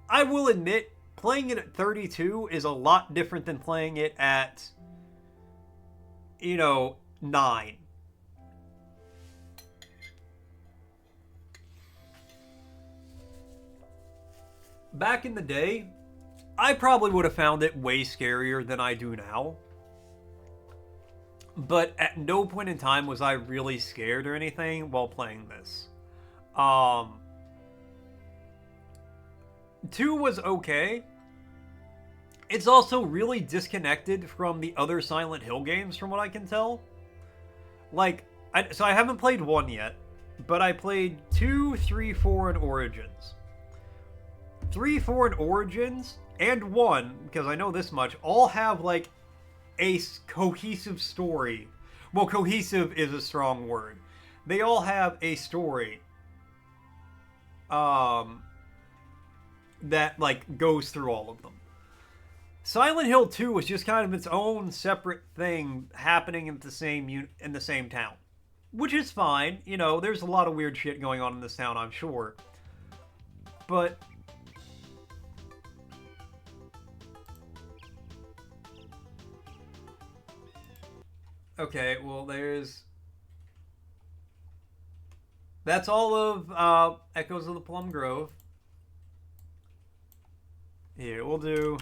[SPEAKER 1] I will admit, playing it at 32 is a lot different than playing it at, 9. Back in the day, I probably would have found it way scarier than I do now. But at no point in time was I really scared or anything while playing this. 2 was okay. It's also really disconnected from the other Silent Hill games from what I can tell. So I haven't played 1 yet, but I played 2, 3, 4, and Origins. 3, 4, and Origins, and 1, because I know this much, all have, a cohesive story. Well, cohesive is a strong word. They all have a story that, goes through all of them. Silent Hill 2 was just kind of its own separate thing happening in the same town. Which is fine. There's a lot of weird shit going on in this town, I'm sure. But Okay, well, there's. That's all of Echoes of the Plum Grove. Here, we'll do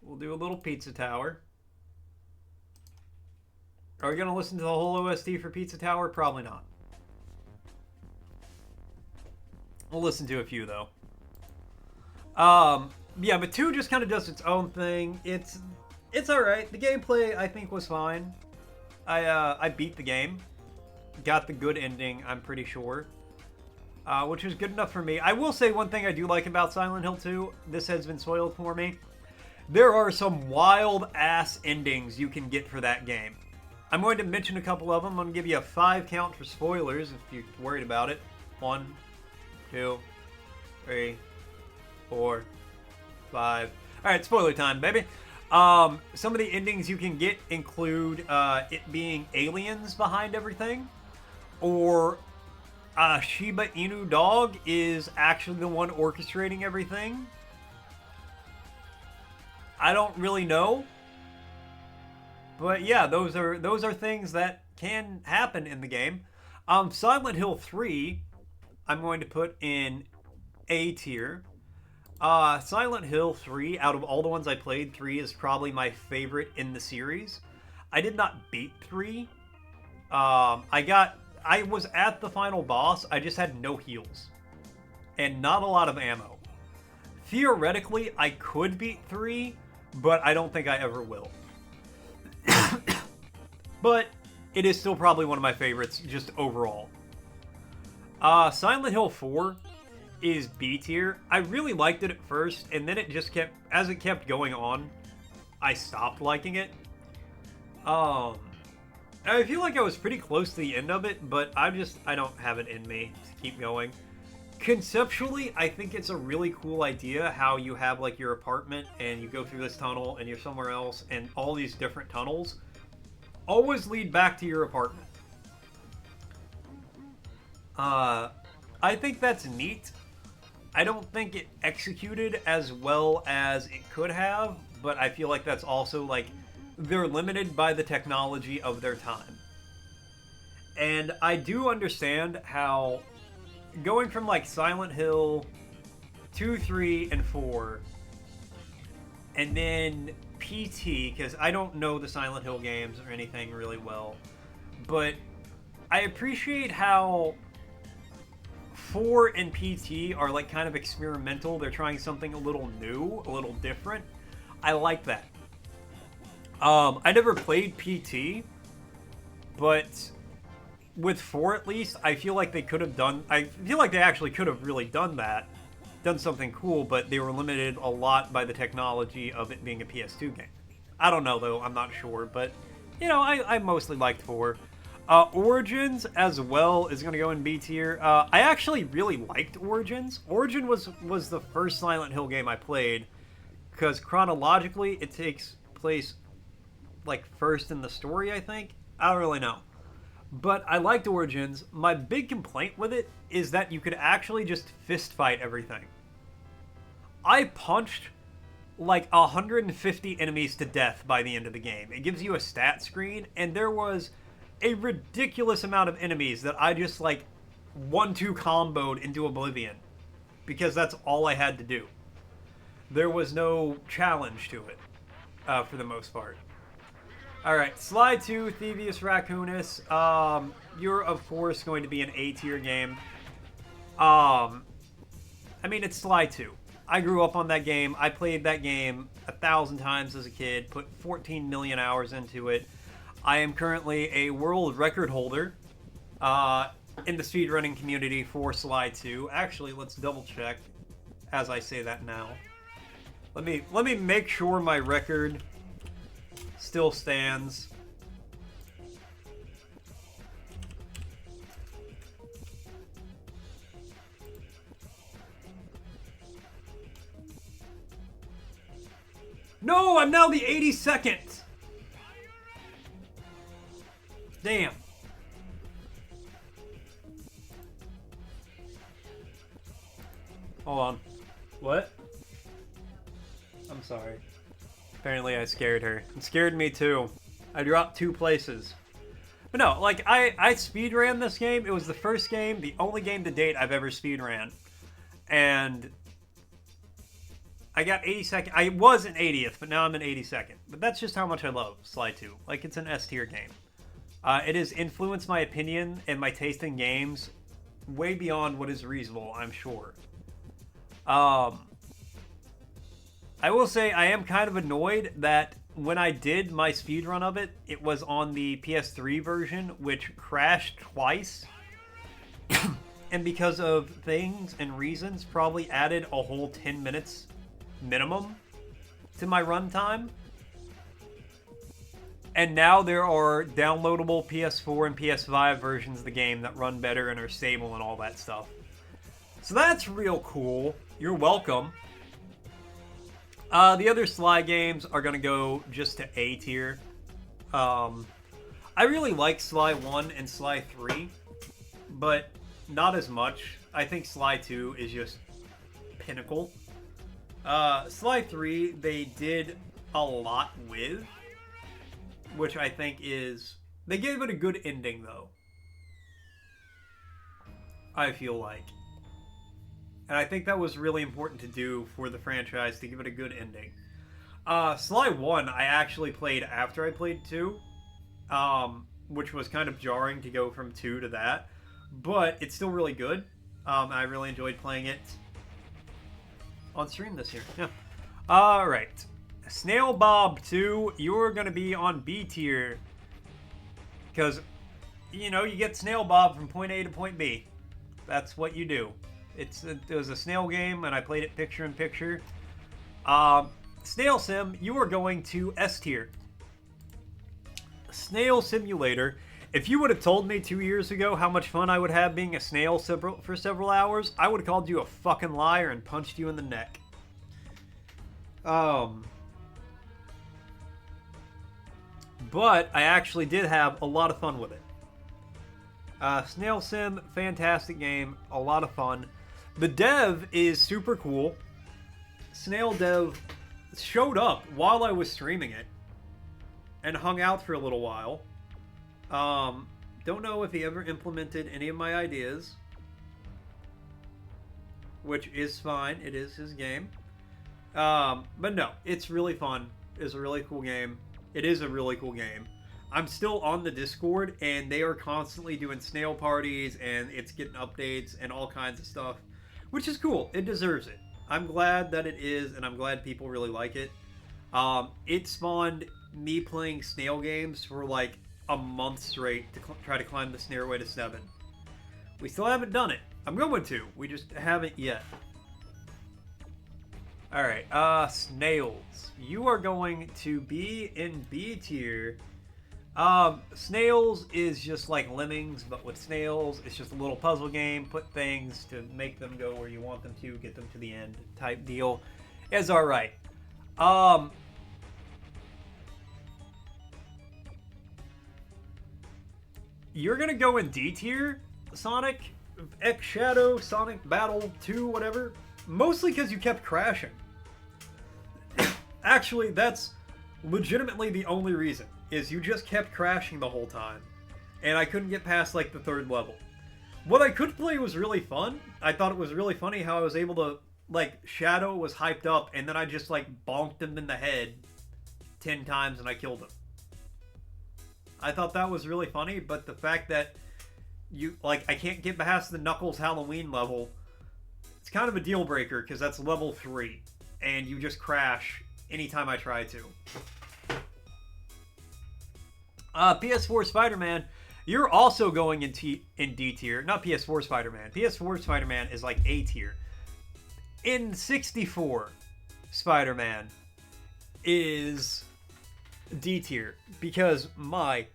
[SPEAKER 1] a little Pizza Tower. Are we gonna listen to the whole OST for Pizza Tower? Probably not. We'll listen to a few though. Yeah, but 2 just kind of does its own thing. It's all right. The gameplay I think was fine. I beat the game, got the good ending. I'm pretty sure, which is good enough for me. I will say one thing I do like about Silent Hill 2. This has been spoiled for me. There are some wild ass endings you can get for that game. I'm going to mention a couple of them. I'm going to give you a 5 count for spoilers if you're worried about it. 1, 2, 3, 4, 5. All right, spoiler time, baby. Some of the endings you can get include it being aliens behind everything, or Shiba Inu dog is actually the one orchestrating everything. I don't really know, but yeah, those are things that can happen in the game. Silent Hill 3, I'm going to put in A tier. Silent Hill 3, out of all the ones I played, 3 is probably my favorite in the series. I did not beat 3. I was at the final boss, I just had no heals. And not a lot of ammo. Theoretically, I could beat 3, but I don't think I ever will. But it is still probably one of my favorites, just overall. Silent Hill 4 is B tier. I really liked it at first, and then it just kept, as it kept going on, I stopped liking it. I feel like I was pretty close to the end of it, but I don't have it in me to keep going. Conceptually, I think it's a really cool idea how you have like your apartment and you go through this tunnel and you're somewhere else, and all these different tunnels always lead back to your apartment. I think that's neat. I don't think it executed as well as it could have, but I feel like that's also like they're limited by the technology of their time. And I do understand how going from like Silent Hill 2, 3, and 4, and then PT, because I don't know the Silent Hill games or anything really well, but I appreciate how 4 and PT are like kind of experimental. They're trying something a little new, a little different. I like that. I never played PT, but with 4 at least, I feel like they could have done... I feel like they actually could have really done that. Done something cool, but they were limited a lot by the technology of it being a PS2 game. I don't know, though. I'm not sure, but, you know, I mostly liked 4. Origins, as well, is going to go in B tier. I actually really liked Origins. Origin was the first Silent Hill game I played, because chronologically, it takes place, like, first in the story, I think? I don't really know. But I liked Origins. My big complaint with it is that you could actually just fist fight everything. I punched like 150 enemies to death by the end of the game. It gives you a stat screen, and there was a ridiculous amount of enemies that I just like 1-2 comboed into oblivion, because that's all I had to do. There was no challenge to it, for the most part. Alright, Sly 2, Thievius Raccoonus. You're, of course, going to be an A tier game. I mean, it's Sly 2. I grew up on that game. I played that game 1,000 times as a kid, put 14 million hours into it. I am currently a world record holder in the speedrunning community for Sly 2. Actually, let's double check as I say that now. Let me make sure my record still stands. No, I'm now the 82nd. Damn. Hold on. What? I'm sorry. Apparently I scared her. It scared me too. I dropped 2 places. But no, like, I speedran this game. It was the first game, the only game to date I've ever speedran. And I got 82nd. I was an 80th, but now I'm an 82nd. But that's just how much I love Sly 2. Like, it's an S tier game. It has influenced my opinion and my taste in games way beyond what is reasonable, I'm sure. I will say I am kind of annoyed that when I did my speedrun of it, it was on the PS3 version, which crashed twice. And because of things and reasons, probably added a whole 10 minutes minimum to my runtime. And now there are downloadable PS4 and PS5 versions of the game that run better and are stable and all that stuff. So that's real cool. You're welcome. The other Sly games are going to go just to A tier. I really like Sly 1 and Sly 3, but not as much. I think Sly 2 is just pinnacle. Sly 3, they did a lot with, which I think is... They gave it a good ending, though. I feel like. And I think that was really important to do for the franchise, to give it a good ending. Sly 1, I actually played after I played 2, which was kind of jarring to go from 2 to that. But it's still really good. I really enjoyed playing it on stream this year. Yeah. Alright. Snail Bob 2, you're going to be on B tier. Because, you know, you get Snail Bob from point A to point B. That's what you do. It was a snail game, and I played it picture-in-picture. Snail Sim, you are going to S tier. Snail Simulator. If you would have told me 2 years ago how much fun I would have being a snail for several hours, I would have called you a fucking liar and punched you in the neck. But I actually did have a lot of fun with it. Snail Sim, fantastic game, a lot of fun. The dev is super cool. Snail Dev showed up while I was streaming it and hung out for a little while. Don't know if he ever implemented any of my ideas, which is fine. It is his game. But no, it's really fun. It's a really cool game. It is a really cool game. I'm still on the Discord, and they are constantly doing snail parties, and it's getting updates and all kinds of stuff, which is cool. It deserves it. I'm glad that it is, and I'm glad people really like it. It spawned me playing snail games for like a month straight to try to climb the Stairway to 7. We still haven't done it. I'm going to. We just haven't yet. Alright, Snails. You are going to be in B tier. Snails is just like Lemmings, but with snails. It's just a little puzzle game. Put things to make them go where you want them to, get them to the end type deal. It's alright. You're gonna go in D tier, Sonic X Shadow, Sonic Battle 2, whatever. Mostly because you kept crashing. Actually, that's legitimately the only reason, is you just kept crashing the whole time. And I couldn't get past, like, the 3rd level. What I could play was really fun. I thought it was really funny how I was able to, like, Shadow was hyped up, and then I just, like, bonked him in the head 10 times and I killed him. I thought that was really funny, but the fact that you, like, I can't get past the Knuckles Halloween level, it's kind of a deal breaker, because that's level 3, and you just crash anytime I try to. PS4 Spider-Man, you're also going in D tier. Not PS4 Spider-Man. PS4 Spider-Man is like A tier. In 64, Spider-Man is D tier, because my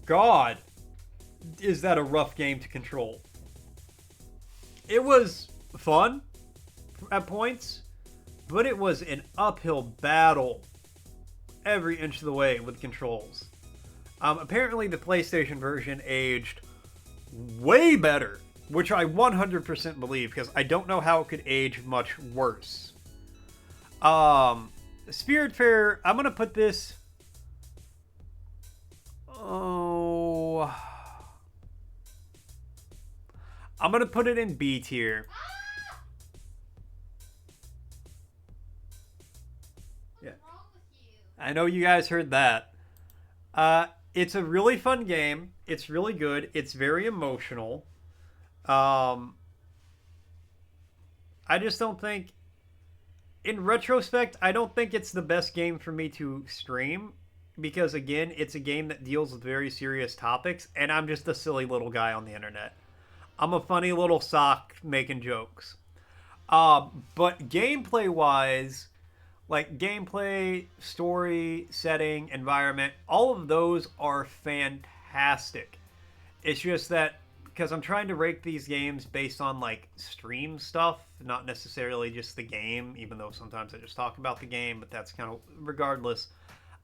[SPEAKER 1] God, is that a rough game to control. It was fun at points, but it was an uphill battle every inch of the way with controls. Apparently the PlayStation version aged way better, which I 100% believe, because I don't know how it could age much worse. Spiritfarer, I'm gonna put this. Oh, I'm gonna put it in B tier. Yeah,
[SPEAKER 2] What's wrong with you?
[SPEAKER 1] I know you guys heard that. It's a really fun game. It's really good. It's very emotional. Um, I just don't think, in retrospect, I don't think it's the best game for me to stream because, again, it's a game that deals with very serious topics, and I'm just a silly little guy on the internet. I'm a funny little sock making jokes. But gameplay wise, like gameplay, story, setting, environment, all of those are fantastic. It's just that because I'm trying to rate these games based on like stream stuff, not necessarily just the game, even though sometimes I just talk about the game, but that's kind of regardless.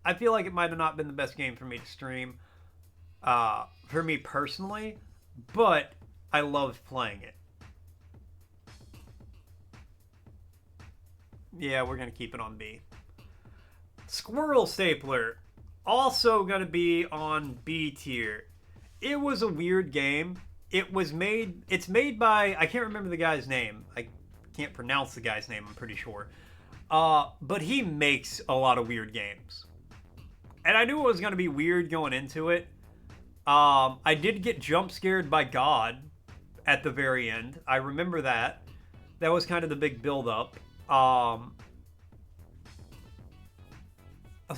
[SPEAKER 1] I feel like it might have not been the best game for me to stream, for me personally, but I loved playing it. Yeah, we're going to keep it on B. Squirrel Stapler, also going to be on B tier. It was a weird game. It's made by, I can't remember the guy's name. I can't pronounce the guy's name, I'm pretty sure. But he makes a lot of weird games. And I knew it was going to be weird going into it. I did get jump scared by God at the very end. I remember that. That was kind of the big build up. So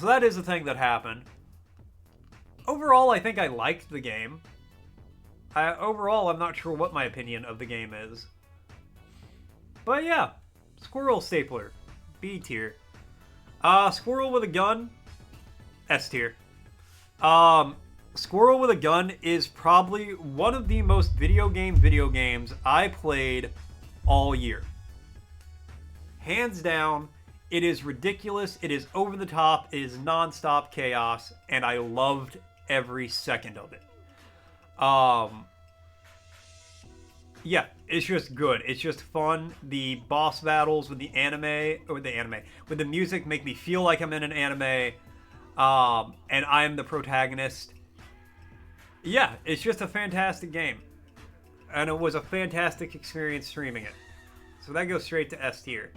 [SPEAKER 1] that is the thing that happened. Overall, I think I liked the game. Overall, I'm not sure what my opinion of the game is. But yeah, Squirrel Stapler, B tier. Squirrel with a gun, S tier. Squirrel with a gun is probably one of the most video games I played all year. Hands down, it is ridiculous, it is over the top, it is non-stop chaos, and I loved every second of it. Yeah, it's just good. It's just fun. The boss battles with the with the music make me feel like I'm in an anime, and I'm the protagonist. Yeah, it's just a fantastic game, and it was a fantastic experience streaming it. So that goes straight to S tier.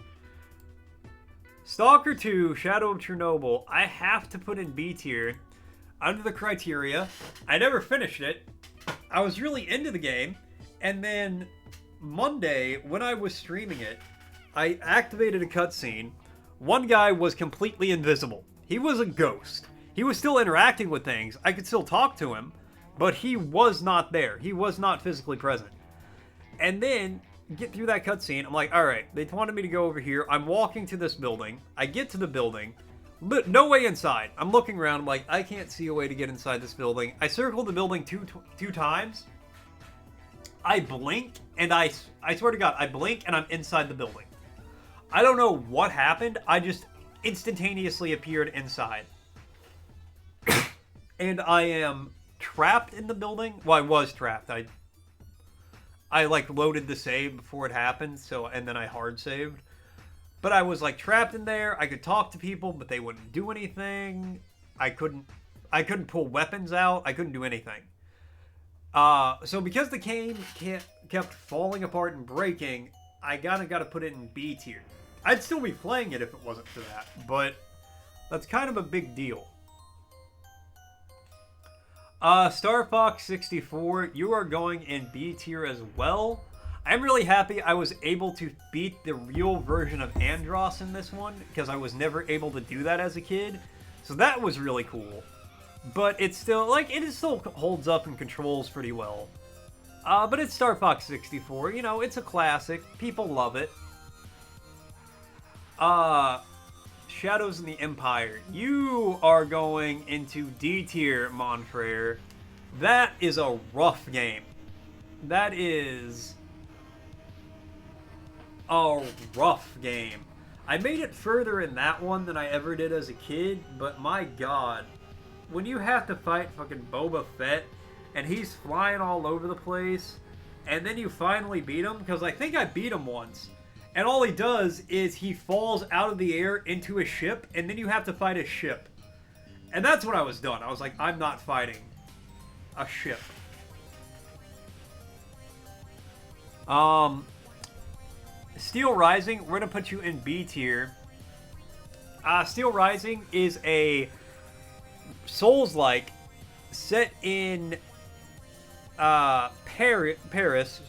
[SPEAKER 1] Stalker 2, Shadow of Chernobyl, I have to put in B tier under the criteria. I never finished it. I was really into the game, and then Monday, when I was streaming it, I activated a cutscene. One guy was completely invisible. He was a ghost. He was still interacting with things. I could still talk to him, but he was not there. He was not physically present. And then get through that cutscene. I'm like, all right, they wanted me to go over here. I'm walking to this building. I get to the building, but no way inside. I'm looking around. I'm like, I can't see a way to get inside this building. I circled the building two times. I blink, and I swear to God, I blink, and I'm inside the building. I don't know what happened. I just instantaneously appeared inside. And I am trapped in the building. Well, I was trapped. I like loaded the save before it happened, and then I hard saved. But I was like trapped in there. I could talk to people, but they wouldn't do anything. I couldn't pull weapons out. I couldn't do anything. So because the game kept falling apart and breaking, I gotta put it in B tier. I'd still be playing it if it wasn't for that, but that's kind of a big deal. Star Fox 64, you are going in B tier as well. I'm really happy I was able to beat the real version of Andross in this one, because I was never able to do that as a kid. So that was really cool. But it's still, it still holds up and controls pretty well. But it's Star Fox 64, you know, it's a classic. People love it. Shadows in the Empire. You are going into D tier, Monfrere. That is a rough game. That is a rough game. I made it further in that one than I ever did as a kid, but my God, when you have to fight fucking Boba Fett and he's flying all over the place, and then you finally beat him, because I think I beat him once, And all he does is he falls out of the air into a ship, and then you have to fight a ship. And that's when I was done. I was like, I'm not fighting a ship. Steel Rising, we're gonna put you in B tier. Steel Rising is a Souls-like set in Paris,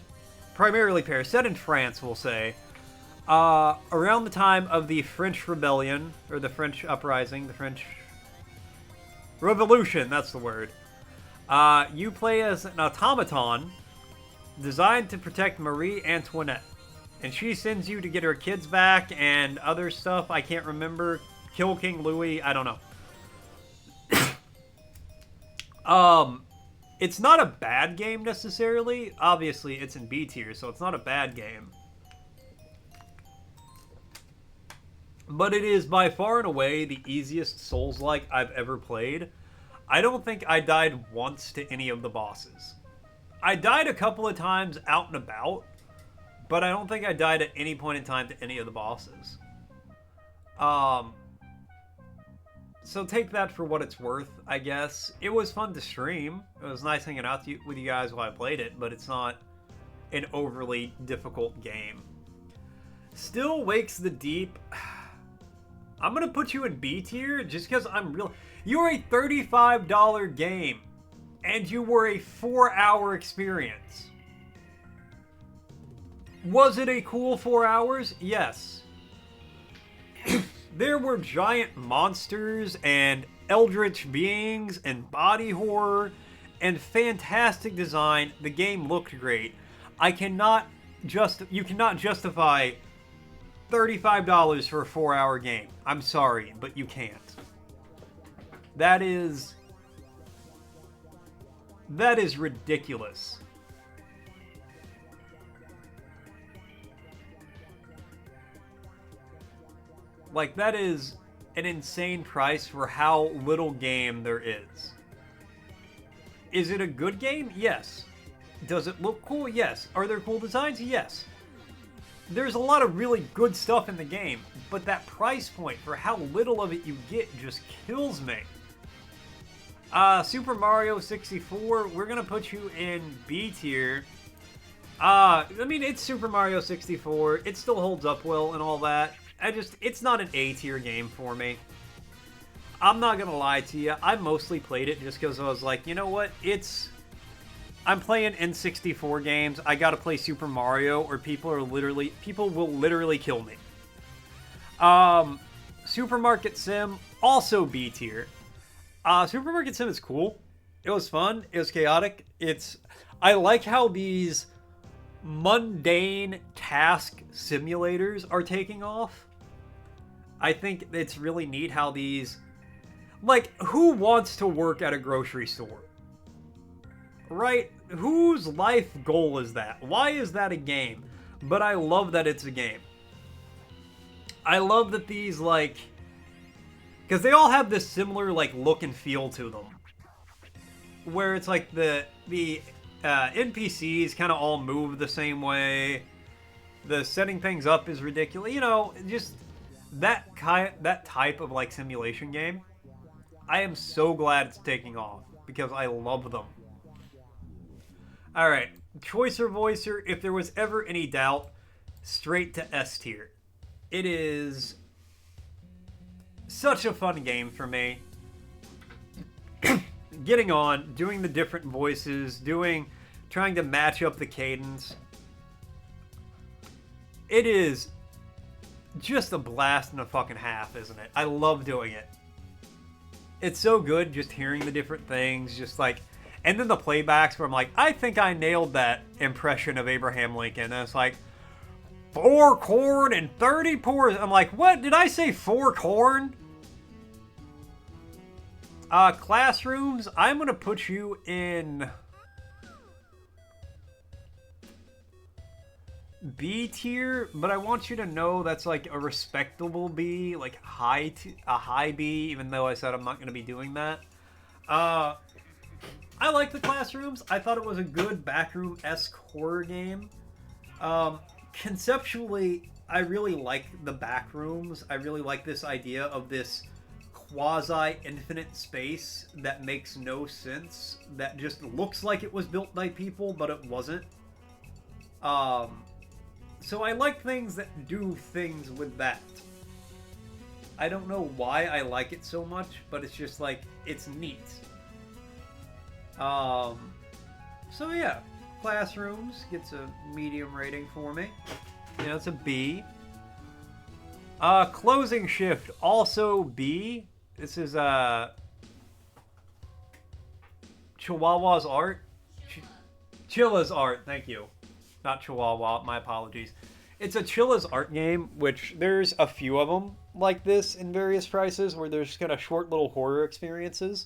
[SPEAKER 1] primarily Paris, set in France, we'll say. Around the time of the French Rebellion, or the French Uprising, the French Revolution, that's the word. You play as an automaton designed to protect Marie Antoinette. And she sends you to get her kids back and other stuff. I can't remember. Kill King Louis. I don't know. It's not a bad game necessarily. Obviously, it's in B tier, so it's not a bad game. But it is by far and away the easiest Souls-like I've ever played. I don't think I died once to any of the bosses. I died a couple of times out and about, but I don't think I died at any point in time to any of the bosses. So take that for what it's worth, I guess. It was fun to stream. It was nice hanging out with you guys while I played it, but it's not an overly difficult game. Still Wakes the Deep. I'm going to put you in B tier just because I'm real. You're a $35 game, and you were a 4-hour experience. Was it a cool 4 hours? Yes. There were giant monsters and eldritch beings and body horror and fantastic design. The game looked great. You cannot justify $35 for a 4-hour game. I'm sorry, but you can't. That is ridiculous. Like, that is an insane price for how little game there is. Is it a good game? Yes. Does it look cool? Yes. Are there cool designs? Yes. There's a lot of really good stuff in the game, but that price point for how little of it you get just kills me. Super Mario 64, we're gonna put you in B tier. I mean, it's Super Mario 64. It still holds up well and all that. It's not an A tier game for me. I'm not gonna lie to you. I mostly played it just because I was like, you know what? I'm playing N64 games. I gotta play Super Mario, or people will literally kill me. Supermarket Sim, also B tier. Supermarket Sim is cool. It was fun. It was chaotic. I like how these mundane task simulators are taking off. I think it's really neat how these... Like, who wants to work at a grocery store? Right? Whose life goal is that? Why is that a game? But I love that it's a game. I love that these, like... Because they all have this similar, like, look and feel to them. Where it's like the NPCs kind of all move the same way. The setting things up is ridiculous. You know, just that type of, like, simulation game. I am so glad it's taking off because I love them. Alright, Choicer Voicer, if there was ever any doubt, straight to S tier. It is such a fun game for me. Getting on, doing the different voices, trying to match up the cadence. It is just a blast and a fucking half, isn't it? I love doing it. It's so good just hearing the different things, just like... And then the playbacks where I'm like, I think I nailed that impression of Abraham Lincoln. And it's like, 4 corn and 30 poor. I'm like, what? Did I say 4 corn? Classrooms, I'm going to put you in B tier, but I want you to know that's like a respectable B, like a high B, even though I said I'm not going to be doing that. I like the Classrooms. I thought it was a good backroom-esque horror game. Conceptually, I really like the back rooms. I really like this idea of this quasi-infinite space that makes no sense, that just looks like it was built by people, but it wasn't. So I like things that do things with that. I don't know why I like it so much, but it's just like, it's neat. So yeah, Classrooms gets a medium rating for me. Yeah, it's a B. Closing Shift, also B. This is Chihuahua's art. Chilla's art, thank you. Not Chihuahua, my apologies. It's a Chilla's art game, which there's a few of them like this in various prices, where there's kind of short little horror experiences.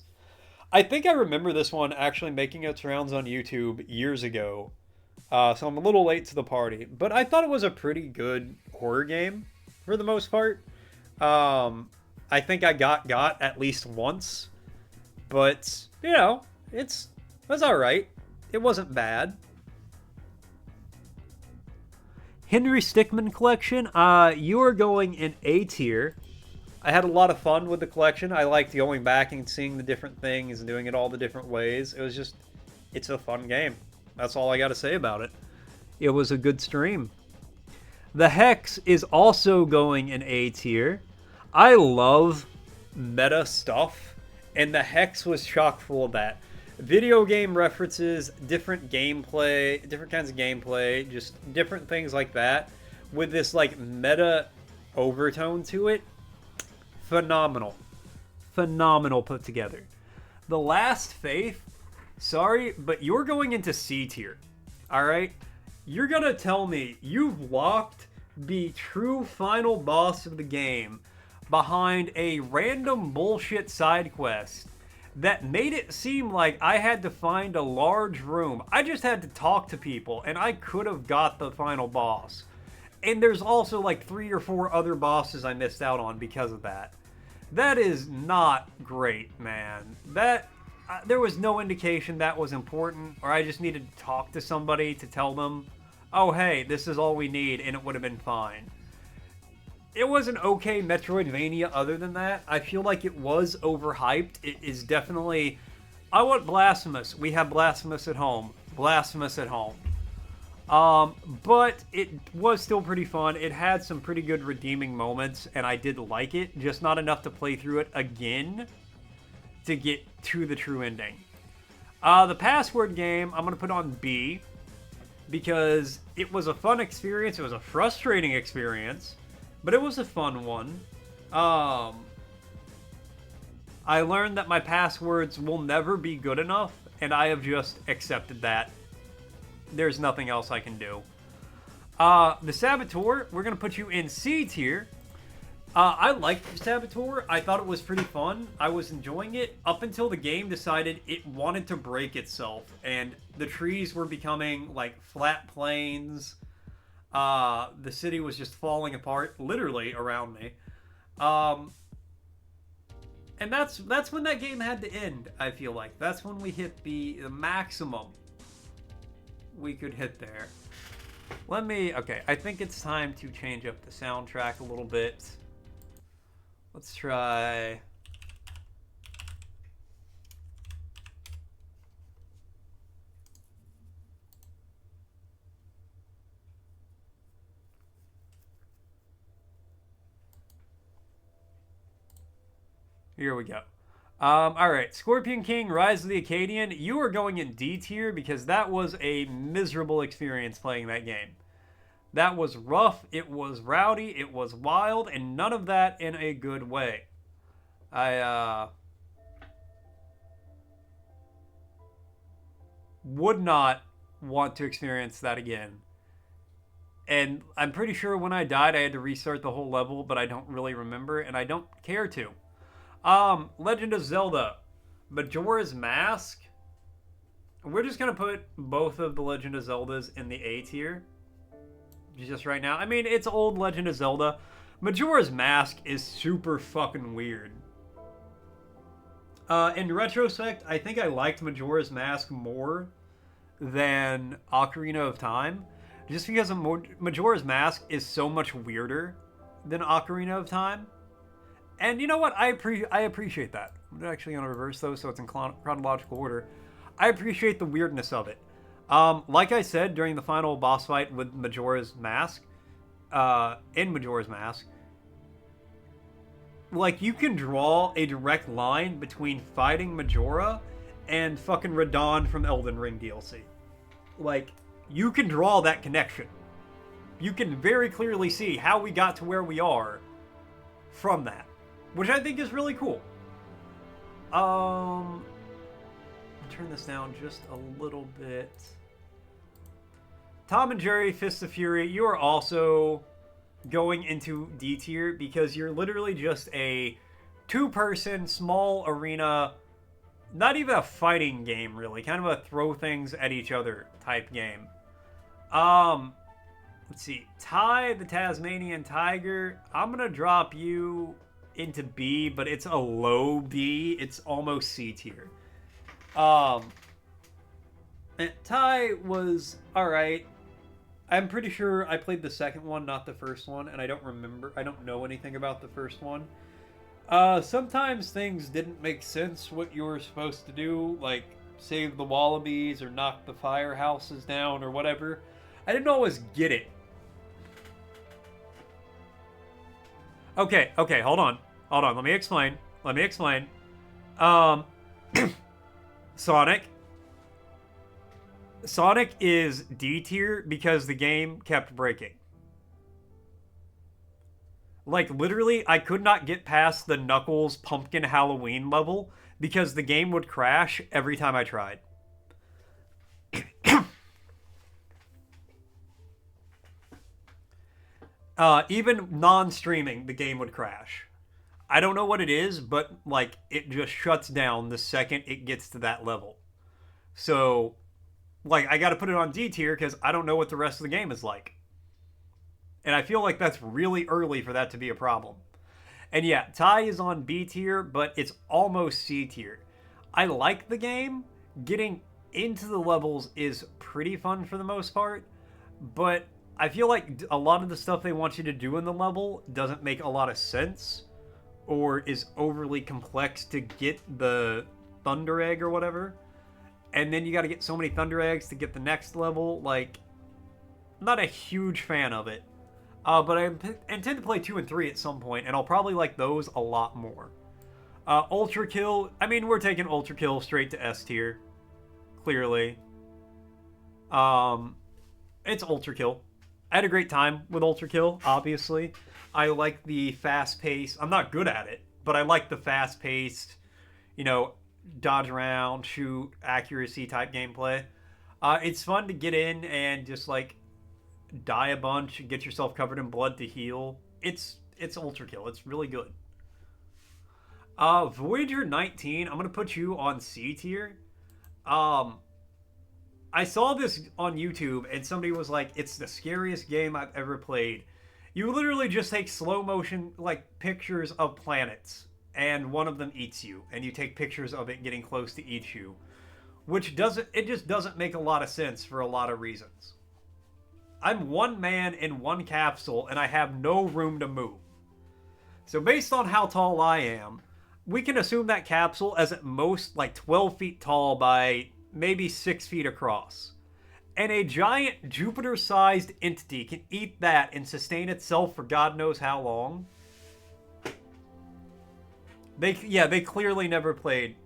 [SPEAKER 1] I think I remember this one actually making its rounds on YouTube years ago. So I'm a little late to the party. But I thought it was a pretty good horror game, for the most part. I think I got at least once. But, you know, it was alright. It wasn't bad. Henry Stickmin collection, you are going in A tier. I had a lot of fun with the collection. I liked going back and seeing the different things and doing it all the different ways. It was just, it's a fun game. That's all I got to say about it. It was a good stream. The Hex is also going in A tier. I love meta stuff, and the Hex was chock full of that. Video game references, different gameplay, different kinds of gameplay, just different things like that, with this like meta overtone to it. Phenomenal. Phenomenal put together. The Last Faith, sorry, but you're going into C tier. Alright? You're gonna tell me you've locked the true final boss of the game behind a random bullshit side quest that made it seem like I had to find a large room. I just had to talk to people, and I could have got the final boss. And there's also like 3 or 4 other bosses I missed out on because of that. That is not great, man. That there was no indication that was important, or I just needed to talk to somebody to tell them, oh hey, this is all we need, and it would have been fine. It was an okay Metroidvania other than that. I feel like it was overhyped. It is definitely... I want Blasphemous. We have Blasphemous at home. Blasphemous at home. But it was still pretty fun. It had some pretty good redeeming moments, and I did like it. Just not enough to play through it again to get to the true ending. The Password game, I'm going to put on B, because it was a fun experience. It was a frustrating experience, but it was a fun one. I learned that my passwords will never be good enough, and I have just accepted that. There's nothing else I can do. The Saboteur, we're going to put you in C tier. I liked the Saboteur. I thought it was pretty fun. I was enjoying it up until the game decided it wanted to break itself, and the trees were becoming like flat plains. The city was just falling apart, literally, around me. And that's when that game had to end, I feel like. That's when we hit the maximum we could hit there. Okay, I think it's time to change up the soundtrack a little bit. Let's try... Here we go. Alright, Scorpion King, Rise of the Acadian. You are going in D tier because that was a miserable experience playing that game. That was rough, it was rowdy, it was wild, and none of that in a good way. I would not want to experience that again. And I'm pretty sure when I died I had to restart the whole level, but I don't really remember, and I don't care to. Legend of Zelda, Majora's Mask. We're just gonna put both of the Legend of Zeldas in the A tier. Just right now. I mean, it's old Legend of Zelda. Majora's Mask is super fucking weird. In retrospect, I think I liked Majora's Mask more than Ocarina of Time. just because Majora's Mask is so much weirder than Ocarina of Time. And you know what? I appreciate that. I'm actually going to reverse those so it's in chronological order. I appreciate the weirdness of it. Like I said during the final boss fight with Majora's Mask, in Majora's Mask, like, you can draw a direct line between fighting Majora and fucking Radon from Elden Ring DLC. Like, you can draw that connection. You can very clearly see how we got to where we are from that, which I think is really cool. Turn this down just a little bit. Tom and Jerry Fists of Fury, you are also going into D tier because you're literally just a two-person small arena, not even a fighting game really, kind of a throw things at each other type game. Let's see, Ty the Tasmanian Tiger, I'm gonna drop you into B, but it's a low B. It's almost C tier. Ty was alright. I'm pretty sure I played the second one, not the first one, and I don't know anything about the first one. Sometimes things didn't make sense what you were supposed to do, like save the wallabies or knock the firehouses down or whatever. I didn't always get it. Okay, hold on, let me explain. Sonic is D tier because the game kept breaking. Like, literally, I could not get past the Knuckles Pumpkin Halloween level because the game would crash every time I tried. Even non-streaming, the game would crash. I don't know what it is, but, like, it just shuts down the second it gets to that level. So, like, I gotta put it on D tier because I don't know what the rest of the game is like. And I feel like that's really early for that to be a problem. And yeah, Ty is on B tier, but it's almost C tier. I like the game. Getting into the levels is pretty fun for the most part, but I feel like a lot of the stuff they want you to do in the level doesn't make a lot of sense or is overly complex to get the Thunder Egg or whatever. And then you got to get so many Thunder Eggs to get the next level. Like, I'm not a huge fan of it. But I intend to play 2 and 3 at some point, and I'll probably like those a lot more. Ultra Kill, I mean, we're taking Ultra Kill straight to S tier. Clearly. It's Ultra Kill. I had a great time with Ultra Kill, obviously. I like the fast-paced, I'm not good at it, but I like the fast-paced, dodge around, shoot, accuracy type gameplay. It's fun to get in and just, like, die a bunch, get yourself covered in blood to heal. It's Ultra Kill. It's really good. Voyager 19, I'm going to put you on C tier. I saw this on YouTube and somebody was like, it's the scariest game I've ever played. You literally just take slow motion, like, pictures of planets and one of them eats you and you take pictures of it getting close to eat you, which just doesn't make a lot of sense for a lot of reasons. I'm one man in one capsule and I have no room to move. So based on how tall I am, we can assume that capsule is at most like 12 feet tall by maybe 6 feet across. And a giant Jupiter-sized entity can eat that and sustain itself for God knows how long. They clearly never played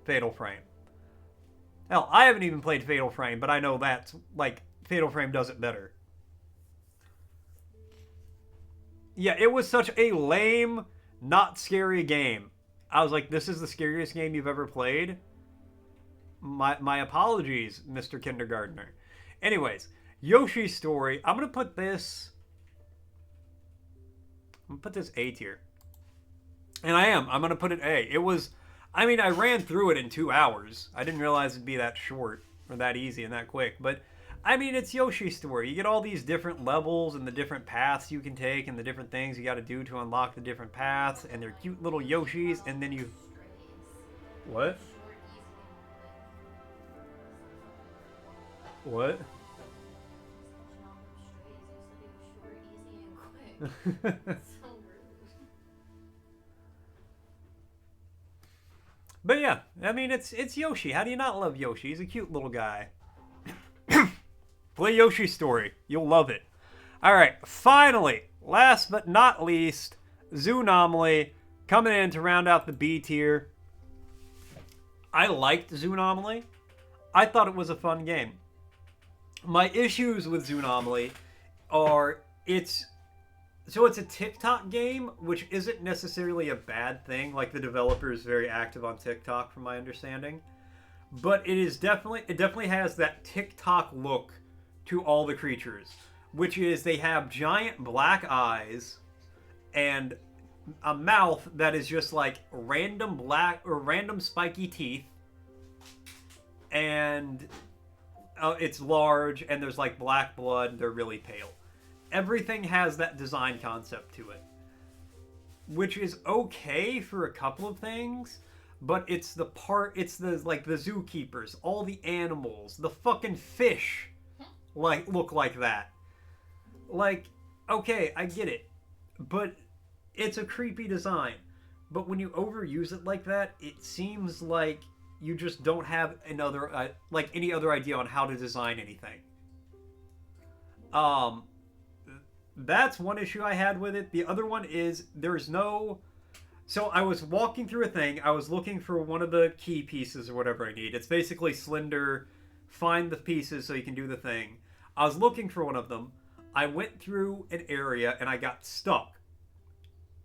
[SPEAKER 1] Fatal Frame. Hell, I haven't even played Fatal Frame, but I know that's, like, Fatal Frame does it better. Yeah, it was such a lame, not scary game. I was like, this is the scariest game you've ever played? My apologies, Mr. Kindergartner. Anyways, Yoshi's Story. I'm gonna put this A tier. And I'm gonna put it A. It was, I mean, I ran through it in 2 hours. I didn't realize it'd be that short, or that easy and that quick, but I mean, it's Yoshi's Story. You get all these different levels and the different paths you can take and the different things you gotta do to unlock the different paths, and they're cute little Yoshis, and then you... What? What?
[SPEAKER 2] So rude.
[SPEAKER 1] But yeah, I mean, it's Yoshi. How do you not love Yoshi? He's a cute little guy. Play Yoshi's Story. You'll love it. All right, finally, last but not least, Zoonomaly coming in to round out the B tier. I liked Zoonomaly. I thought it was a fun game. My issues with Zoonomaly are it's a TikTok game, which isn't necessarily a bad thing. Like the developer is very active on TikTok, from my understanding. But it definitely has that TikTok look to all the creatures, which is they have giant black eyes and a mouth that is just like random black or random spiky teeth, and it's large and there's like black blood. They're really pale. Everything has that design concept to it, which is okay for a couple of things, but it's the like the zookeepers, all the animals, the fucking fish like look like that. Like, okay, I get it, but it's a creepy design. But when you overuse it like that, it seems like you just don't have any other idea on how to design anything. That's one issue I had with it. The other one is there's no. So I was walking through a thing. I was looking for one of the key pieces or whatever I need. It's basically Slender, find the pieces so you can do the thing. I was looking for one of them. I went through an area and I got stuck.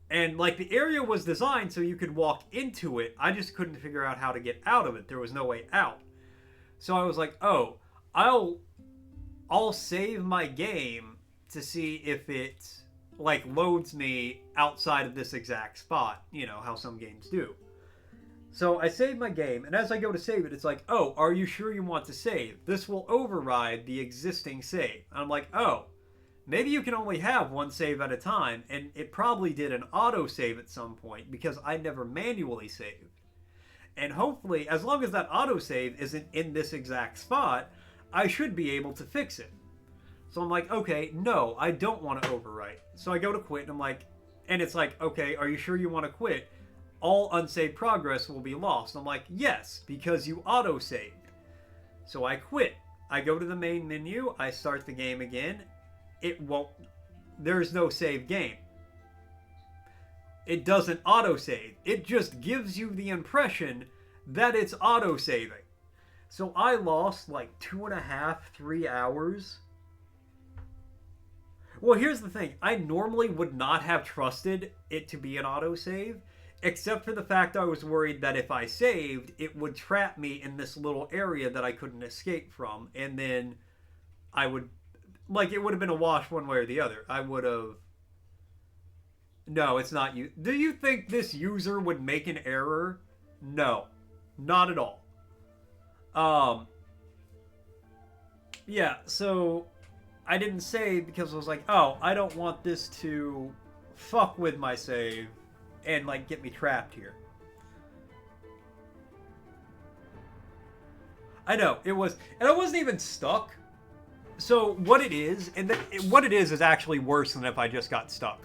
[SPEAKER 1] And like the area was designed so you could walk into it. I just couldn't figure out how to get out of it. There was no way out. So I was like, "Oh, I'll save my game to see if it like loads me outside of this exact spot, you know, how some games do." So I save my game, and as I go to save it, it's like, "Oh, are you sure you want to save? This will override the existing save." And I'm like, "Oh, maybe you can only have one save at a time," and it probably did an auto save at some point because I never manually saved. And hopefully, as long as that auto save isn't in this exact spot, I should be able to fix it. So I'm like, okay, no, I don't want to overwrite. So I go to quit, and I'm like, and it's like, okay, are you sure you want to quit? All unsaved progress will be lost. I'm like, yes, because you auto-saved. So I quit. I go to the main menu, I start the game again. It won't, there's no save game. It doesn't auto-save. It just gives you the impression that it's auto-saving. So I lost like 2.5, 3 hours. Well, here's the thing. I normally would not have trusted it to be an autosave, except for the fact I was worried that if I saved, it would trap me in this little area that I couldn't escape from, and then I would, like, it would have been a wash one way or the other. I would have... No, it's not you. Do you think this user would make an error? No. Not at all. Yeah, so I didn't save because I was like, oh, I don't want this to fuck with my save and like get me trapped here. I know it was, and I wasn't even stuck. So what it is, what it is actually worse than if I just got stuck.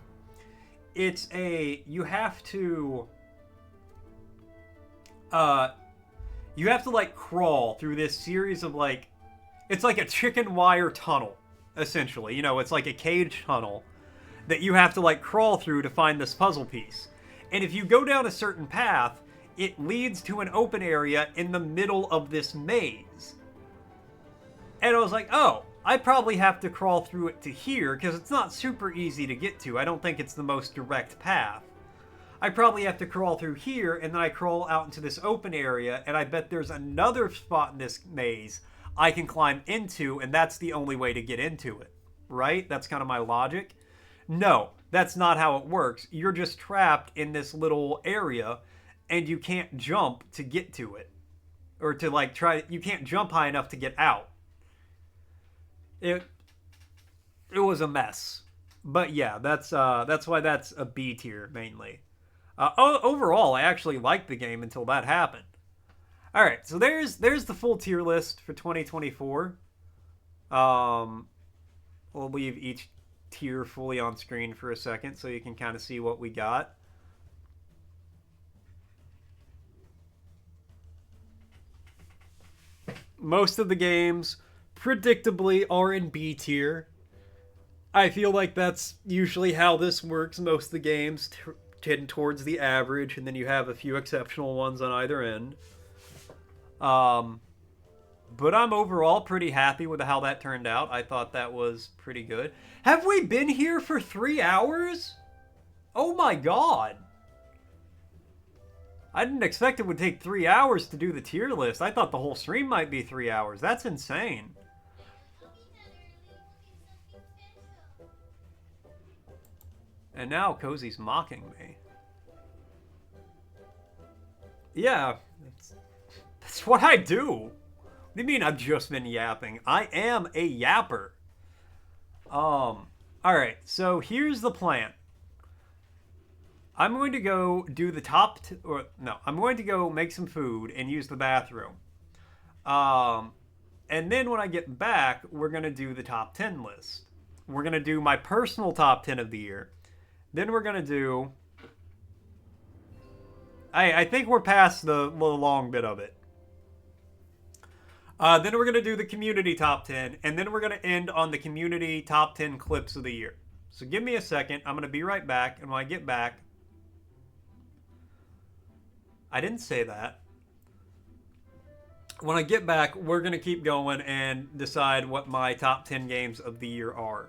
[SPEAKER 1] It's you have to like crawl through this series of like, it's like a chicken wire tunnel, essentially. You know, it's like a cage tunnel that you have to like crawl through to find this puzzle piece. And if you go down a certain path, it leads to an open area in the middle of this maze. And I was like, oh, I probably have to crawl through it to here because it's not super easy to get to. I don't think it's the most direct path. I probably have to crawl through here, and then I crawl out into this open area, and I bet there's another spot in this maze I can climb into, and that's the only way to get into it. Right? That's kind of my logic. No, that's not how it works. You're just trapped in this little area, and you can't jump to get to it. Or to like you can't jump high enough to get out. It was a mess. But yeah, that's why that's a B tier mainly. Overall, I actually liked the game until that happened. All right, so there's the full tier list for 2024. We'll leave each tier fully on screen for a second so you can kind of see what we got. Most of the games, predictably, are in B tier. I feel like that's usually how this works. Most of the games tend towards the average, and then you have a few exceptional ones on either end. But I'm overall pretty happy with how that turned out. I thought that was pretty good. Have we been here for 3 hours? Oh my god. I didn't expect it would take 3 hours to do the tier list. I thought the whole stream might be 3 hours. That's insane. And now Cozy's mocking me. Yeah, that's what I do. What do you mean I've just been yapping? I am a yapper. Alright, so here's the plan. I'm going to go do the I'm going to go make some food and use the bathroom. And then when I get back, we're going to do the top 10 list. We're going to do my personal top 10 of the year. Then we're going to do... I think we're past the long bit of it. Then we're going to do the community top 10. And then we're going to end on the community top 10 clips of the year. So give me a second. I'm going to be right back. And when I get back... I didn't say that. When I get back, we're going to keep going and decide what my top 10 games of the year are.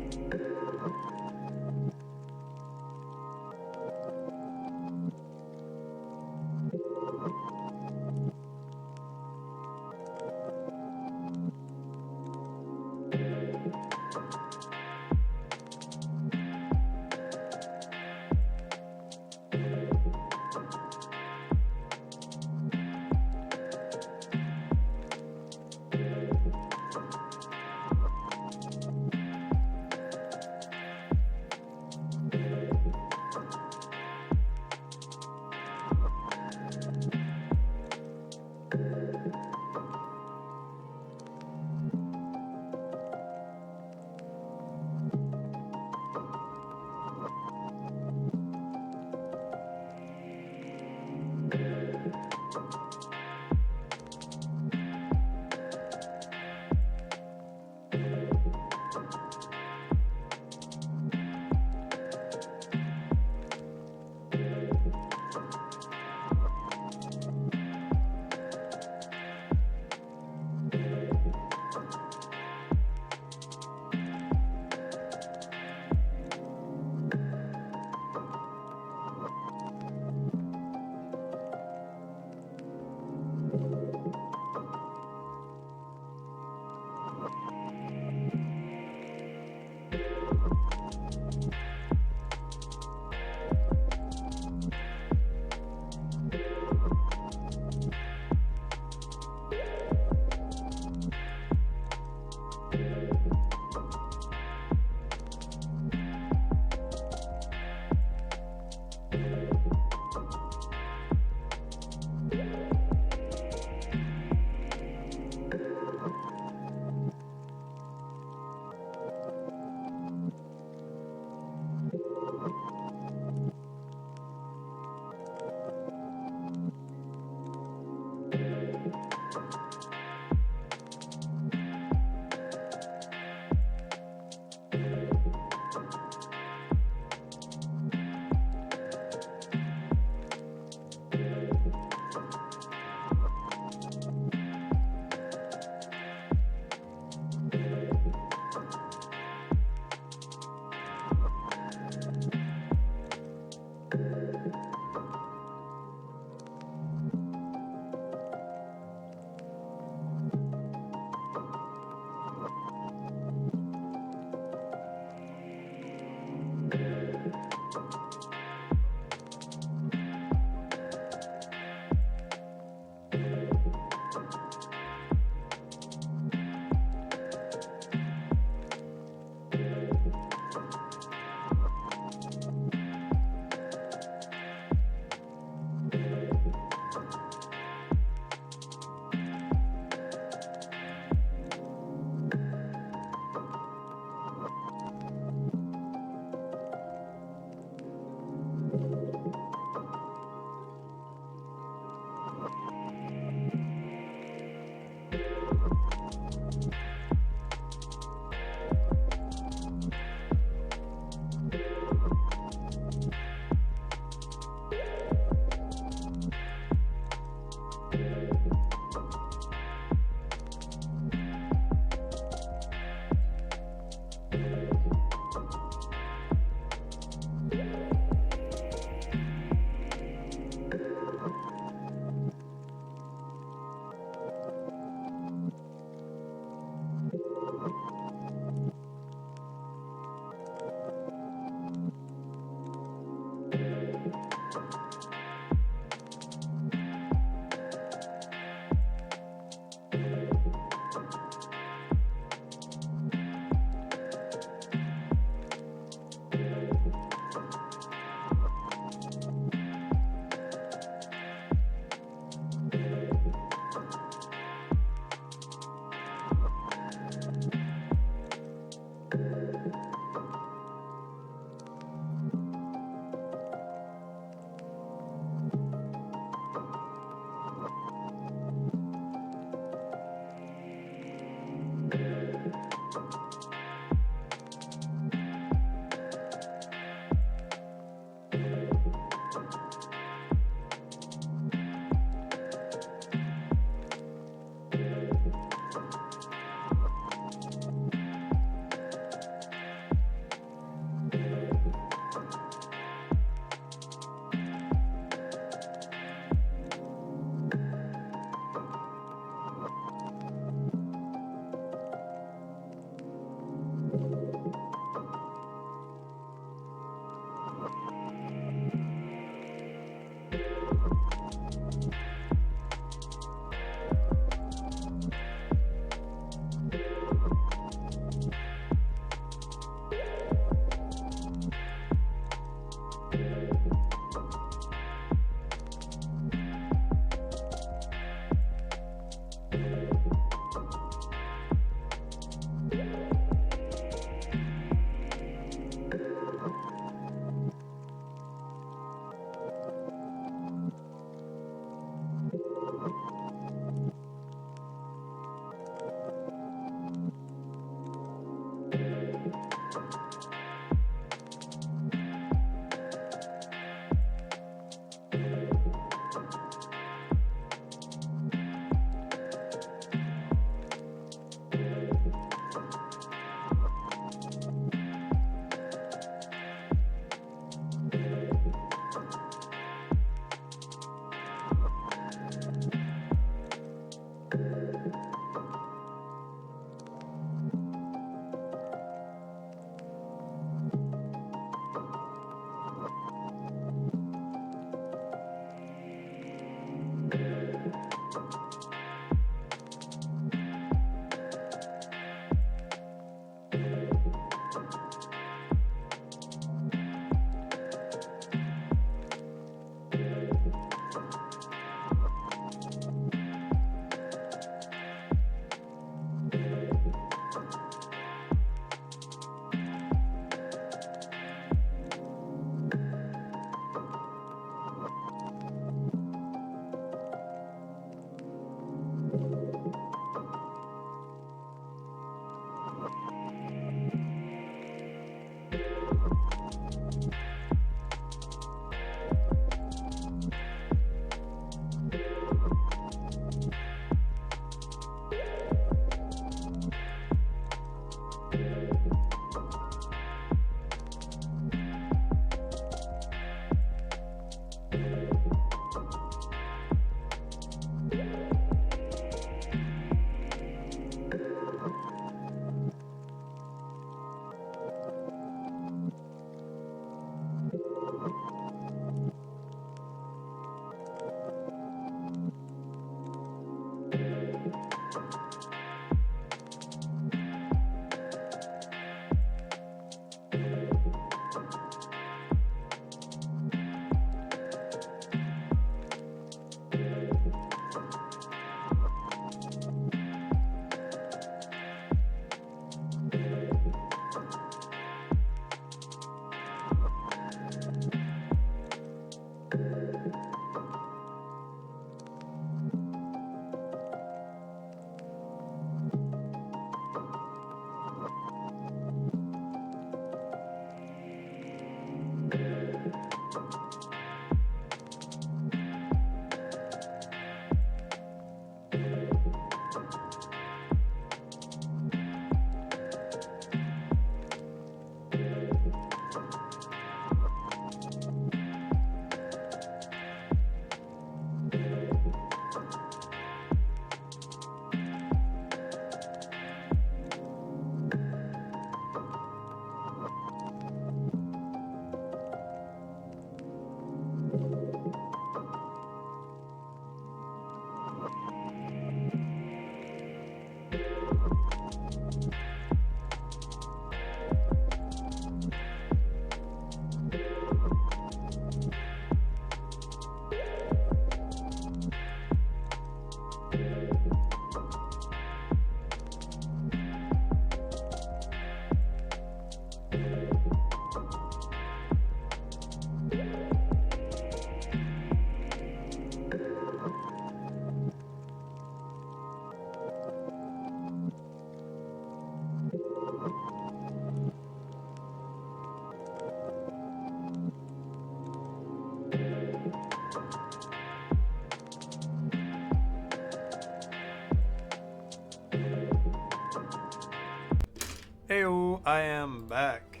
[SPEAKER 1] Heyo, I am back.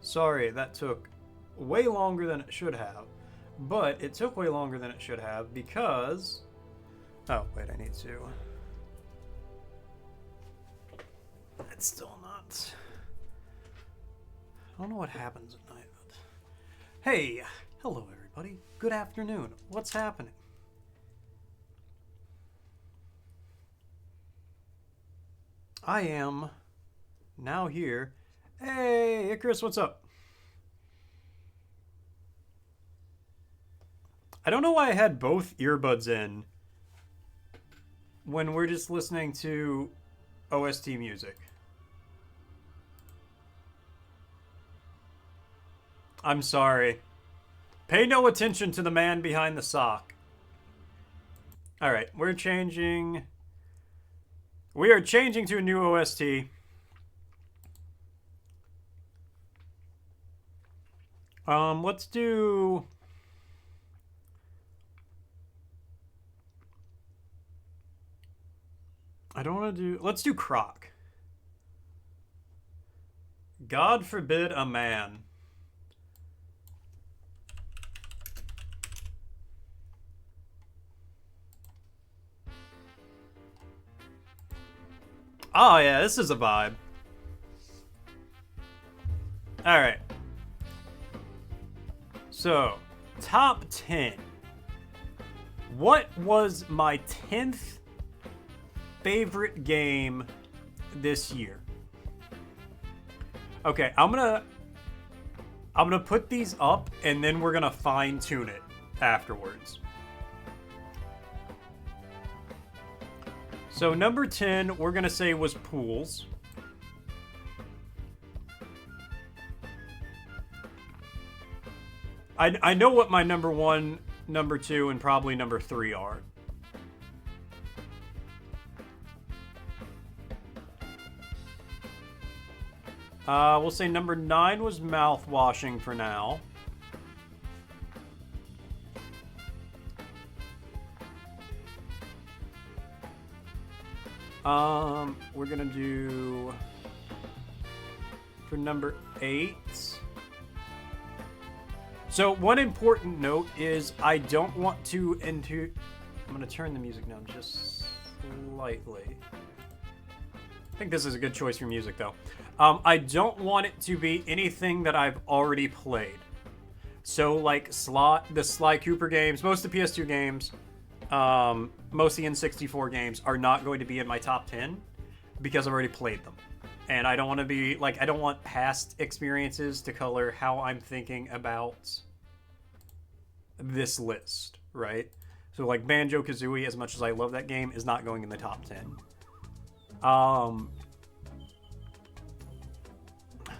[SPEAKER 1] Sorry, that took way longer than it should have. But it took way longer than it should have because... Oh, wait, I need to... It's still not... I don't know what happens at night, but... Hey! Hello, everybody. Good afternoon. What's happening? I am now here. Hey, Icarus, what's up? I don't know why I had both earbuds in when we're just listening to OST music. I'm sorry. Pay no attention to the man behind the sock. Alright, we're changing... We are changing to a new OST. Let's do... I don't want to do... Let's do Croc. God forbid a man. Oh yeah, this is a vibe. Alright. So, top 10
[SPEAKER 3] What was my 10th favorite game this year? Okay, I'm gonna put these up, and then we're gonna fine tune it afterwards. So number 10, we're gonna say was pools. I know what my number 1, number 2, and probably number 3 are. We'll say number 9 was mouthwashing for now. We're gonna do for number 8. So one important note is I don't want to I'm gonna turn the music down just slightly. I think this is a good choice for music though. I don't want it to be anything that I've already played. So like the Sly Cooper games, most of the PS2 games, most of the N64 games are not going to be in my top 10 because I've already played them. And I don't want to be, like, I don't want past experiences to color how I'm thinking about this list, right? So, like, Banjo-Kazooie, as much as I love that game, is not going in the top 10.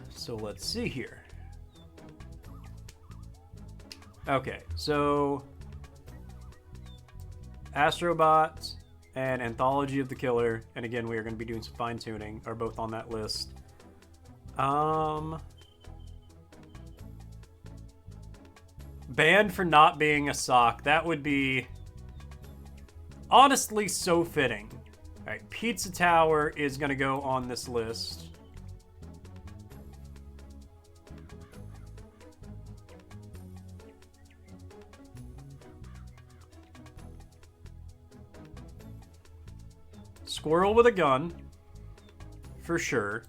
[SPEAKER 3] So let's see here. Okay, so Astrobot and Anthology of the Killer, and again, we are going to be doing some fine-tuning, are both on that list. Banned for not being a sock. That would be honestly so fitting. Alright, Pizza Tower is going to go on this list. Squirrel with a gun, for sure.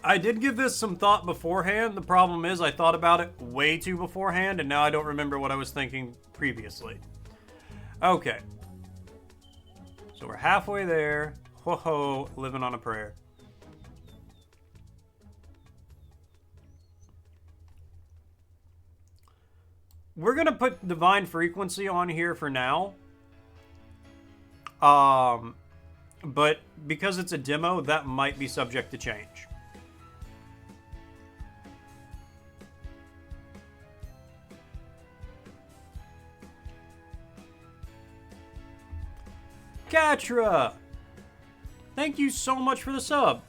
[SPEAKER 3] I did give this some thought beforehand. The problem is I thought about it way too beforehand, and now I don't remember what I was thinking previously. Okay. So we're halfway there. Ho-ho, living on a prayer. We're going to put Divine Frequency on here for now. But because it's a demo, that might be subject to change. Katra! Thank you so much for the sub.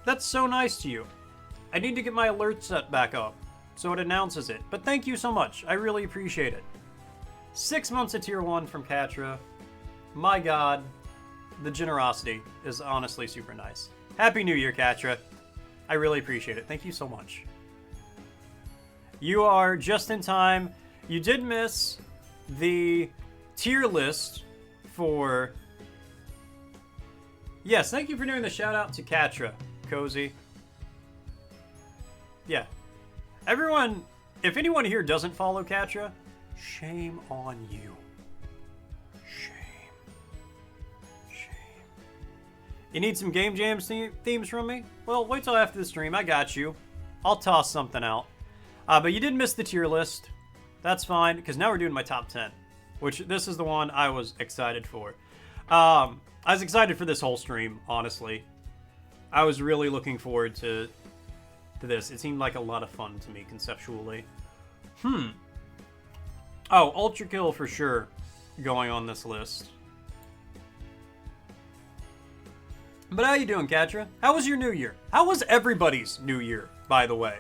[SPEAKER 3] That's so nice to you. I need to get my alert set back up so it announces it, but thank you so much. I really appreciate it. 6 months of tier 1 from Katra. My god, the generosity is honestly super nice. Happy New Year, Katra. I really appreciate it. Thank you so much. You are just in time. You did miss the tier list for... Yes, thank you for doing the shout out to Katra, Cozy. Yeah. Everyone, if anyone here doesn't follow Katra, shame on you. Shame. Shame. You need some Game Jam themes from me? Well, wait till after the stream. I got you. I'll toss something out. But you did miss the tier list. That's fine, because now we're doing my top 10, which this is the one I was excited for. I was excited for this whole stream, honestly. I was really looking forward to this. It seemed like a lot of fun to me, conceptually. Oh, Ultra Kill for sure going on this list. But how you doing, Katra? How was your New Year? How was everybody's New Year, by the way?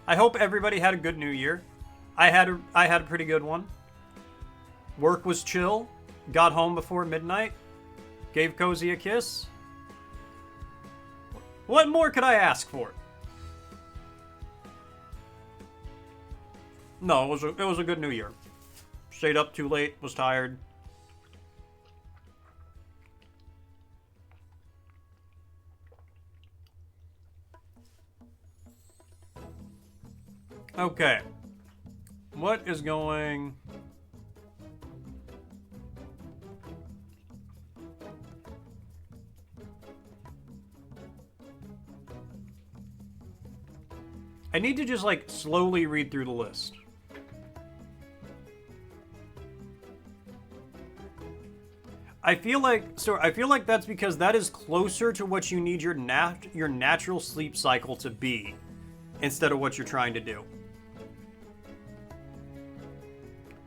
[SPEAKER 3] I hope everybody had a good New Year. I had a pretty good one. Work was chill. Got home before midnight. Gave Cozy a kiss. What more could I ask for? No, it was a good New Year. Stayed up too late, was tired. Okay. What is going... I need to just, like, slowly read through the list. I feel like that's because that is closer to what you need your natural sleep cycle to be, instead of what you're trying to do.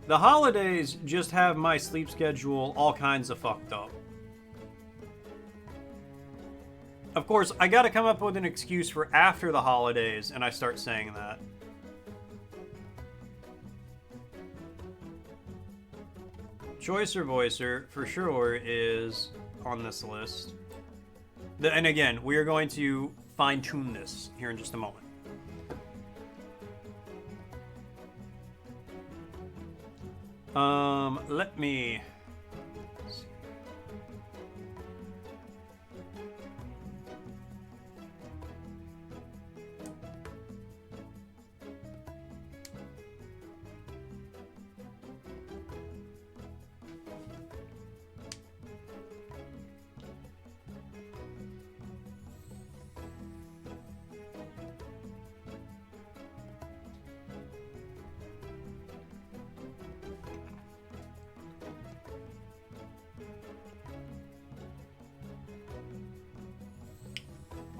[SPEAKER 3] The holidays just have my sleep schedule all kinds of fucked up. Of course, I gotta come up with an excuse for after the holidays, and I start saying that. Choice or Voicer, for sure, is on this list. And again, we are going to fine-tune this here in just a moment. Let me... see.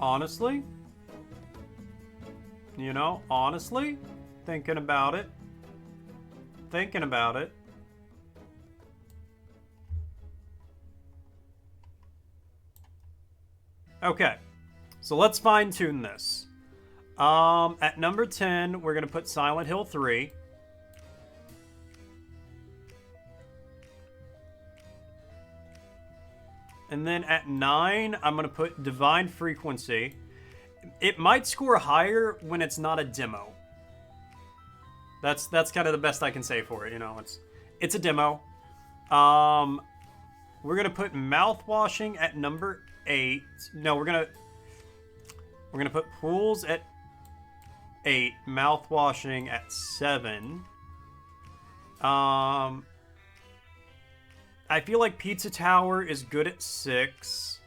[SPEAKER 3] Honestly, you know, honestly, thinking about it. Okay, so let's fine tune this. At number 10, we're gonna put Silent Hill 3. And then at 9, I'm going to put Divine Frequency. It might score higher when it's not a demo. That's kind of the best I can say for it, you know. It's a demo. We're going to put Mouthwashing at number 8. No, we're going to put Pools at 8, Mouthwashing at 7. I feel like Pizza Tower is good at 6.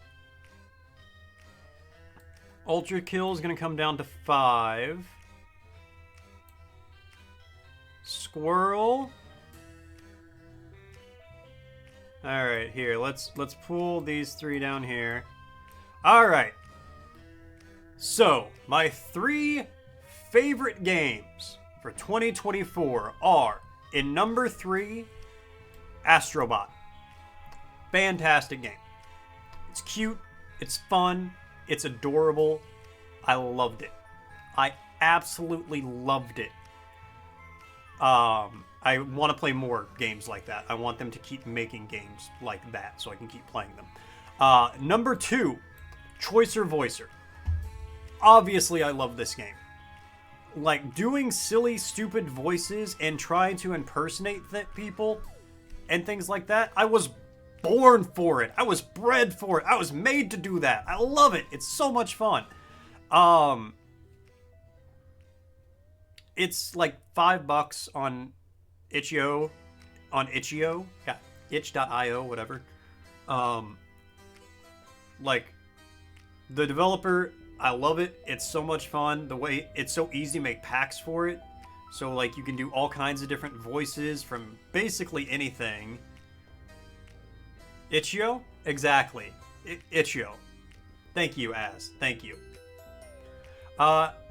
[SPEAKER 3] Ultra Kill is going to come down to 5. Squirrel. All right, here. Let's pull these 3 down here. All right. So, my 3 favorite games for 2024 are, in number 3, Astrobot. Fantastic game. It's cute, it's fun, it's adorable. I loved it. I absolutely loved it. I want to play more games like that. I want them to keep making games like that so I can keep playing them. Number 2, Choice or Voicer. Obviously, I love this game. Like, doing silly, stupid voices and trying to impersonate people and things like that, I was born for it. I was bred for it. I was made to do that. I love it. It's so much fun. It's like $5 on itch.io. Yeah, itch.io, whatever. Like, the developer, I love it. It's so much fun. The way it's so easy to make packs for it. So, like, you can do all kinds of different voices from basically anything. Itch.io? Exactly. Itch.io. Thank you, Az. Thank you.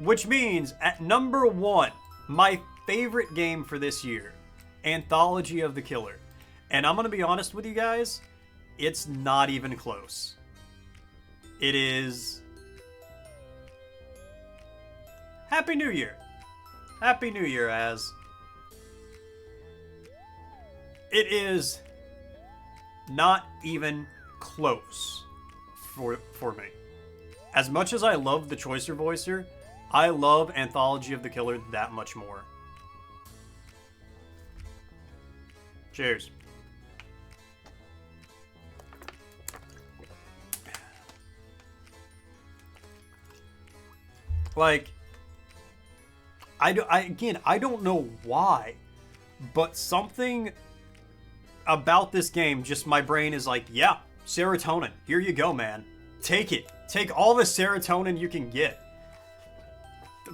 [SPEAKER 3] Which means, at number 1, my favorite game for this year, Anthology of the Killer. And I'm going to be honest with you guys, it's not even close. It is... Happy New Year. Happy New Year, Az. It is not even close for me. As much as I love the Choicer Voicer, I love Anthology of the Killer that much more. Cheers. Like, I don't know why, but something about this game, just my brain is like, yeah, serotonin. Here you go, man. Take it. Take all the serotonin you can get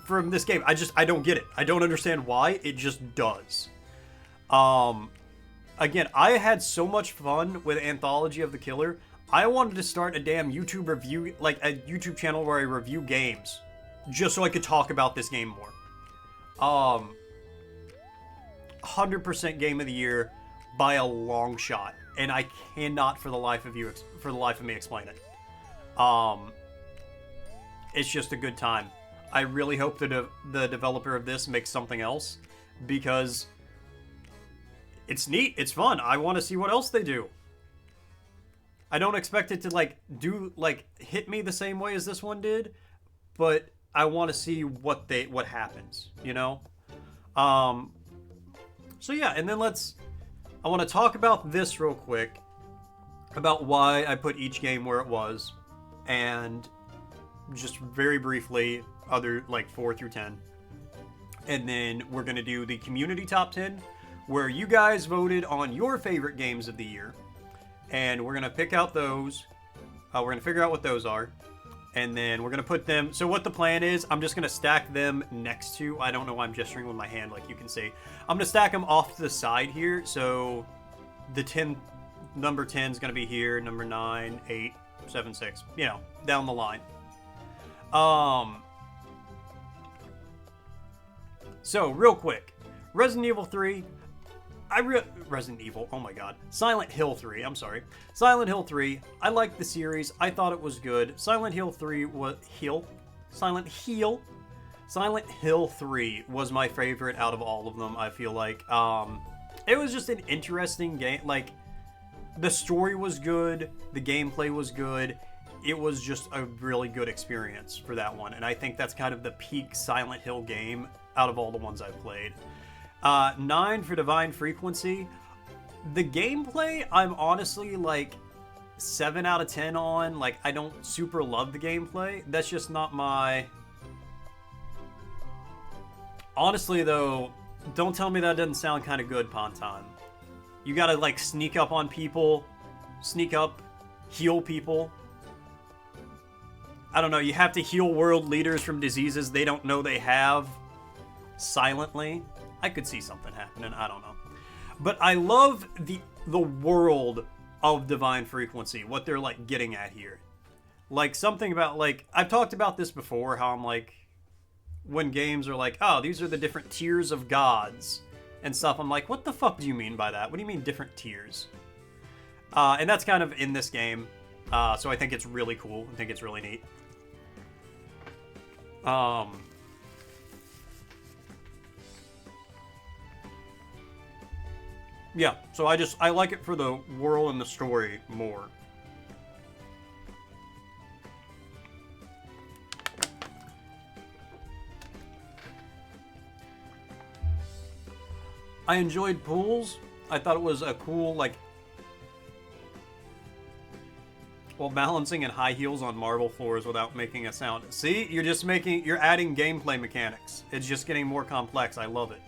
[SPEAKER 3] from this game. I don't get it. I don't understand why. It just does. Again, I had so much fun with Anthology of the Killer. I wanted to start a damn YouTube review, like a YouTube channel where I review games, just so I could talk about this game more. 100% game of the year by a long shot, and I cannot for the life of me explain it. It's just a good time. I really hope that the developer of this makes something else, because it's neat, it's fun. I want to see what else they do. I don't expect it to hit me the same way as this one did, but I want to see what happens, you know? So yeah, and then I want to talk about this real quick, about why I put each game where it was, and just very briefly, 4 through 10. And then we're going to do the community top 10, where you guys voted on your favorite games of the year, and we're going to pick out those. We're going to figure out what those are, and then we're going to put them. So what the plan is, I'm just going to stack them next to, I don't know why I'm gesturing with my hand like you can see. I'm going to stack them off to the side here, so the number 10 is going to be here, number 9, 8, 7, 6, you know, down the line. So real quick, Resident Evil 3, Resident Evil, oh my god. Silent Hill 3, I'm sorry. Silent Hill 3, I liked the series. I thought it was good. Silent Hill 3 was my favorite out of all of them, I feel like. It was just an interesting game. Like, the story was good, the gameplay was good. It was just a really good experience for that one, and I think that's kind of the peak Silent Hill game out of all the ones I've played. 9 for Divine Frequency. The gameplay, I'm honestly like 7 out of 10 on. Like, I don't super love the gameplay. That's just not my... Honestly, though, don't tell me that doesn't sound kind of good, Ponton. You gotta, like, sneak up on people, heal people. I don't know, you have to heal world leaders from diseases they don't know they have silently. I could see something happening, I don't know. But I love the world of Divine Frequency, what they're, like, getting at here. Like, something about, like, I've talked about this before, how I'm like, when games are like, oh, these are the different tiers of gods and stuff, I'm like, what the fuck do you mean by that? What do you mean different tiers? And that's kind of in this game, so I think it's really cool. I think it's really neat. Yeah, so I like it for the world and the story more. I enjoyed pools. I thought it was a cool, like, while balancing in high heels on marble floors without making a sound. See, you're adding gameplay mechanics. It's just getting more complex. I love it.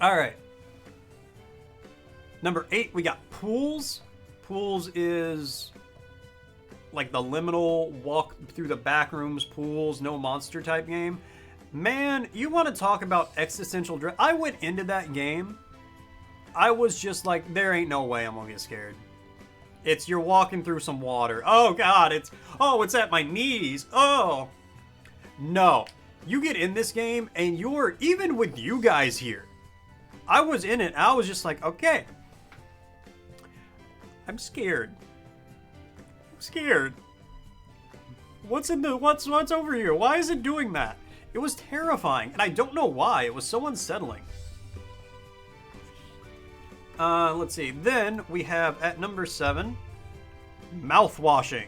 [SPEAKER 3] Alright. Number 8, we got pools. Pools is like the liminal walk through the back rooms pools, no monster type game. Man, you want to talk about existential dread? I went into that game, I was just like, there ain't no way I'm gonna get scared. You're walking through some water. Oh god, it's at my knees. Oh. No. You get in this game and even with you guys here, I was in it, I was just like, okay. I'm scared. I'm scared. What's over here? Why is it doing that? It was terrifying, and I don't know why. It was so unsettling. Let's see. Then we have at number 7, mouthwashing.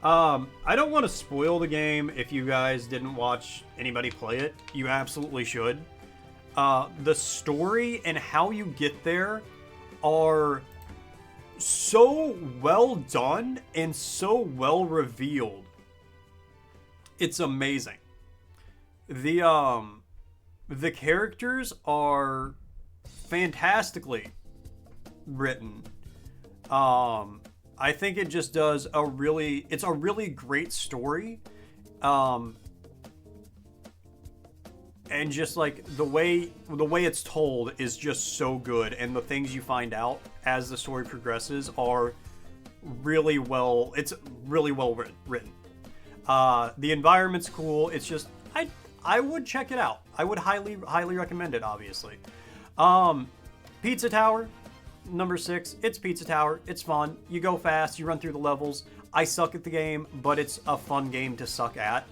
[SPEAKER 3] I don't want to spoil the game if you guys didn't watch anybody play it. You absolutely should. The story and how you get there are so well done and so well revealed. It's amazing. The characters are fantastically written. I think it just does it's a really great story. And just like the way it's told is just so good, and the things you find out as the story progresses are really well. It's really well written. The environment's cool. It's just I would check it out. I would highly recommend it. Obviously, Pizza Tower, number 6. It's Pizza Tower. It's fun. You go fast. You run through the levels. I suck at the game, but it's a fun game to suck at.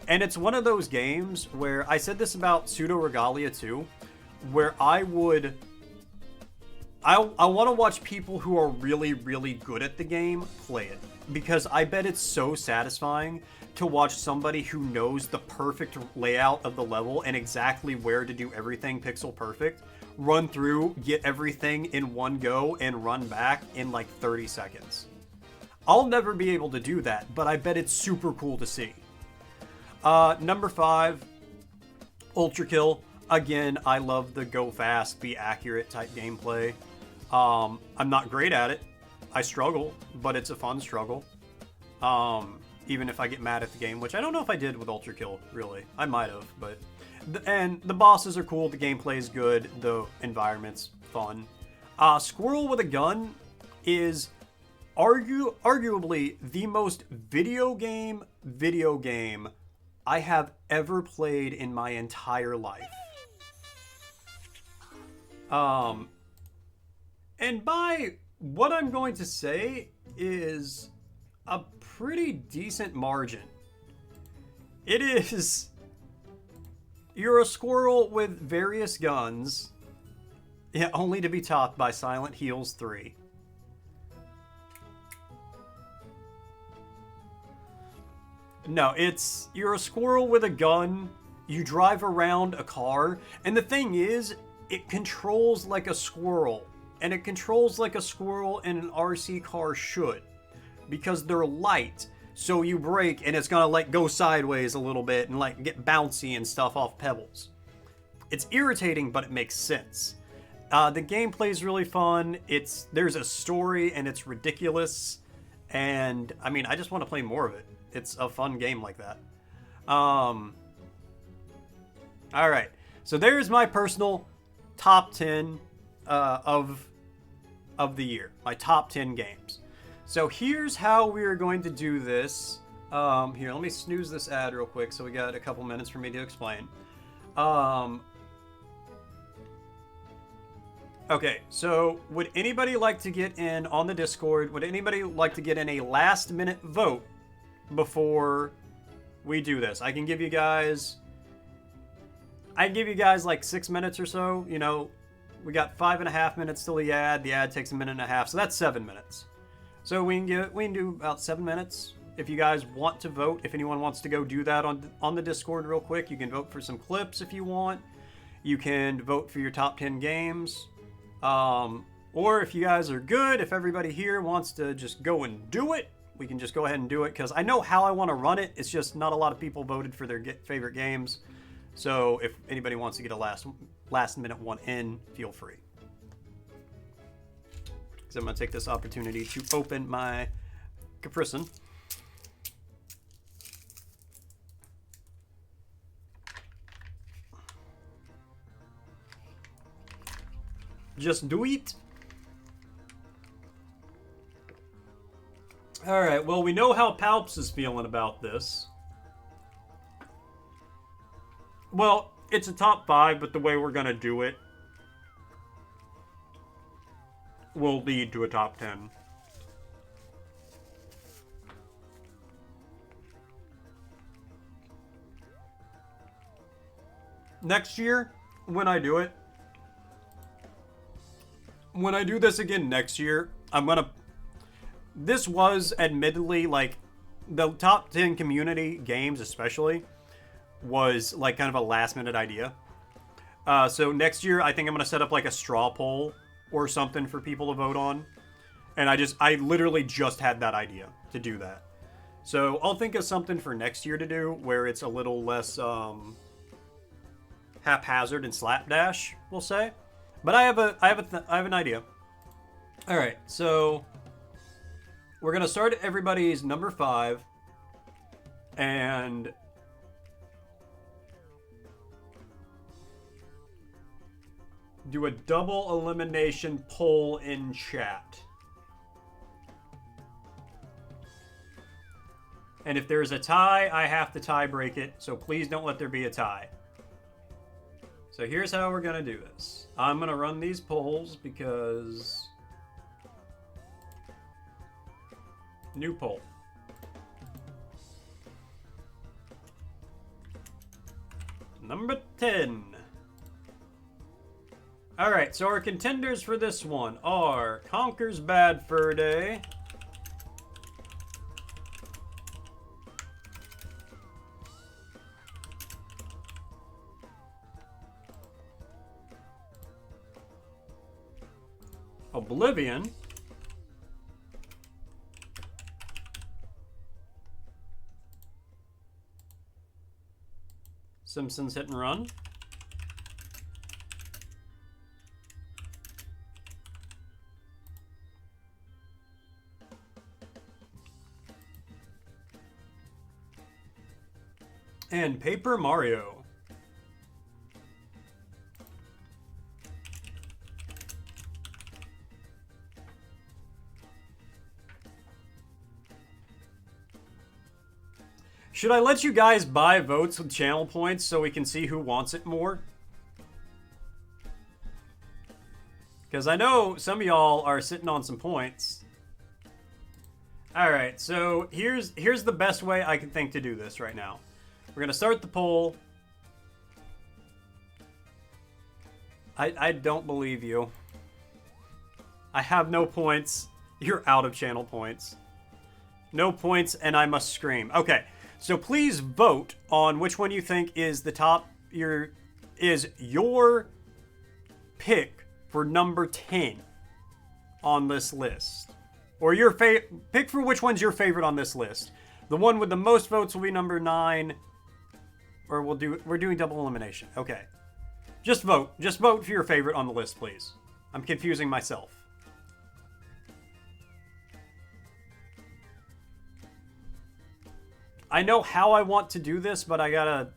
[SPEAKER 3] And it's one of those games where, I said this about Pseudo Regalia too, where I want to watch people who are really, really good at the game play it. Because I bet it's so satisfying to watch somebody who knows the perfect layout of the level and exactly where to do everything pixel perfect, run through, get everything in one go, and run back in like 30 seconds. I'll never be able to do that, but I bet it's super cool to see. Number 5, Ultra Kill. Again, I love the go fast, be accurate type gameplay. I'm not great at it. I struggle, but it's a fun struggle. Even if I get mad at the game, which I don't know if I did with Ultra Kill, really. I might have, but... And the bosses are cool, the gameplay is good, the environment's fun. Squirrel with a Gun is arguably the most video game I have ever played in my entire life. And by what I'm going to say is a pretty decent margin. It is... You're a squirrel with various guns, yeah, only to be topped by Silent Hills 3. No, you're a squirrel with a gun, you drive around a car, and the thing is, it controls like a squirrel. And it controls like a squirrel and an RC car should. Because they're light, so you brake and it's gonna like go sideways a little bit and like get bouncy and stuff off pebbles. It's irritating, but it makes sense. The gameplay is really fun. There's a story and it's ridiculous. And I mean, I just want to play more of it. It's a fun game like that. All right, so there's my personal top 10 of the year. My top 10 games. So here's how we're going to do this. Here, let me snooze this ad real quick so we got a couple minutes for me to explain. Okay, so would anybody like to get in on the Discord? Would anybody like to get in a last minute vote before we do this? I can give you guys... like 6 minutes or so. You know, we got 5.5 minutes till the ad. The ad takes 1.5 minutes, so that's 7 minutes. So we can do about 7 minutes. If you guys want to vote, if anyone wants to go do that on the Discord real quick, you can vote for some clips if you want. You can vote for your top 10 games. Or if you guys are good, if everybody here wants to just go and do it, we can just go ahead and do it, because I know how I want to run it. It's just not a lot of people voted for their favorite games. So if anybody wants to get a last minute one in, feel free. So I'm going to take this opportunity to open my Capricin. Just do it. Alright, well, we know how Palps is feeling about this. Well, it's a top 5, but the way we're going to do it will lead to a top 10. Next year, when I do this again next year, this was admittedly like the top 10 community games, especially, was like kind of a last minute idea. So next year, I think I'm going to set up like a straw poll or something for people to vote on. And I literally just had that idea to do that. So I'll think of something for next year to do where it's a little less haphazard and slapdash, we'll say. But I have an idea. All right, so we're gonna start at everybody's number 5, and do a double elimination poll in chat. And if there's a tie, I have to tie break it, so please don't let there be a tie. So here's how we're gonna do this. I'm gonna run these polls because... New poll. Number 10. Alright, so our contenders for this one are Conker's Bad Fur Day, Oblivion, Simpsons Hit and Run, and Paper Mario. Should I let you guys buy votes with channel points so we can see who wants it more? Because I know some of y'all are sitting on some points. Alright, so here's the best way I can think to do this right now. We're going to start the poll. I don't believe you. I have no points. You're out of channel points. No points, and I must scream. Okay. So please vote on which one you think is the top, is your pick for number 10 on this list. Or your pick for which one's your favorite on this list. The one with the most votes will be number 9. Or we're doing double elimination. Okay. Just vote. Just vote for your favorite on the list, please. I'm confusing myself. I know how I want to do this, but I gotta...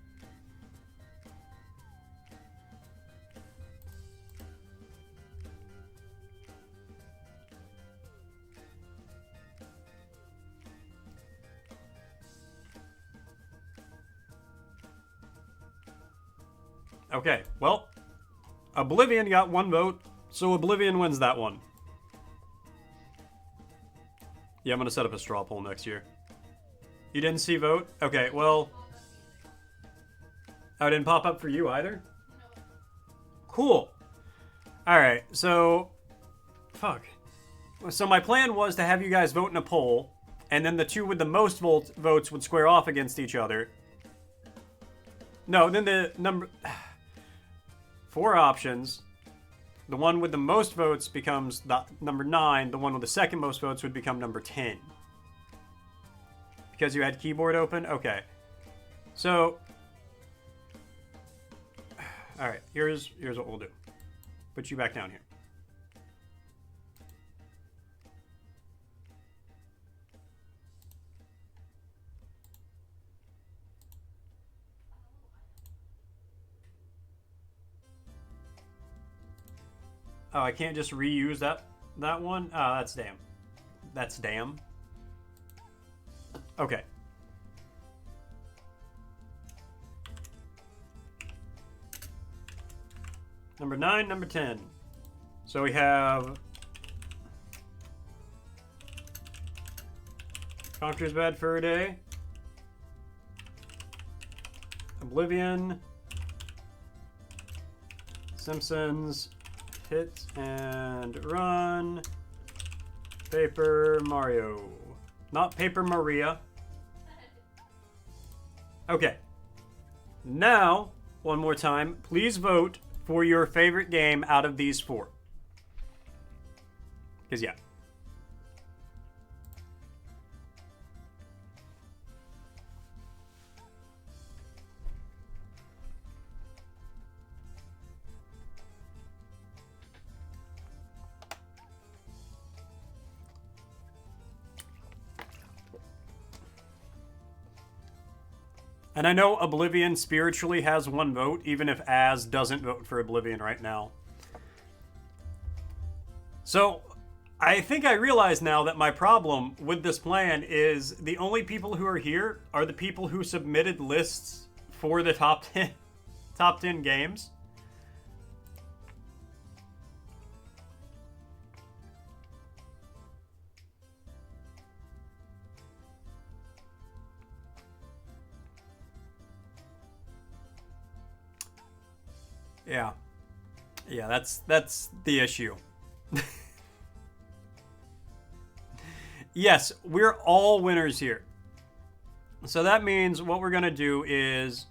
[SPEAKER 3] Okay, well, Oblivion got 1 vote, so Oblivion wins that one. Yeah, I'm gonna set up a straw poll next year. You didn't see vote? Okay, well... Oh, it didn't pop up for you either? Cool. Alright, so... Fuck. So my plan was to have you guys vote in a poll, and then the two with the most votes would square off against each other. No, then the number... 4 options. The one with the most votes becomes the number 9. The one with the second most votes would become number 10. Because you had keyboard open? Okay. So... Alright, here's what we'll do. Put you back down here. Oh, I can't just reuse that one? Oh, that's damn. That's damn. Okay. Number 9, number 10. So we have... Conker's Bad Fur Day. Oblivion. Simpsons Hit and Run. Paper Mario. Not Paper Maria. Okay. Now, one more time, please vote for your favorite game out of these 4. Because, yeah. And I know Oblivion spiritually has 1 vote, even if Az doesn't vote for Oblivion right now. So, I think I realize now that my problem with this plan is the only people who are here are the people who submitted lists for the top 10 games. Yeah. Yeah, that's the issue. Yes, we're all winners here. So that means what we're going to do is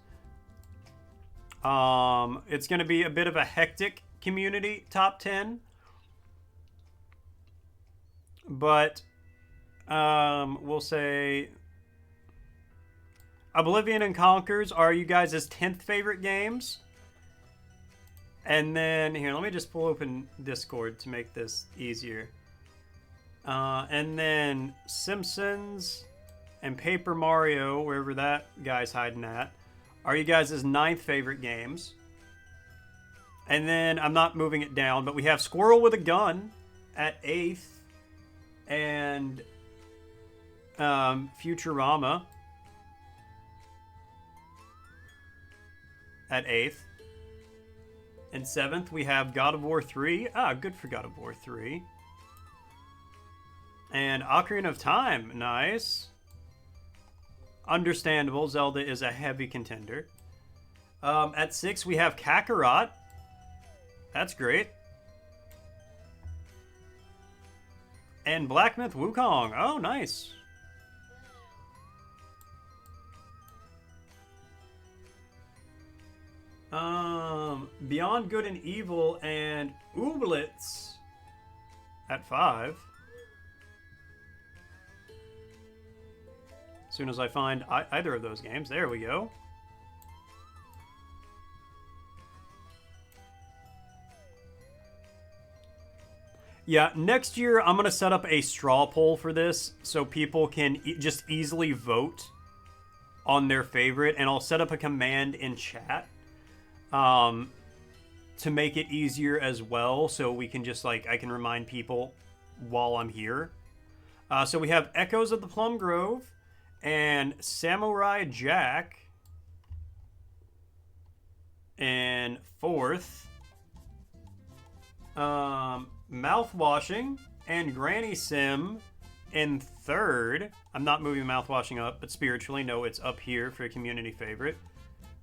[SPEAKER 3] it's going to be a bit of a hectic community top 10. But we'll say Oblivion and Conquers are you guys' 10th favorite games. And then, here, let me just pull open Discord to make this easier. And then Simpsons and Paper Mario, wherever that guy's hiding at, are you guys' 9th favorite games. And then, I'm not moving it down, but we have Squirrel with a Gun at 8th. And Futurama at 8th. And 7th, we have God of War 3. Ah, good for God of War 3. And Ocarina of Time. Nice. Understandable. Zelda is a heavy contender. At 6, we have Kakarot. That's great. And Black Myth Wukong. Oh, nice. Beyond Good and Evil and Ooblets at 5. As soon as I find either of those games. There we go. Yeah, next year I'm going to set up a straw poll for this so people can just easily vote on their favorite, and I'll set up a command in chat to make it easier as well, so we can just, like, I can remind people while I'm here. So we have Echoes of the Plum Grove and Samurai Jack in 4th. Mouthwashing and Granny Sim in 3rd. I'm not moving Mouthwashing up, but spiritually, no, it's up here for a community favorite,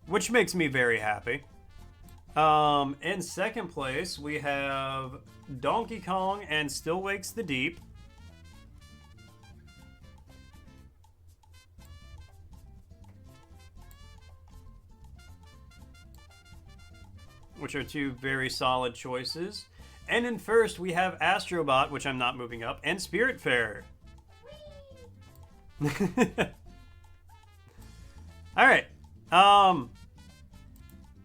[SPEAKER 3] which makes me very happy. In 2nd place, we have Donkey Kong and Still Wakes the Deep. Which are 2 very solid choices. And in 1st, we have Astrobot, which I'm not moving up, and Spiritfarer. Alright.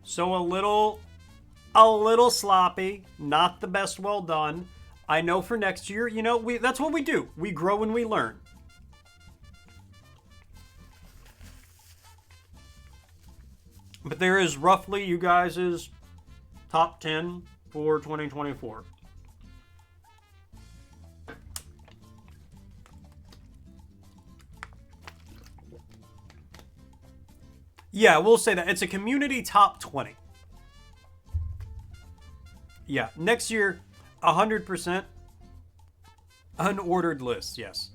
[SPEAKER 3] So a little sloppy, not the best well done. I know for next year, you know, that's what we do. We grow and we learn. But there is roughly you guys' top 10 for 2024. Yeah, we'll say that. It's a community top 20. Yeah, next year, 100% unordered list, yes.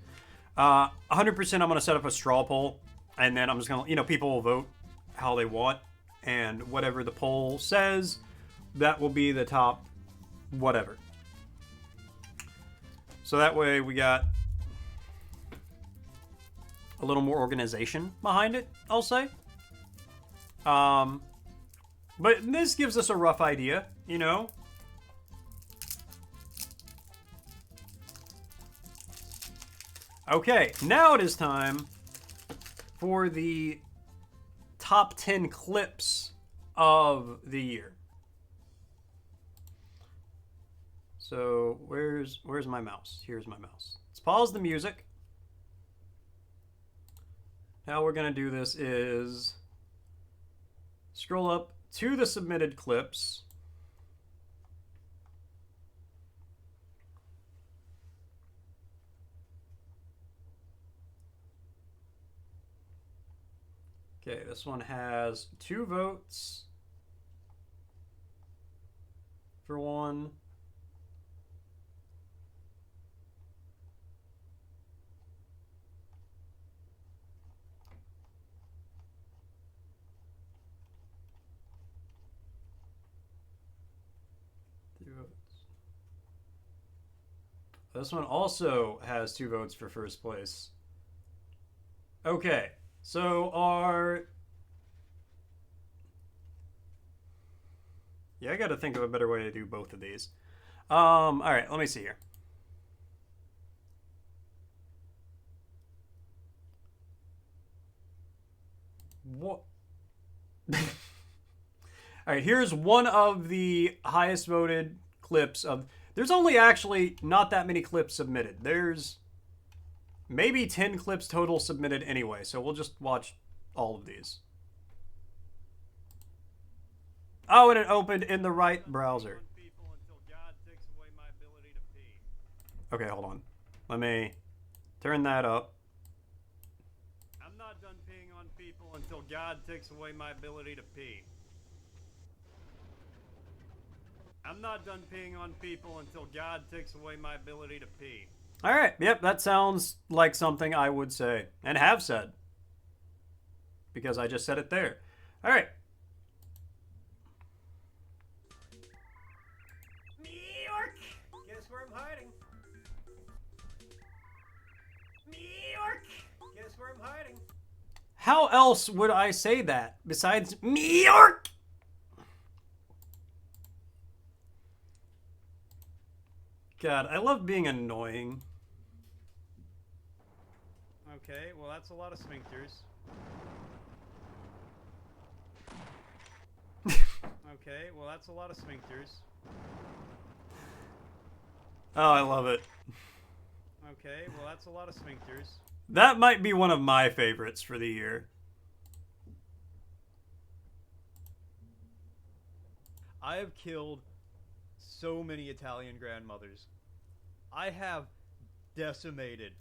[SPEAKER 3] 100% I'm going to set up a straw poll, and then I'm just going to, you know, people will vote how they want, and whatever the poll says, that will be the top whatever. So that way we got a little more organization behind it, I'll say. But this gives us a rough idea, you know? Okay, now it is time for the top 10 clips of the year. So where's my mouse? Here's my mouse. Let's pause the music. How we're gonna do this is scroll up to the submitted clips. Okay, this one has 2 votes for one. This one also has 2 votes for first place. Okay, so yeah, I gotta think of a better way to do both of these. Alright, let me see here. What? Alright, here's one of the highest voted clips of... There's only actually not that many clips submitted. There's maybe 10 clips total submitted anyway, so we'll just watch all of these. Oh, and it opened in the right browser. Okay, hold on. Let me turn that up.
[SPEAKER 4] I'm not done peeing on people until God takes away my ability to pee. I'm not done peeing on people until God takes away my ability to pee.
[SPEAKER 3] All right. Yep, that sounds like something I would say and have said. Because I just said it there. All right.
[SPEAKER 4] New York! Guess where I'm hiding? New York! Guess where I'm hiding?
[SPEAKER 3] How else would I say that besides New York? God, I love being annoying.
[SPEAKER 4] Okay, well that's a lot of sphincters. Okay, well that's a lot of sphincters.
[SPEAKER 3] Oh, I love it.
[SPEAKER 4] Okay, well that's a lot of sphincters.
[SPEAKER 3] That might be one of my favorites for the year.
[SPEAKER 4] I have killed so many Italian grandmothers. I have decimated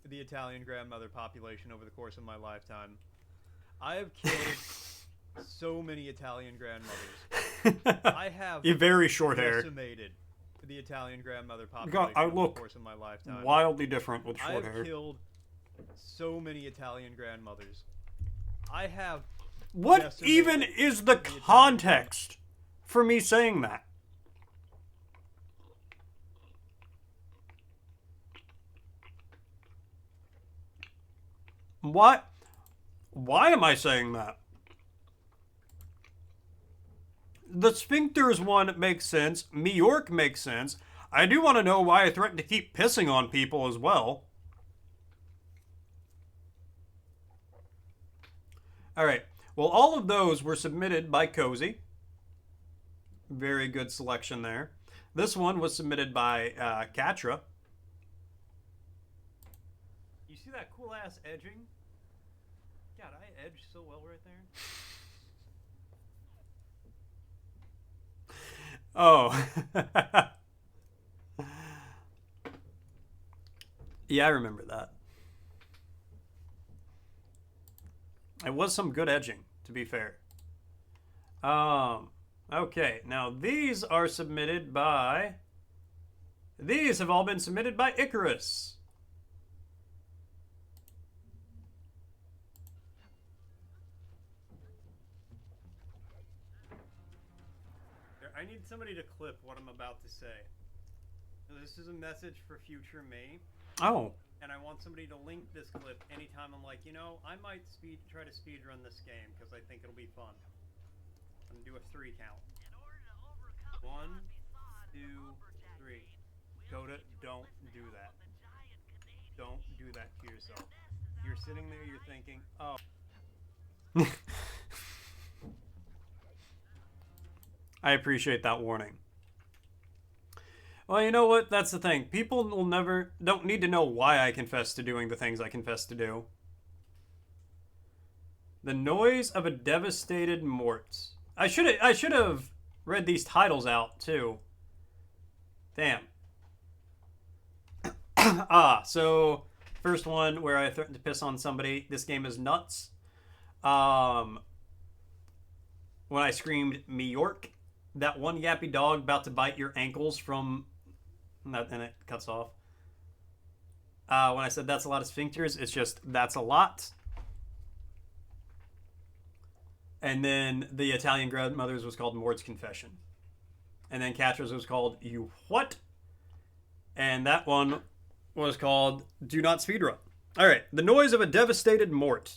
[SPEAKER 4] the Italian grandmother population over the course of my lifetime. I have killed so many Italian grandmothers. I have
[SPEAKER 3] You very short hair.
[SPEAKER 4] decimated the Italian grandmother population
[SPEAKER 3] I
[SPEAKER 4] over the
[SPEAKER 3] look
[SPEAKER 4] course of my lifetime.
[SPEAKER 3] wildly different with
[SPEAKER 4] I
[SPEAKER 3] short
[SPEAKER 4] have
[SPEAKER 3] hair.
[SPEAKER 4] killed so many Italian grandmothers. I have
[SPEAKER 3] What
[SPEAKER 4] decimated
[SPEAKER 3] even is the
[SPEAKER 4] Italian
[SPEAKER 3] context for me saying that? What? Why am I saying that? The sphincters one makes sense. New York makes sense. I do want to know why I threatened to keep pissing on people as well. Alright. Well, all of those were submitted by Cozy. Very good selection there. This one was submitted by Katra.
[SPEAKER 4] You see that cool ass edging? God, I edged so well right there.
[SPEAKER 3] Oh. Yeah, I remember that. It was some good edging, to be fair. Okay, now these are submitted by... These have all been submitted by Icarus.
[SPEAKER 4] I need somebody to clip what I'm about to say.
[SPEAKER 3] This is a message for future me.
[SPEAKER 1] Oh.
[SPEAKER 3] And I want somebody to link this clip anytime I'm like, you know, I might try to speed run this game because I think it'll be fun. I'm gonna do a 3 count. 1, 2, 3. Coda, don't do that. Don't do that to yourself. You're sitting there, you're thinking, oh.
[SPEAKER 1] I appreciate that warning. Well, you know what? That's the thing. People don't need to know why I confess to doing the things I confess to do. The noise of a devastated mort. I should have read these titles out too. Damn. So first one where I threatened to piss on somebody. This game is nuts. When I screamed "Me York," that one yappy dog about to bite your ankles from that, and it cuts off. When I said that's a lot of sphincters, it's just that's a lot. And then the Italian grandmother's was called Mord's Confession. And then Catra's was called You What? And that one was called Do Not Speedrun. All right, the noise of a devastated mort.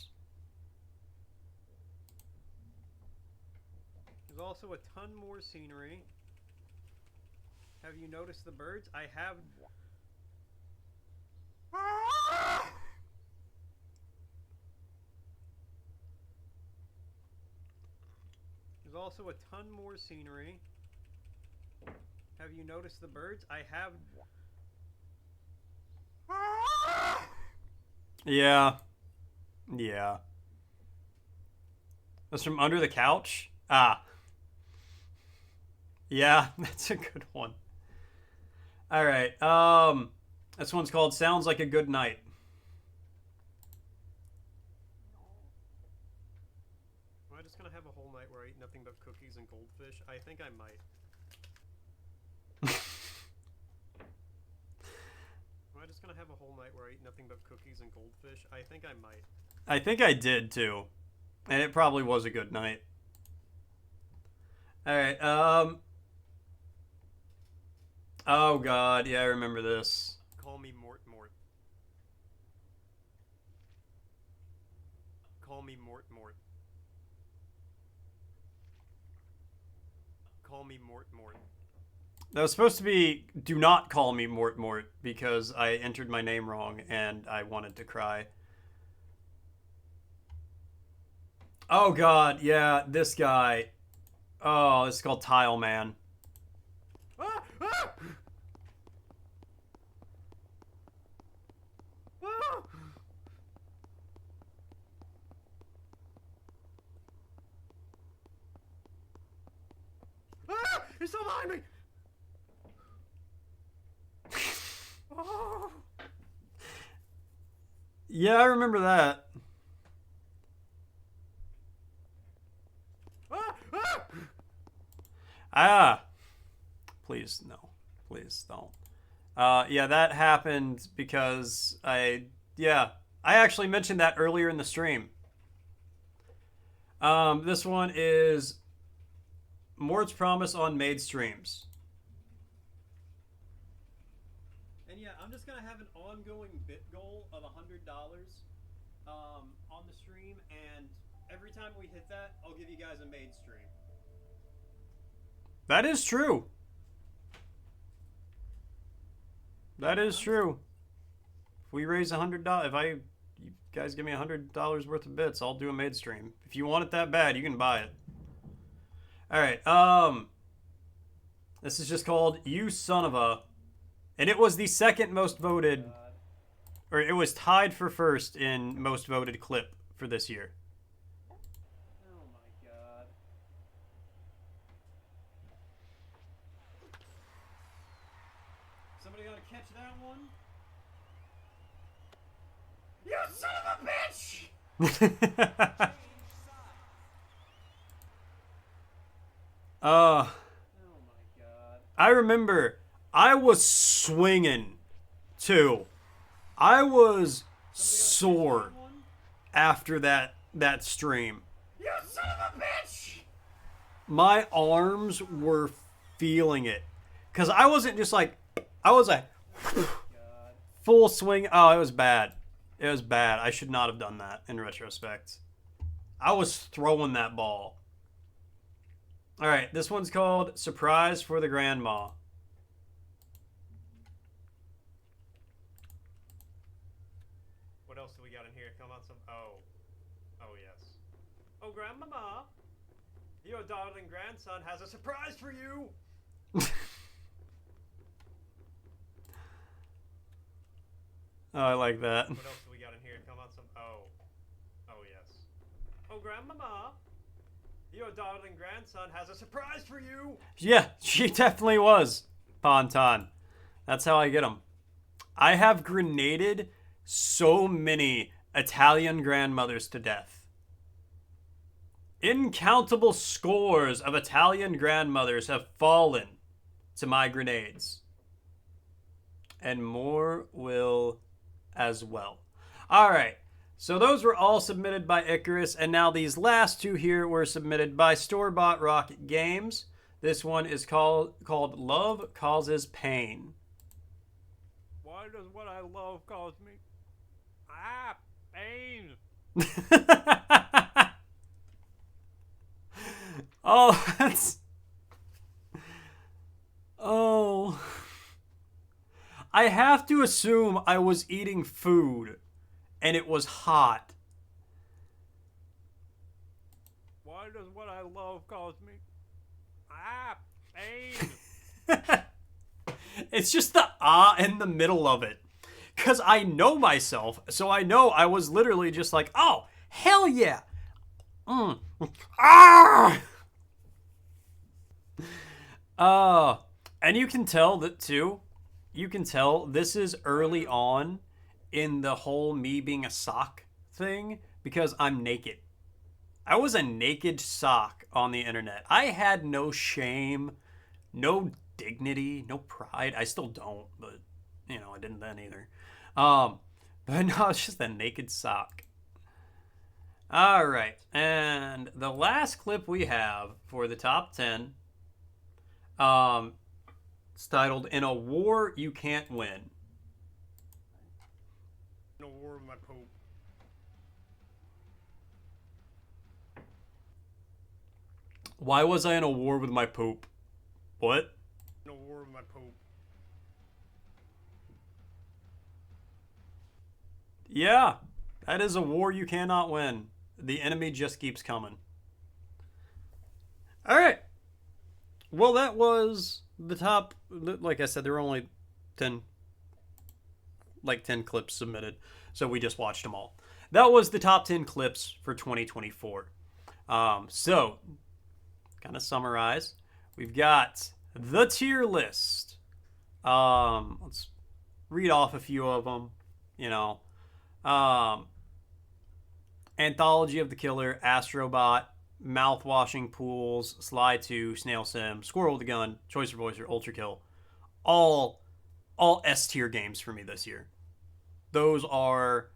[SPEAKER 3] There's also a ton more scenery. Have you noticed the birds? I have. There's also a ton more scenery. Have you noticed the birds? I have.
[SPEAKER 1] Yeah. Yeah. That's from under the couch? Ah. Yeah, that's a good one. All right. This one's called Sounds Like a Good Night.
[SPEAKER 3] Am I just gonna have a whole night where I eat nothing but cookies and goldfish? I think I might. Am I just gonna have a whole night where I eat nothing but cookies and goldfish? I think I might.
[SPEAKER 1] I think I did too. And it probably was a good night. All right. Oh God, yeah, I remember this.
[SPEAKER 3] Call me Mort. Call me Mort. Call me Mort.
[SPEAKER 1] That was supposed to be do not call me Mort because I entered my name wrong and I wanted to cry. Oh God, yeah, this guy. Oh, this is called Tile Man.
[SPEAKER 3] Ah! Ah! Ah! Ah! He's still behind me! Oh!
[SPEAKER 1] Yeah, I remember that.
[SPEAKER 3] Ah! Ah!
[SPEAKER 1] Ah. Please, no. Please don't. Yeah, that happened because I actually mentioned that earlier in the stream. This one is Mort's Promise on Made Streams.
[SPEAKER 3] And yeah, I'm just gonna have an ongoing bit goal of $100 on the stream, and every time we hit that, I'll give you guys a made stream.
[SPEAKER 1] That is true. That is true. If we raise $100, you guys give me $100 worth of bits, I'll do a made stream. If you want it that bad, you can buy it. All right. This is just called You Son of a, and it was the second most voted, or it was tied for first in most voted clip for this year.
[SPEAKER 3] Oh my god. Somebody ought to catch that one? You son of a bitch!
[SPEAKER 1] uh,
[SPEAKER 3] Oh my god.
[SPEAKER 1] I remember I was swinging too. I was sore after that stream.
[SPEAKER 3] You son of a bitch!
[SPEAKER 1] My arms were feeling it. Because I wasn't just like
[SPEAKER 3] I was like, full swing. Oh, it was bad. It was bad. I should not have done that in retrospect. I was throwing that ball. All right, this one's called Surprise for the Grandma. What else do we got in here? Come on, some. Oh. Oh, yes. Oh, Grandmama, your darling grandson has a surprise for you. Oh, I like that. What else do we got in here? Come on, some. Oh. Oh, yes. Oh, Grandmama, your darling grandson has a surprise for you. Yeah, she definitely was. Ponton. That's how I get them. I have grenaded so many Italian grandmothers to death. Incountable scores of Italian grandmothers have fallen to my grenades. And more will as well. All right. So those were all submitted by Icarus, and now these last two here were submitted by Store-Bought Rocket Games. This one is called Love Causes Pain.
[SPEAKER 4] Why does what I love cause me pain?
[SPEAKER 3] Oh, that's... Oh. I have to assume I was eating food and it was hot.
[SPEAKER 4] Why does what I love cause me pain?
[SPEAKER 3] It's just the in the middle of it. Because I know myself, so I know I was literally just like, oh, hell yeah. And you can tell that too. You can tell this is early on in the whole me being a sock thing because I'm naked. I was a naked sock on the internet. I had no shame, no dignity, no pride. I still don't, but you know, I didn't then either. But no, it's just a naked sock. All right, and the last clip we have for the top 10, it's titled "In a War You Can't Win."
[SPEAKER 4] In a war with my poop.
[SPEAKER 3] Why was I in a war with my poop? What?
[SPEAKER 4] In a war with my poop.
[SPEAKER 3] Yeah, that is a war you cannot win. The enemy just keeps coming. All right. Well, that was the top. Like I said, there were only 10 clips submitted, so we just watched them all. That was the top 10 clips for 2024. So, kind of summarize. We've got the tier list. Let's read off a few of them. You know, Anthology of the Killer, Astrobot, Mouthwashing Pools, Sly 2, Snail Sim, Squirrel with a Gun, Choicer Voicer, Ultra Kill. All S tier games for me this year. Those are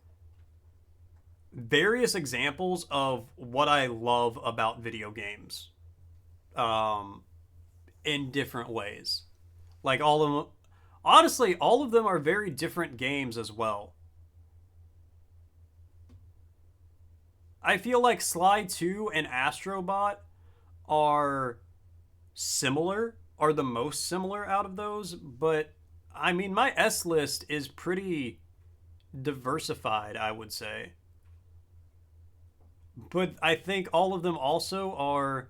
[SPEAKER 3] various examples of what I love about video games. In different ways. Like all of them, honestly, all of them are very different games as well. I feel like Sly 2 and Astrobot are similar, are the most similar out of those, but I mean, my S list is pretty diversified, I would say. But I think all of them also are...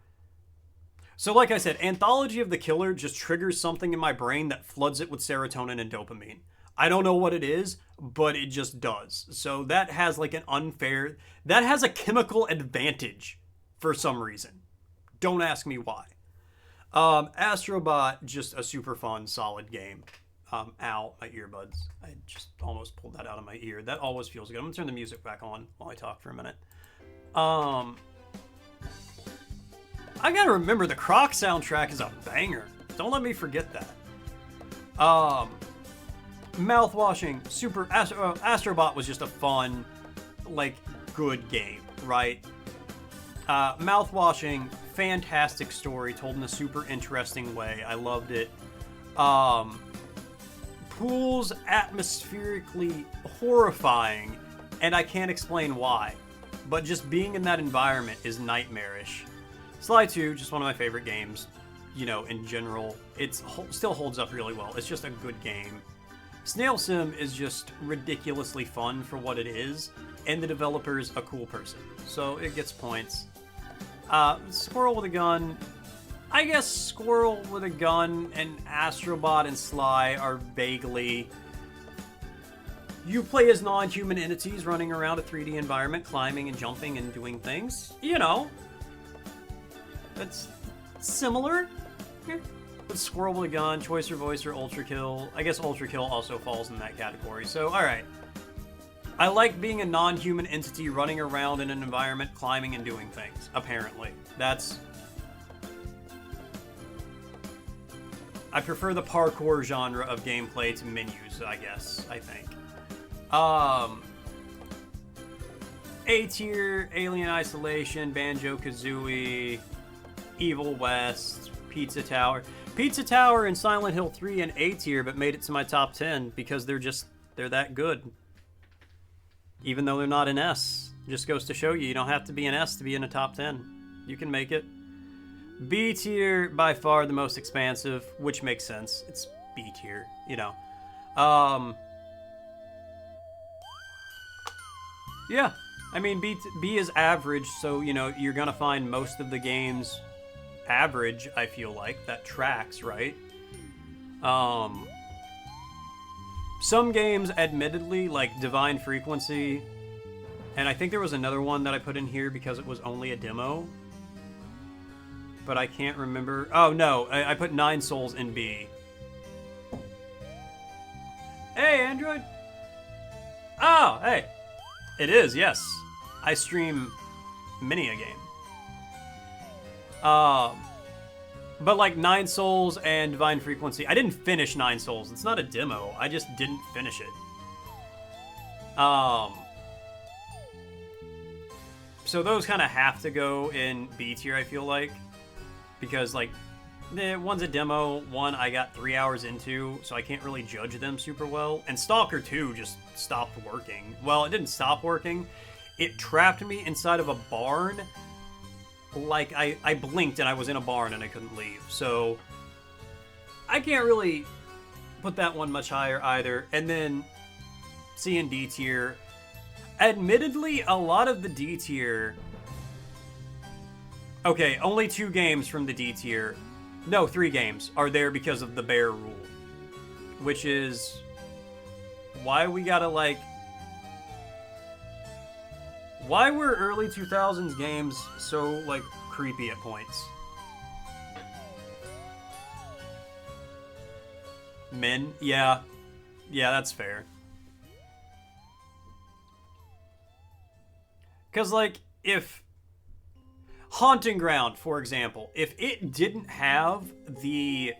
[SPEAKER 3] So like I said, Anthology of the Killer just triggers something in my brain that floods it with serotonin and dopamine. I don't know what it is, but it just does. So that has like that has a chemical advantage for some reason. Don't ask me why. Astrobot, just a super fun, solid game. Ow, my earbuds. I just almost pulled that out of my ear. That always feels good. I'm gonna turn the music back on while I talk for a minute. I gotta remember the Croc soundtrack is a banger. Don't let me forget that. Mouthwashing, Astrobot was just a fun, like, good game, right? Mouthwashing, fantastic story, told in a super interesting way. I loved it. pool's atmospherically horrifying, and I can't explain why. But just being in that environment is nightmarish. Sly 2, just one of my favorite games. You know, in general, it still holds up really well. It's just a good game. Snail Sim is just ridiculously fun for what it is, and the developer's a cool person, so it gets points. Squirrel with a Gun, I guess Squirrel with a Gun and Astrobot and Sly are vaguely... You play as non-human entities running around a 3D environment, climbing and jumping and doing things. You know, that's similar. But Squirrel with a Gun, Choice or Voice, or Ultra Kill. I guess Ultra Kill also falls in that category. So, alright. I like being a non-human entity running around in an environment, climbing and doing things, apparently. That's... I prefer the parkour genre of gameplay to menus, I guess, I think. A tier, Alien Isolation, Banjo-Kazooie, Evil West, Pizza Tower. Pizza Tower and Silent Hill 3 and A tier, but made it to my top 10 because they're that good. Even though they're not an S. Just goes to show you don't have to be an S to be in a top 10. You can make it. B tier, by far the most expansive, which makes sense. It's B tier, you know. Yeah, I mean, B is average, so, you know, you're gonna find most of the games average, I feel like. That tracks, right? Some games, admittedly, like Divine Frequency, and I think there was another one that I put in here because it was only a demo, but I can't remember. Oh, no, I put 9 Souls in B. Hey, Android! Oh, hey! It is, yes. I stream many a game. But like 9 Souls and Divine Frequency, I didn't finish 9 Souls. It's not a demo. I just didn't finish it. So those kind of have to go in B tier, I feel like, because like one's a demo, one I got 3 hours into, so I can't really judge them super well. And Stalker 2 just stopped working. Well, it didn't stop working. It trapped me inside of a barn. Like, I blinked and I was in a barn and I couldn't leave. So, I can't really put that one much higher either. And then, C and D tier. Admittedly, a lot of the D tier... Okay, only 2 games from the D tier. No, 3 games are there because of the bear rule. Which is... why we gotta, like... Why were early 2000s games so, like, creepy at points? Men? Yeah. Yeah, that's fair. Because, like, if... Haunting Ground, for example, if it didn't have the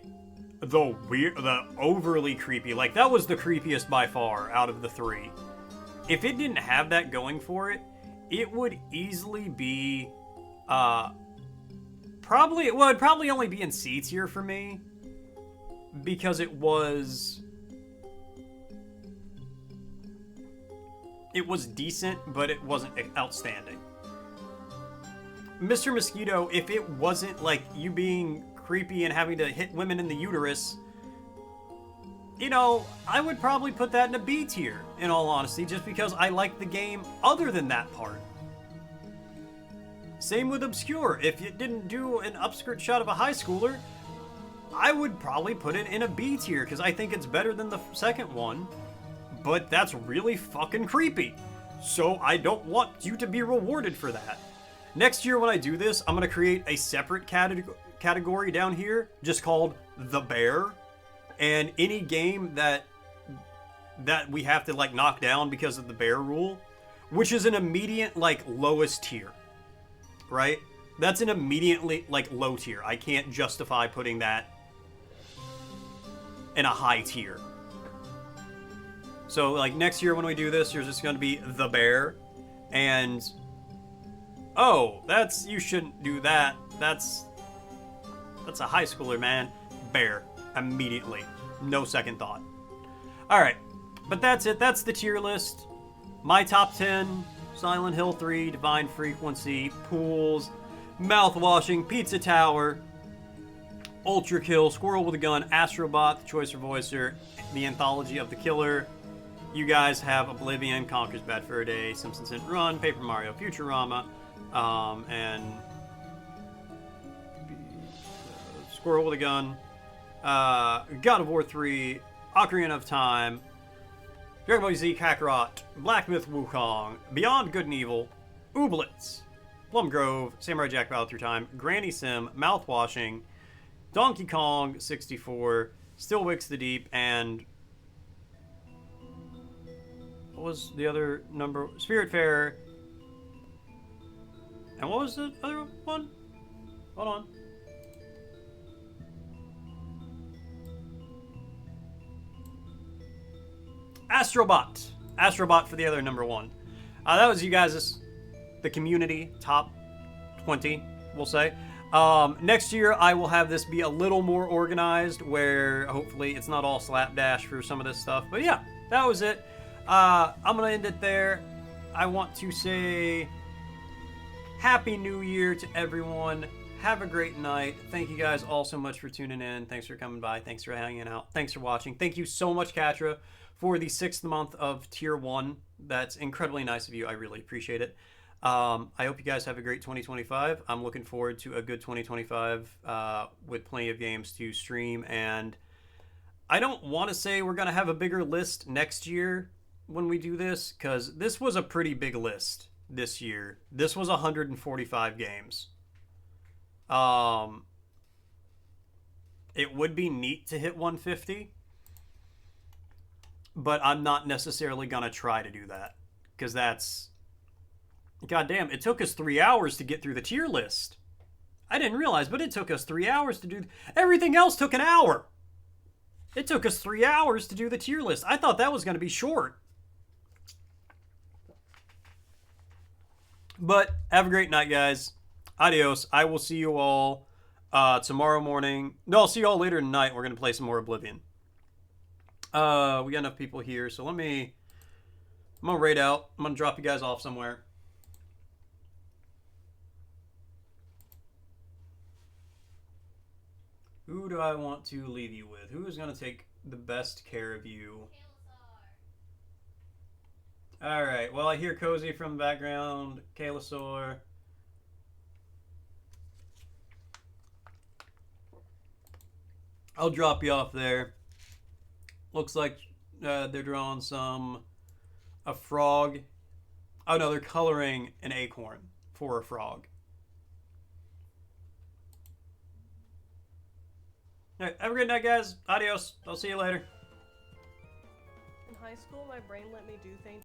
[SPEAKER 3] overly creepy, like, that was the creepiest by far out of the 3. If it didn't have that going for it, it would easily be, it'd probably only be in C tier for me, because it was decent, but it wasn't outstanding. Mr. Mosquito, if it wasn't, like, you being creepy and having to hit women in the uterus, you know, I would probably put that in a B tier, in all honesty, just because I like the game other than that part. Same with Obscure. If it didn't do an upskirt shot of a high schooler, I would probably put it in a B tier, because I think it's better than the second one, but that's really fucking creepy. So I don't want you to be rewarded for that. Next year when I do this, I'm going to create a separate category down here, just called The Bear. And any game that we have to, like, knock down because of the bear rule, which is an immediate, like, lowest tier, right? That's an immediately, like, low tier. I can't justify putting that in a high tier. So, like, next year when we do this, there's just going to be The Bear, and... oh, you shouldn't do that. That's a high schooler, man. Bear. Immediately. No second thought. All right, but that's it. That's the tier list. My top 10: Silent Hill 3, Divine Frequency, Pools, Mouthwashing, Pizza Tower, Ultra Kill, Squirrel with a Gun, Astrobot, The Choice of Voicer, The Anthology of the Killer. You guys have Oblivion, Conquers Bad Fur Day, Simpsons Hit and Run, Paper Mario, Futurama, and Squirrel with a Gun, God of War 3, Ocarina of Time, Dragon Ball Z Kakarot, Black Myth Wukong, Beyond Good and Evil, Ooblets, Plum Grove, Samurai Jack Battle Through Time, Granny Sim, Mouthwashing, Donkey Kong 64, Still Wakes the Deep, and what was the other number? Spiritfarer. And what was the other one? Hold on. Astrobot. Astrobot for the other number 1. That was you guys' the community top 20, we'll say. Next year, I will have this be a little more organized, where hopefully it's not all slapdash for some of this stuff. But yeah, that was it. I'm gonna end it there. I want to say Happy New Year to everyone. Have a great night. Thank you guys all so much for tuning in. Thanks for coming by. Thanks for hanging out. Thanks for watching. Thank you so much, Katra, for the 6th month of Tier 1. That's incredibly nice of you. I really appreciate it. I hope you guys have a great 2025. I'm looking forward to a good 2025 with plenty of games to stream. And I don't want to say we're going to have a bigger list next year when we do this, because this was a pretty big list this year. This was 145 games. It would be neat to hit 150, but I'm not necessarily gonna try to do that, because that's, goddamn, it took us 3 hours to get through the tier list. I didn't realize, but it took us 3 hours to do. Everything else took an hour. It took us 3 hours to do the tier list. I thought that was going to be short. But have a great night, guys. Adios. I will see you all tomorrow morning. No, I'll see you all later tonight. We're going to play some more Oblivion. We got enough people here, so I'm going to raid out. I'm going to drop you guys off somewhere. Who do I want to leave you with? Who is going to take the best care of you? Alright, well, I hear Cozy from the background. Kaylasaur. I'll drop you off there. Looks like they're drawing a frog. Oh no, they're coloring an acorn for a frog. Alright, have a great night, guys. Adios. I'll see you later.
[SPEAKER 5] In high school, my brain let me do things